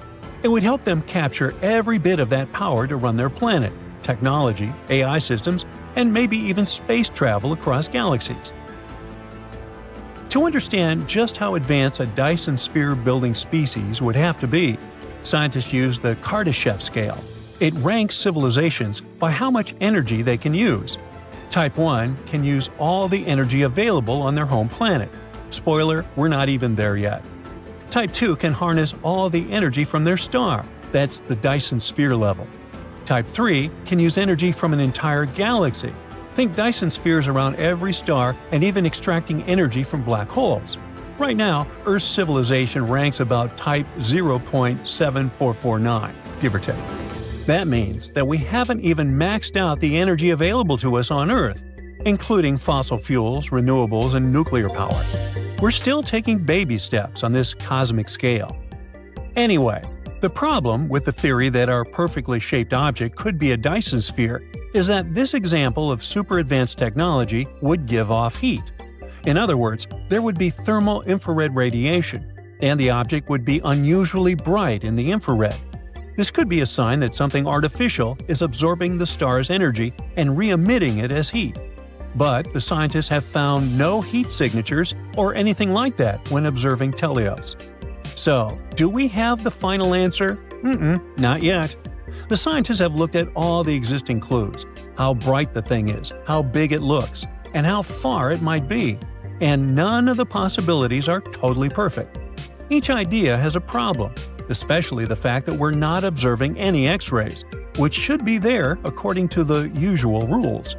Speaker 1: It would help them capture every bit of that power to run their planet, technology, AI systems, and maybe even space travel across galaxies. To understand just how advanced a Dyson sphere-building species would have to be, scientists use the Kardashev scale. It ranks civilizations by how much energy they can use. Type 1 can use all the energy available on their home planet. Spoiler, we're not even there yet. Type 2 can harness all the energy from their star. That's the Dyson sphere level. Type 3 can use energy from an entire galaxy. Think Dyson spheres around every star and even extracting energy from black holes. Right now, Earth's civilization ranks about type 0.7449, give or take. That means that we haven't even maxed out the energy available to us on Earth, including fossil fuels, renewables, and nuclear power. We're still taking baby steps on this cosmic scale. Anyway, the problem with the theory that our perfectly shaped object could be a Dyson sphere is that this example of super advanced technology would give off heat. In other words, there would be thermal infrared radiation, and the object would be unusually bright in the infrared. This could be a sign that something artificial is absorbing the star's energy and re-emitting it as heat. But the scientists have found no heat signatures or anything like that when observing Teleos. So, do we have the final answer? Not yet. The scientists have looked at all the existing clues, how bright the thing is, how big it looks, and how far it might be, and none of the possibilities are totally perfect. Each idea has a problem, especially the fact that we're not observing any X-rays, which should be there according to the usual rules.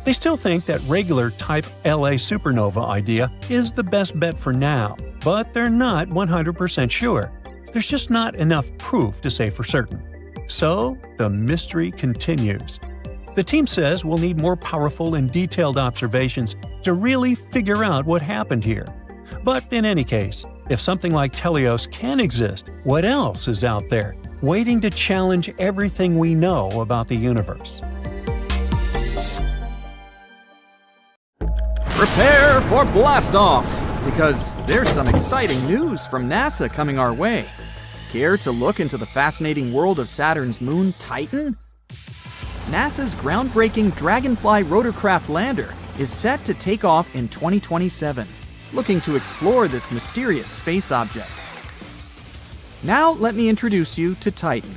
Speaker 1: They still think that regular type LA supernova idea is the best bet for now, but they're not 100% sure. There's just not enough proof to say for certain. So, the mystery continues. The team says we'll need more powerful and detailed observations to really figure out what happened here. But in any case, if something like Teleos can exist, what else is out there, waiting to challenge everything we know about the universe?
Speaker 4: Prepare for blast-off, because there's some exciting news from NASA coming our way. Care to look into the fascinating world of Saturn's moon Titan? NASA's groundbreaking Dragonfly rotorcraft lander is set to take off in 2027, looking to explore this mysterious space object. Now let me introduce you to Titan.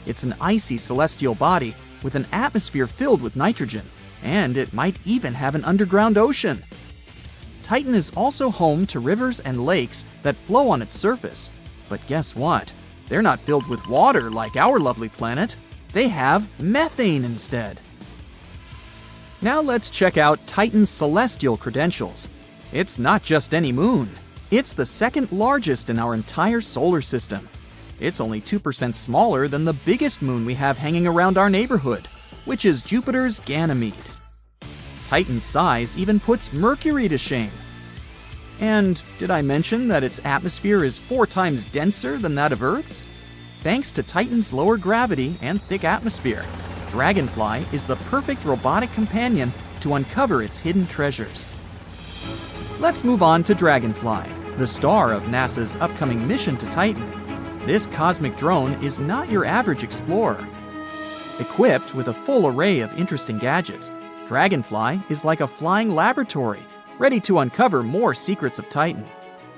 Speaker 4: It's an icy celestial body with an atmosphere filled with nitrogen, and it might even have an underground ocean. Titan is also home to rivers and lakes that flow on its surface. But guess what? They're not filled with water like our lovely planet. They have methane instead. Now let's check out Titan's celestial credentials. It's not just any moon. It's the second largest in our entire solar system. It's only 2% smaller than the biggest moon we have hanging around our neighborhood, which is Jupiter's Ganymede. Titan's size even puts Mercury to shame. And did I mention that its atmosphere is 4 times denser than that of Earth's? Thanks to Titan's lower gravity and thick atmosphere, Dragonfly is the perfect robotic companion to uncover its hidden treasures. Let's move on to Dragonfly, the star of NASA's upcoming mission to Titan. This cosmic drone is not your average explorer. Equipped with a full array of interesting gadgets, Dragonfly is like a flying laboratory, ready to uncover more secrets of Titan.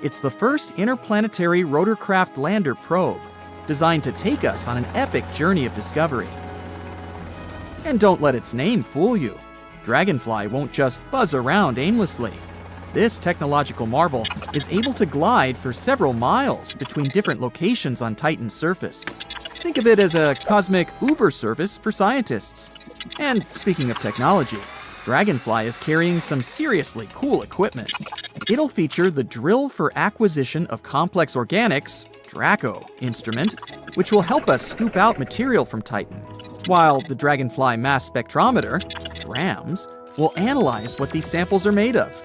Speaker 4: It's the first interplanetary rotorcraft lander probe, designed to take us on an epic journey of discovery. And don't let its name fool you. Dragonfly won't just buzz around aimlessly. This technological marvel is able to glide for several miles between different locations on Titan's surface. Think of it as a cosmic Uber service for scientists. And speaking of technology, Dragonfly is carrying some seriously cool equipment. It'll feature the Drill for Acquisition of Complex Organics, DRACO, instrument, which will help us scoop out material from Titan, while the Dragonfly Mass Spectrometer, DRAMS, will analyze what these samples are made of.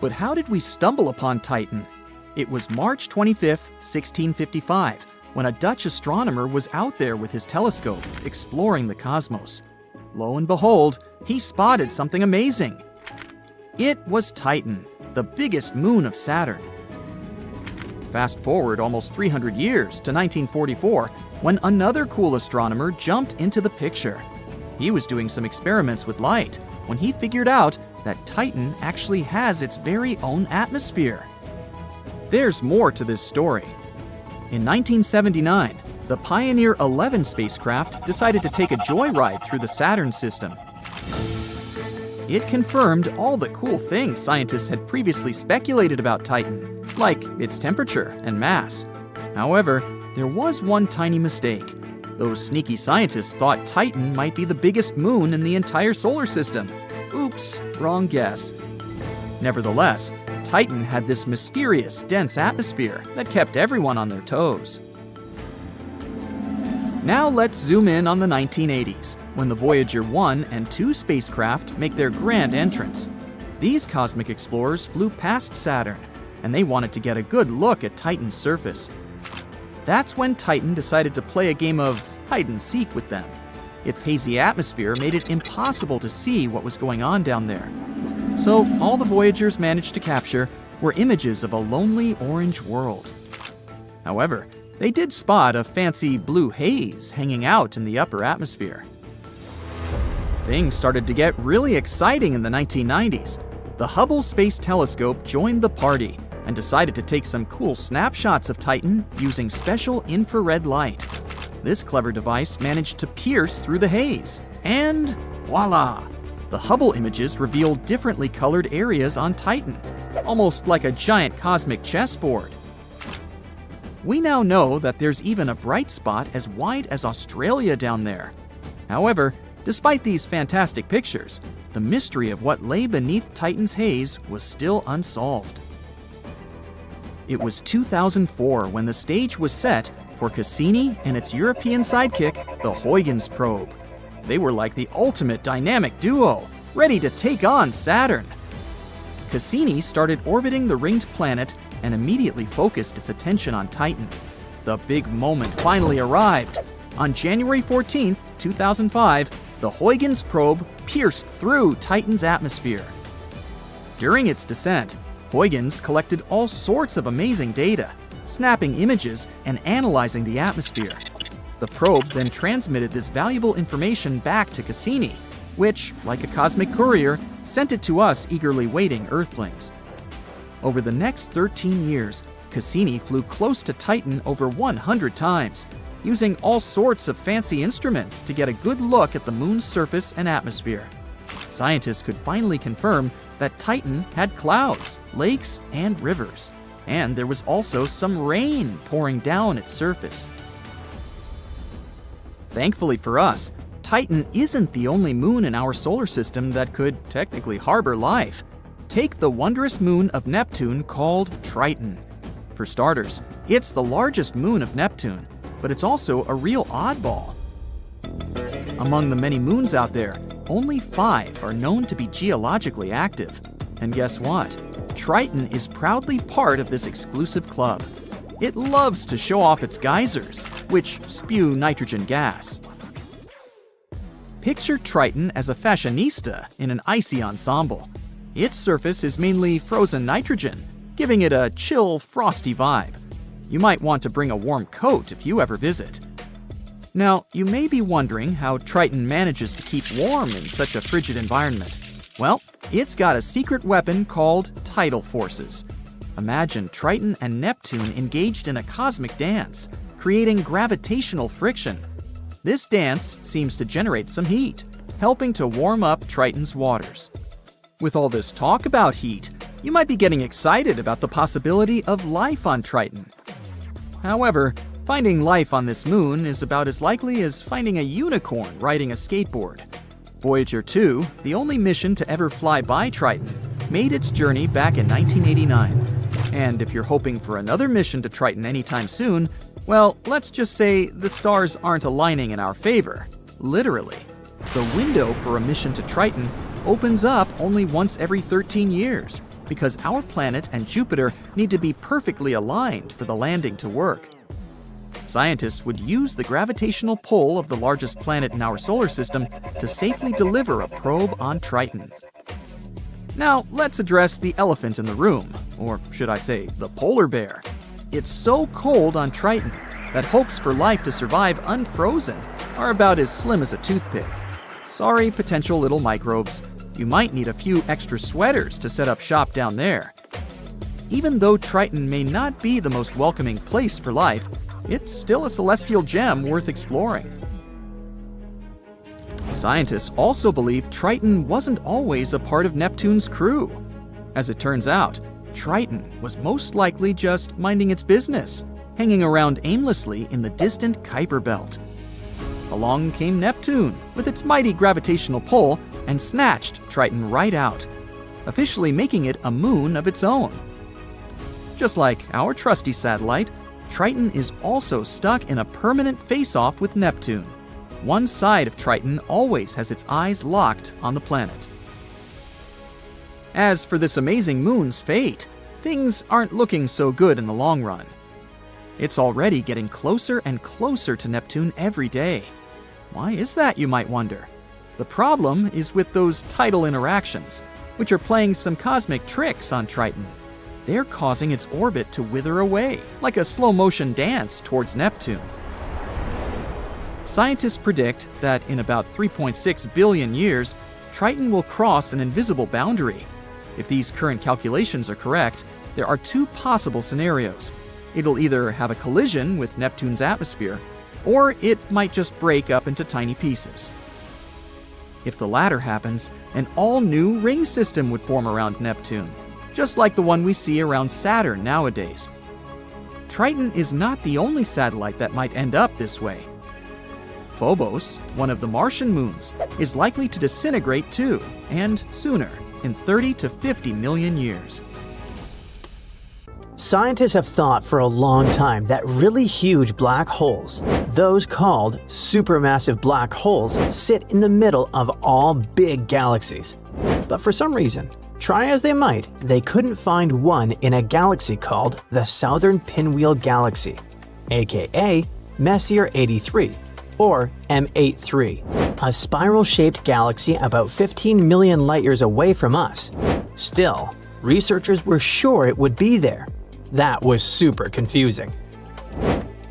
Speaker 4: But how did we stumble upon Titan? It was March 25th, 1655, when a Dutch astronomer was out there with his telescope, exploring the cosmos. Lo and behold, he spotted something amazing. It was Titan, the biggest moon of Saturn. Fast forward almost 300 years to 1944, when another cool astronomer jumped into the picture. He was doing some experiments with light when he figured out that Titan actually has its very own atmosphere. There's more to this story. In 1979, the the Pioneer 11 spacecraft decided to take a joyride through the Saturn system. It confirmed all the cool things scientists had previously speculated about Titan, like its temperature and mass. However, there was one tiny mistake. Those sneaky scientists thought Titan might be the biggest moon in the entire solar system. Oops, wrong guess. Nevertheless, Titan had this mysterious, dense atmosphere that kept everyone on their toes. Now let's zoom in on the 1980s, when the Voyager 1 and 2 spacecraft make their grand entrance. These cosmic explorers flew past Saturn, and they wanted to get a good look at Titan's surface. That's when Titan decided to play a game of hide-and-seek with them. Its hazy atmosphere made it impossible to see what was going on down there. So all the Voyagers managed to capture were images of a lonely orange world. However, they did spot a fancy blue haze hanging out in the upper atmosphere. Things started to get really exciting in the 1990s. The Hubble Space Telescope joined the party and decided to take some cool snapshots of Titan using special infrared light. This clever device managed to pierce through the haze, and voila! The Hubble images revealed differently colored areas on Titan, almost like a giant cosmic chessboard. We now know that there's even a bright spot as wide as Australia down there. However, despite these fantastic pictures, the mystery of what lay beneath Titan's haze was still unsolved. It was 2004 when the stage was set for Cassini and its European sidekick, the Huygens probe. They were like the ultimate dynamic duo, ready to take on Saturn. Cassini started orbiting the ringed planet and immediately focused its attention on Titan. The big moment finally arrived. On January 14, 2005, the Huygens probe pierced through Titan's atmosphere. During its descent, Huygens collected all sorts of amazing data, snapping images and analyzing the atmosphere. The probe then transmitted this valuable information back to Cassini, which, like a cosmic courier, sent it to us eagerly waiting Earthlings. Over the next 13 years, Cassini flew close to Titan over 100 times, using all sorts of fancy instruments to get a good look at the moon's surface and atmosphere. Scientists could finally confirm that Titan had clouds, lakes, and rivers, and there was also some rain pouring down its surface. Thankfully for us, Titan isn't the only moon in our solar system that could technically harbor life. Take the wondrous moon of Neptune called Triton. For starters, it's the largest moon of Neptune, but it's also a real oddball. Among the many moons out there, only 5 are known to be geologically active. And guess what? Triton is proudly part of this exclusive club. It loves to show off its geysers, which spew nitrogen gas. Picture Triton as a fashionista in an icy ensemble. Its surface is mainly frozen nitrogen, giving it a chill, frosty vibe. You might want to bring a warm coat if you ever visit. Now, you may be wondering how Triton manages to keep warm in such a frigid environment. Well, it's got a secret weapon called tidal forces. Imagine Triton and Neptune engaged in a cosmic dance, creating gravitational friction. This dance seems to generate some heat, helping to warm up Triton's waters. With all this talk about heat, you might be getting excited about the possibility of life on Triton. However, finding life on this moon is about as likely as finding a unicorn riding a skateboard. Voyager 2, the only mission to ever fly by Triton, made its journey back in 1989. And if you're hoping for another mission to Triton anytime soon, well, let's just say the stars aren't aligning in our favor, literally. The window for a mission to Triton opens up only once every 13 years, because our planet and Jupiter need to be perfectly aligned for the landing to work. Scientists would use the gravitational pull of the largest planet in our solar system to safely deliver a probe on Triton. Now, let's address the elephant in the room, or should I say, the polar bear. It's so cold on Triton that hopes for life to survive unfrozen are about as slim as a toothpick. Sorry, potential little microbes. You might need a few extra sweaters to set up shop down there. Even though Triton may not be the most welcoming place for life, it's still a celestial gem worth exploring. Scientists also believe Triton wasn't always a part of Neptune's crew. As it turns out, Triton was most likely just minding its business, hanging around aimlessly in the distant Kuiper Belt. Along came Neptune with its mighty gravitational pull and snatched Triton right out, officially making it a moon of its own. Just like our trusty satellite, Triton is also stuck in a permanent face-off with Neptune. One side of Triton always has its eyes locked on the planet. As for this amazing moon's fate, things aren't looking so good in the long run. It's already getting closer and closer to Neptune every day. Why is that, you might wonder? The problem is with those tidal interactions, which are playing some cosmic tricks on Triton. They're causing its orbit to wither away, like a slow-motion dance towards Neptune. Scientists predict that in about 3.6 billion years, Triton will cross an invisible boundary. If these current calculations are correct, there are two possible scenarios. It'll either have a collision with Neptune's atmosphere, or it might just break up into tiny pieces. If the latter happens, an all-new ring system would form around Neptune, just like the one we see around Saturn nowadays. Triton is not the only satellite that might end up this way. Phobos, one of the Martian moons, is likely to disintegrate too, and sooner, in 30 to 50 million years.
Speaker 2: Scientists have thought for a long time that really huge black holes, those called supermassive black holes, sit in the middle of all big galaxies. But for some reason, try as they might, they couldn't find one in a galaxy called the Southern Pinwheel Galaxy, aka Messier 83, or M83, a spiral-shaped galaxy about 15 million light-years away from us. Still, researchers were sure it would be there. That was super confusing.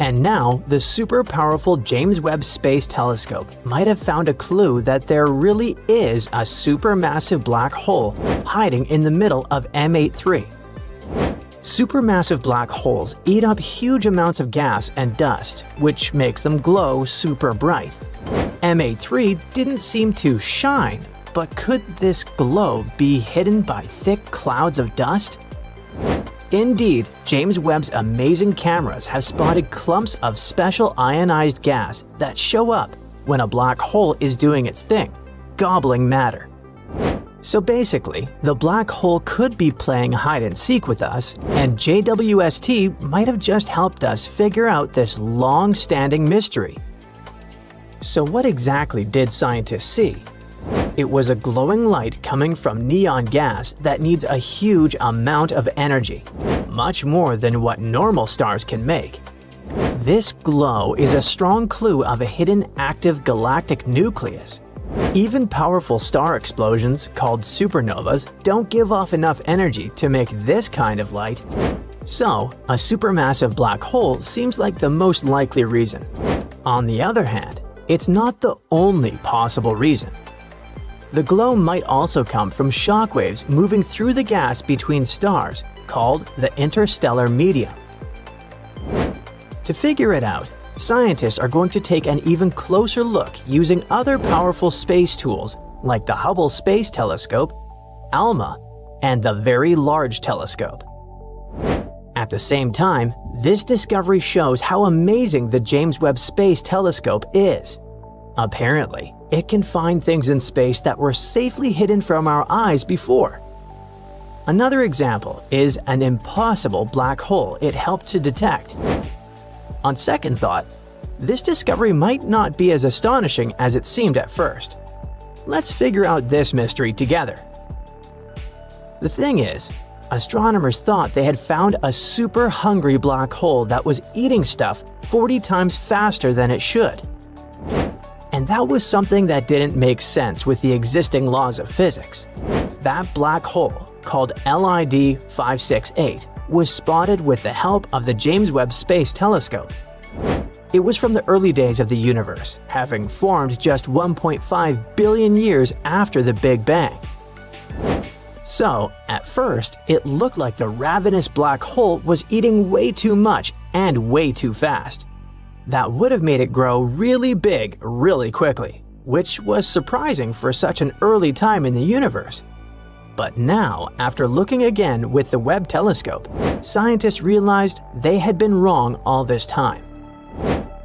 Speaker 2: And now, the super-powerful James Webb Space Telescope might have found a clue that there really is a supermassive black hole hiding in the middle of M83. Supermassive black holes eat up huge amounts of gas and dust, which makes them glow super bright. M83 didn't seem to shine, but could this glow be hidden by thick clouds of dust? Indeed, James Webb's amazing cameras have spotted clumps of special ionized gas that show up when a black hole is doing its thing, gobbling matter. So basically, the black hole could be playing hide-and-seek with us, and JWST might have just helped us figure out this long-standing mystery. So what exactly did scientists see? It was a glowing light coming from neon gas that needs a huge amount of energy, much more than what normal stars can make. This glow is a strong clue of a hidden active galactic nucleus. Even powerful star explosions, called supernovas, don't give off enough energy to make this kind of light. So, a supermassive black hole seems like the most likely reason. On the other hand, it's not the only possible reason. The glow might also come from shockwaves moving through the gas between stars, called the interstellar medium. To figure it out, scientists are going to take an even closer look using other powerful space tools like the Hubble Space Telescope, ALMA, and the Very Large Telescope. At the same time, this discovery shows how amazing the James Webb Space Telescope is. Apparently, it can find things in space that were safely hidden from our eyes before. Another example is an impossible black hole it helped to detect. On second thought, this discovery might not be as astonishing as it seemed at first. Let's figure out this mystery together. The thing is, astronomers thought they had found a super hungry black hole that was eating stuff 40 times faster than it should. And that was something that didn't make sense with the existing laws of physics. That black hole, called LID 568, was spotted with the help of the James Webb Space Telescope. It was from the early days of the universe, having formed just 1.5 billion years after the Big Bang. So, at first, it looked like the ravenous black hole was eating way too much and way too fast. That would have made it grow really big really quickly, which was surprising for such an early time in the universe. But now, after looking again with the Webb telescope, scientists realized they had been wrong all this time.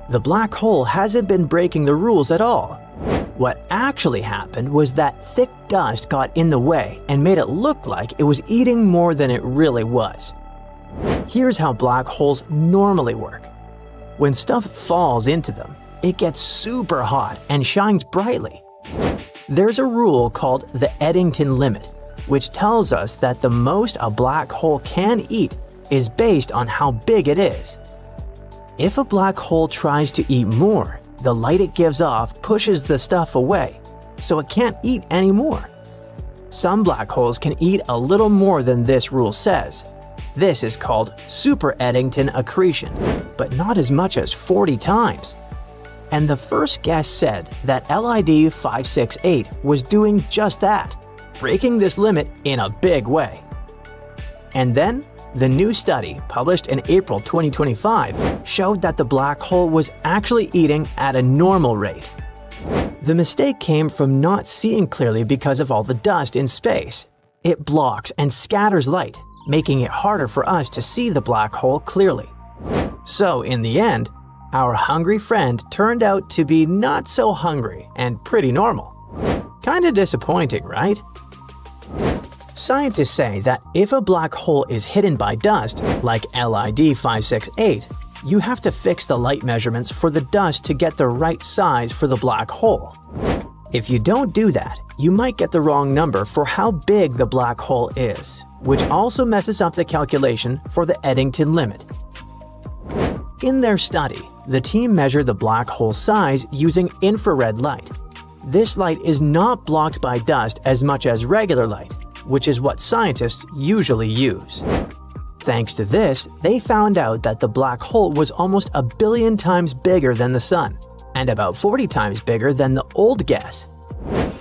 Speaker 2: The black hole hasn't been breaking the rules at all. What actually happened was that thick dust got in the way and made it look like it was eating more than it really was. Here's how black holes normally work. When stuff falls into them, it gets super hot and shines brightly. There's a rule called the Eddington limit, which tells us that the most a black hole can eat is based on how big it is. If a black hole tries to eat more, the light it gives off pushes the stuff away, so it can't eat anymore. Some black holes can eat a little more than this rule says. This is called super Eddington accretion, but not as much as 40 times. And the first guess said that LID 568 was doing just that, breaking this limit in a big way. And then, the new study, published in April 2025, showed that the black hole was actually eating at a normal rate. The mistake came from not seeing clearly because of all the dust in space. It blocks and scatters light, making it harder for us to see the black hole clearly. So in the end, our hungry friend turned out to be not so hungry and pretty normal. Kinda disappointing, right? Scientists say that if a black hole is hidden by dust, like LID 568, you have to fix the light measurements for the dust to get the right size for the black hole. If you don't do that, you might get the wrong number for how big the black hole is, which also messes up the calculation for the Eddington limit. In their study, the team measured the black hole size using infrared light. This light is not blocked by dust as much as regular light, which is what scientists usually use. Thanks to this, they found out that the black hole was almost 1 billion times bigger than the Sun, and about 40 times bigger than the old guess.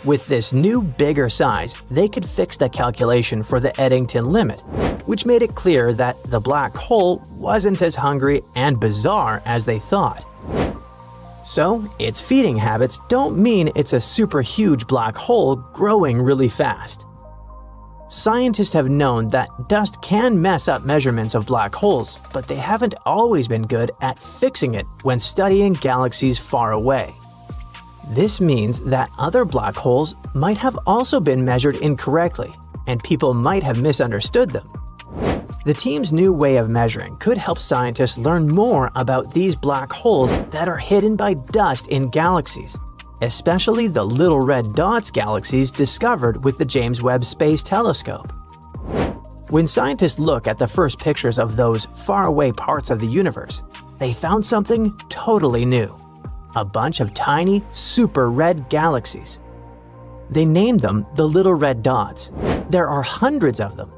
Speaker 2: With this new, bigger size, they could fix the calculation for the Eddington limit, which made it clear that the black hole wasn't as hungry and bizarre as they thought. So, its feeding habits don't mean it's a super huge black hole growing really fast. Scientists have known that dust can mess up measurements of black holes, but they haven't always been good at fixing it when studying galaxies far away. This means that other black holes might have also been measured incorrectly, and people might have misunderstood them. The team's new way of measuring could help scientists learn more about these black holes that are hidden by dust in galaxies, especially the little red dots galaxies discovered with the James Webb Space Telescope. When scientists look at the first pictures of those faraway parts of the universe, they found something totally new. A bunch of tiny, super red galaxies. They named them the little red dots. There are hundreds of them.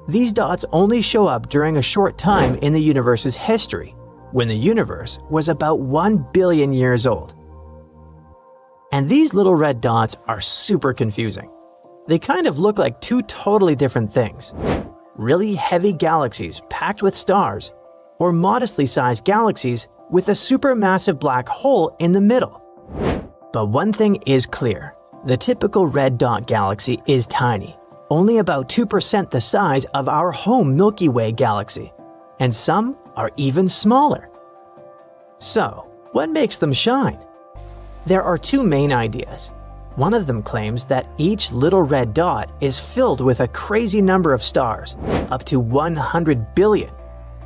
Speaker 2: These dots only show up during a short time in the universe's history, when the universe was about 1 billion years old. And these little red dots are super confusing. They kind of look like two totally different things. Really heavy galaxies packed with stars, or modestly sized galaxies with a supermassive black hole in the middle. But one thing is clear. The typical red dot galaxy is tiny, only about 2% the size of our home Milky Way galaxy, and some are even smaller. So, what makes them shine? There are two main ideas. One of them claims that each little red dot is filled with a crazy number of stars, up to 100 billion,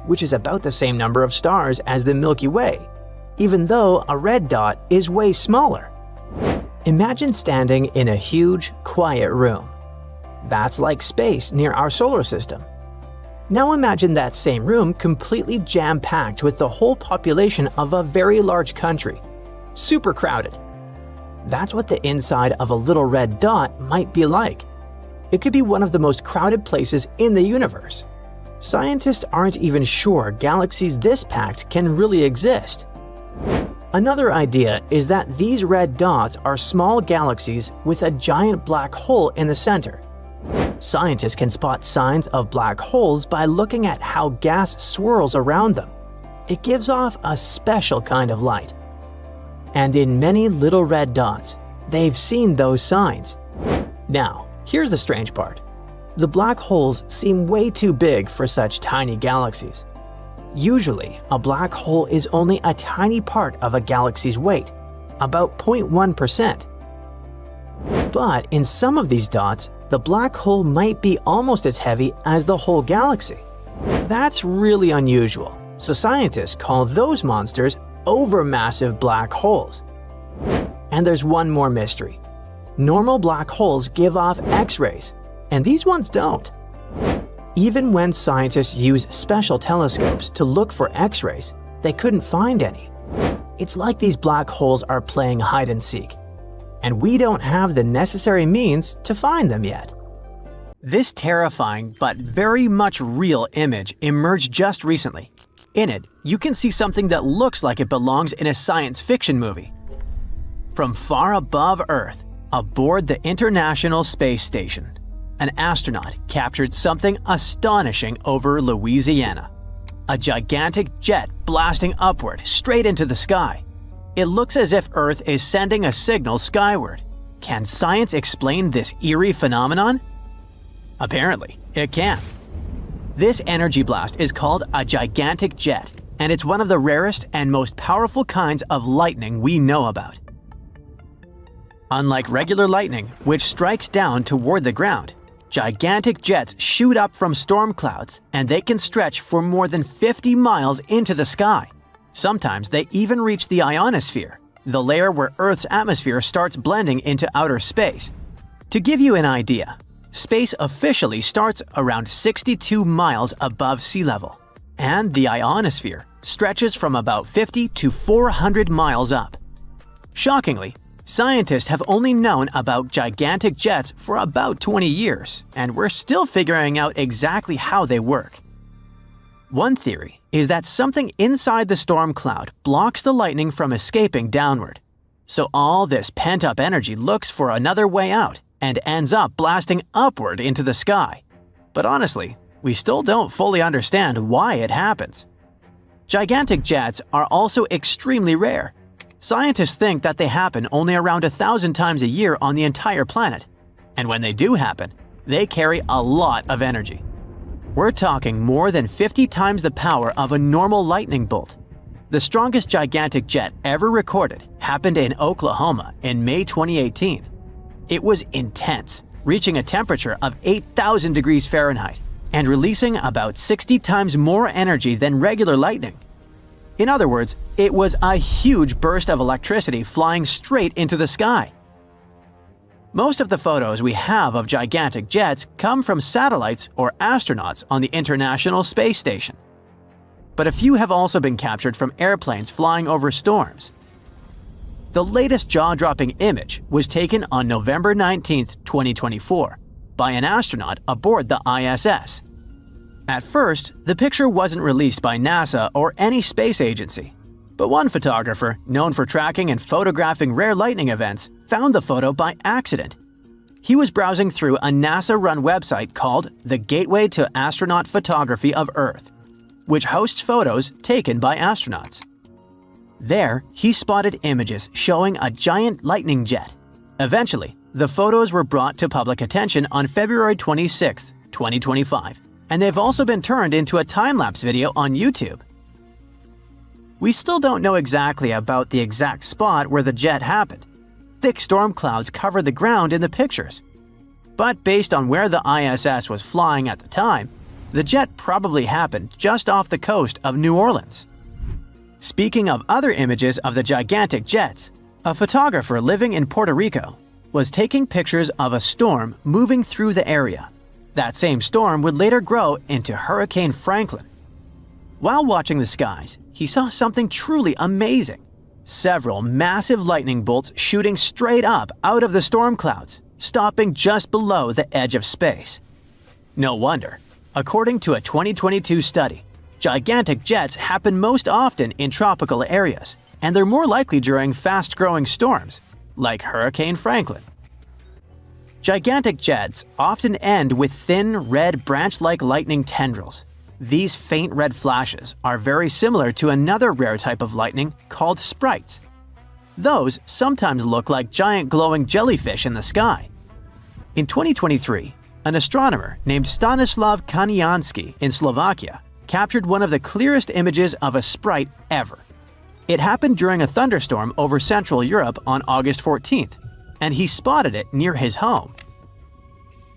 Speaker 2: which is about the same number of stars as the Milky Way, even though a red dot is way smaller. Imagine standing in a huge, quiet room. That's like space near our solar system. Now imagine that same room completely jam-packed with the whole population of a very large country. Super crowded. That's what the inside of a little red dot might be like. It could be one of the most crowded places in the universe. Scientists aren't even sure galaxies this packed can really exist. Another idea is that these red dots are small galaxies with a giant black hole in the center. Scientists can spot signs of black holes by looking at how gas swirls around them. it gives off a special kind of light. And in many little red dots, they've seen those signs. Now, here's the strange part. The black holes seem way too big for such tiny galaxies. Usually, a black hole is only a tiny part of a galaxy's weight, about 0.1%. But in some of these dots, the black hole might be almost as heavy as the whole galaxy. That's really unusual, so scientists call those monsters overmassive black holes. And there's one more mystery. Normal black holes give off X-rays, and these ones don't. Even when scientists use special telescopes to look for X-rays, they couldn't find any. It's like these black holes are playing hide and seek, and we don't have the necessary means to find them yet. This terrifying but very much real image emerged just recently. In it, you can see something that looks like it belongs in a science fiction movie. From far above Earth, aboard the International Space Station, an astronaut captured something astonishing over Louisiana. A gigantic jet blasting upward straight into the sky. It looks as if Earth is sending a signal skyward. Can science explain this eerie phenomenon? Apparently, it can. This energy blast is called a gigantic jet, and it's one of the rarest and most powerful kinds of lightning we know about. Unlike regular lightning, which strikes down toward the ground, gigantic jets shoot up from storm clouds, and they can stretch for more than 50 miles into the sky. Sometimes they even reach the ionosphere, the layer where Earth's atmosphere starts blending into outer space. To give you an idea, space officially starts around 62 miles above sea level, and the ionosphere stretches from about 50 to 400 miles up. Shockingly, scientists have only known about gigantic jets for about 20 years, and we're still figuring out exactly how they work. One theory is that something inside the storm cloud blocks the lightning from escaping downward. So all this pent-up energy looks for another way out and ends up blasting upward into the sky. But honestly, we still don't fully understand why it happens. Gigantic jets are also extremely rare. Scientists think that they happen only around 1,000 times a year on the entire planet. And when they do happen, they carry a lot of energy. We're talking more than 50 times the power of a normal lightning bolt. The strongest gigantic jet ever recorded happened in Oklahoma in May 2018. It was intense, reaching a temperature of 8,000 degrees Fahrenheit and releasing about 60 times more energy than regular lightning. In other words, it was a huge burst of electricity flying straight into the sky. Most of the photos we have of gigantic jets come from satellites or astronauts on the International Space Station. But a few have also been captured from airplanes flying over storms. The latest jaw-dropping image was taken on November 19, 2024, by an astronaut aboard the ISS. At first, the picture wasn't released by NASA or any space agency, but one photographer, known for tracking and photographing rare lightning events, found the photo by accident. He was browsing through a NASA-run website called the Gateway to Astronaut Photography of Earth, which hosts photos taken by astronauts. There, he spotted images showing a giant lightning jet. Eventually, the photos were brought to public attention on February 26, 2025, and they've also been turned into a time-lapse video on YouTube. We still don't know exactly about the exact spot where the jet happened. Thick storm clouds covered the ground in the pictures. But based on where the ISS was flying at the time, the jet probably happened just off the coast of New Orleans. Speaking of other images of the gigantic jets, a photographer living in Puerto Rico was taking pictures of a storm moving through the area. That same storm would later grow into Hurricane Franklin. While watching the skies, he saw something truly amazing. Several massive lightning bolts shooting straight up out of the storm clouds, stopping just below the edge of space. No wonder. According to a 2022 study, gigantic jets happen most often in tropical areas, and they're more likely during fast-growing storms, like Hurricane Franklin. Gigantic jets often end with thin, red branch-like lightning tendrils. These faint red flashes are very similar to another rare type of lightning called sprites. Those sometimes look like giant glowing jellyfish in the sky. In 2023, an astronomer named Stanislav Kaniansky in Slovakia captured one of the clearest images of a sprite ever. It happened during a thunderstorm over Central Europe on August 14th, and he spotted it near his home.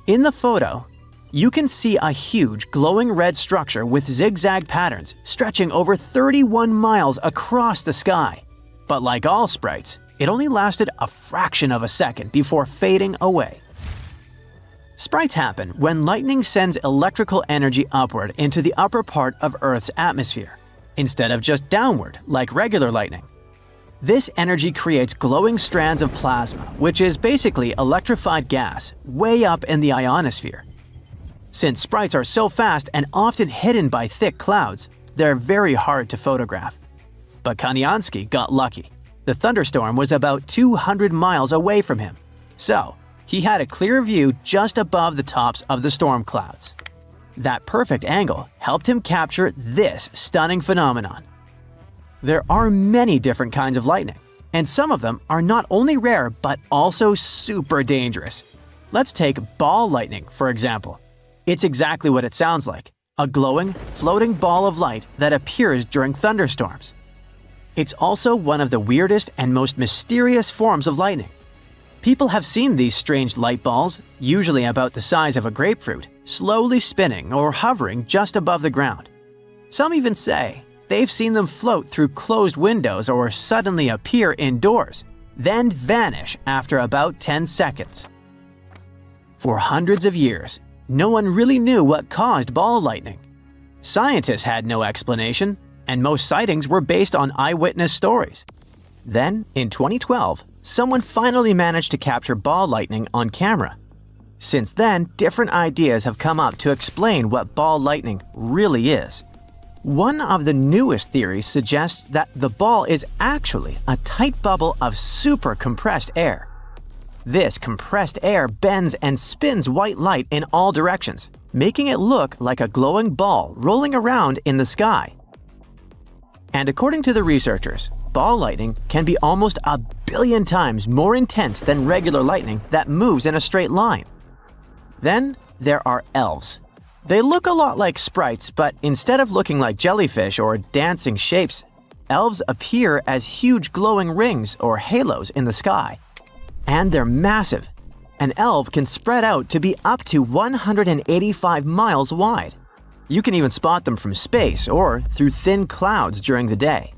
Speaker 2: In the photo, you can see a huge glowing red structure with zigzag patterns stretching over 31 miles across the sky. But like all sprites, it only lasted a fraction of a second before fading away. Sprites happen when lightning sends electrical energy upward into the upper part of Earth's atmosphere, instead of just downward like regular lightning. This energy creates glowing strands of plasma, which is basically electrified gas, way up in the ionosphere. Since sprites are so fast and often hidden by thick clouds, they're very hard to photograph. But Kaniansky got lucky. The thunderstorm was about 200 miles away from him, so he had a clear view just above the tops of the storm clouds. That perfect angle helped him capture this stunning phenomenon. There are many different kinds of lightning, and some of them are not only rare but also super dangerous. Let's take ball lightning, for example. It's exactly what it sounds like, a glowing, floating ball of light that appears during thunderstorms. It's also one of the weirdest and most mysterious forms of lightning. People have seen these strange light balls, usually about the size of a grapefruit, slowly spinning or hovering just above the ground. Some even say they've seen them float through closed windows or suddenly appear indoors, then vanish after about 10 seconds. For hundreds of years, no one really knew what caused ball lightning. Scientists had no explanation, and most sightings were based on eyewitness stories. Then, in 2012, someone finally managed to capture ball lightning on camera. Since then, different ideas have come up to explain what ball lightning really is. One of the newest theories suggests that the ball is actually a tight bubble of super compressed air. This compressed air bends and spins white light in all directions, making it look like a glowing ball rolling around in the sky. And according to the researchers, ball lightning can be almost 1 billion times more intense than regular lightning that moves in a straight line. Then there are elves. They look a lot like sprites, but instead of looking like jellyfish or dancing shapes, elves appear as huge glowing rings or halos in the sky. And they're massive. An elf can spread out to be up to 185 miles wide. You can even spot them from space or through thin clouds during the day.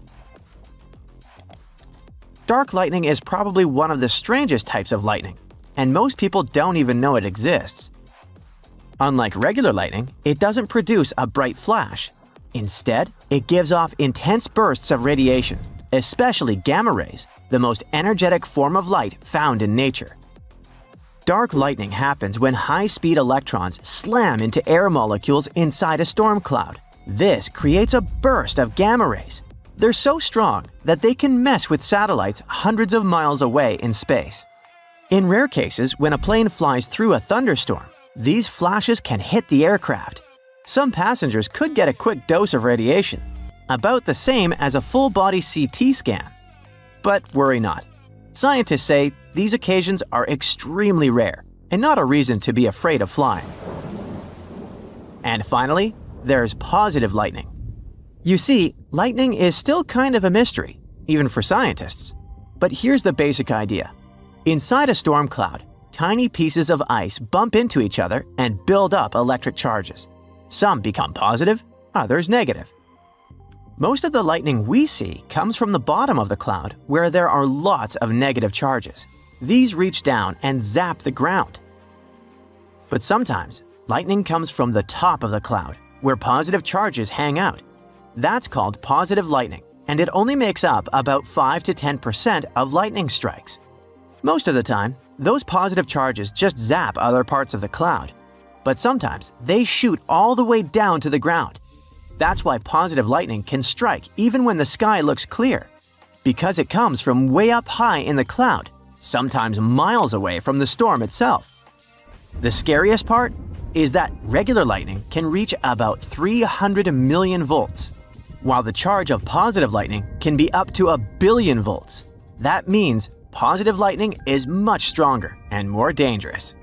Speaker 2: Dark lightning is probably one of the strangest types of lightning, and most people don't even know it exists. Unlike regular lightning, it doesn't produce a bright flash. Instead, it gives off intense bursts of radiation, especially gamma rays, the most energetic form of light found in nature. Dark lightning happens when high-speed electrons slam into air molecules inside a storm cloud. This creates a burst of gamma rays. They're so strong that they can mess with satellites hundreds of miles away in space. In rare cases, when a plane flies through a thunderstorm, these flashes can hit the aircraft. Some passengers could get a quick dose of radiation, about the same as a full-body CT scan. But worry not. Scientists say these occasions are extremely rare and not a reason to be afraid of flying. And finally, there's positive lightning. You see, lightning is still kind of a mystery, even for scientists. But here's the basic idea. Inside a storm cloud, tiny pieces of ice bump into each other and build up electric charges. Some become positive, others negative. Most of the lightning we see comes from the bottom of the cloud, where there are lots of negative charges. These reach down and zap the ground. But sometimes, lightning comes from the top of the cloud, where positive charges hang out. That's called positive lightning, and it only makes up about 5 to 10% of lightning strikes. Most of the time, those positive charges just zap other parts of the cloud. But sometimes, they shoot all the way down to the ground. That's why positive lightning can strike even when the sky looks clear, because it comes from way up high in the cloud, sometimes miles away from the storm itself. The scariest part? is that regular lightning can reach about 300 million volts, while the charge of positive lightning can be up to 1 billion volts. That means positive lightning is much stronger and more dangerous.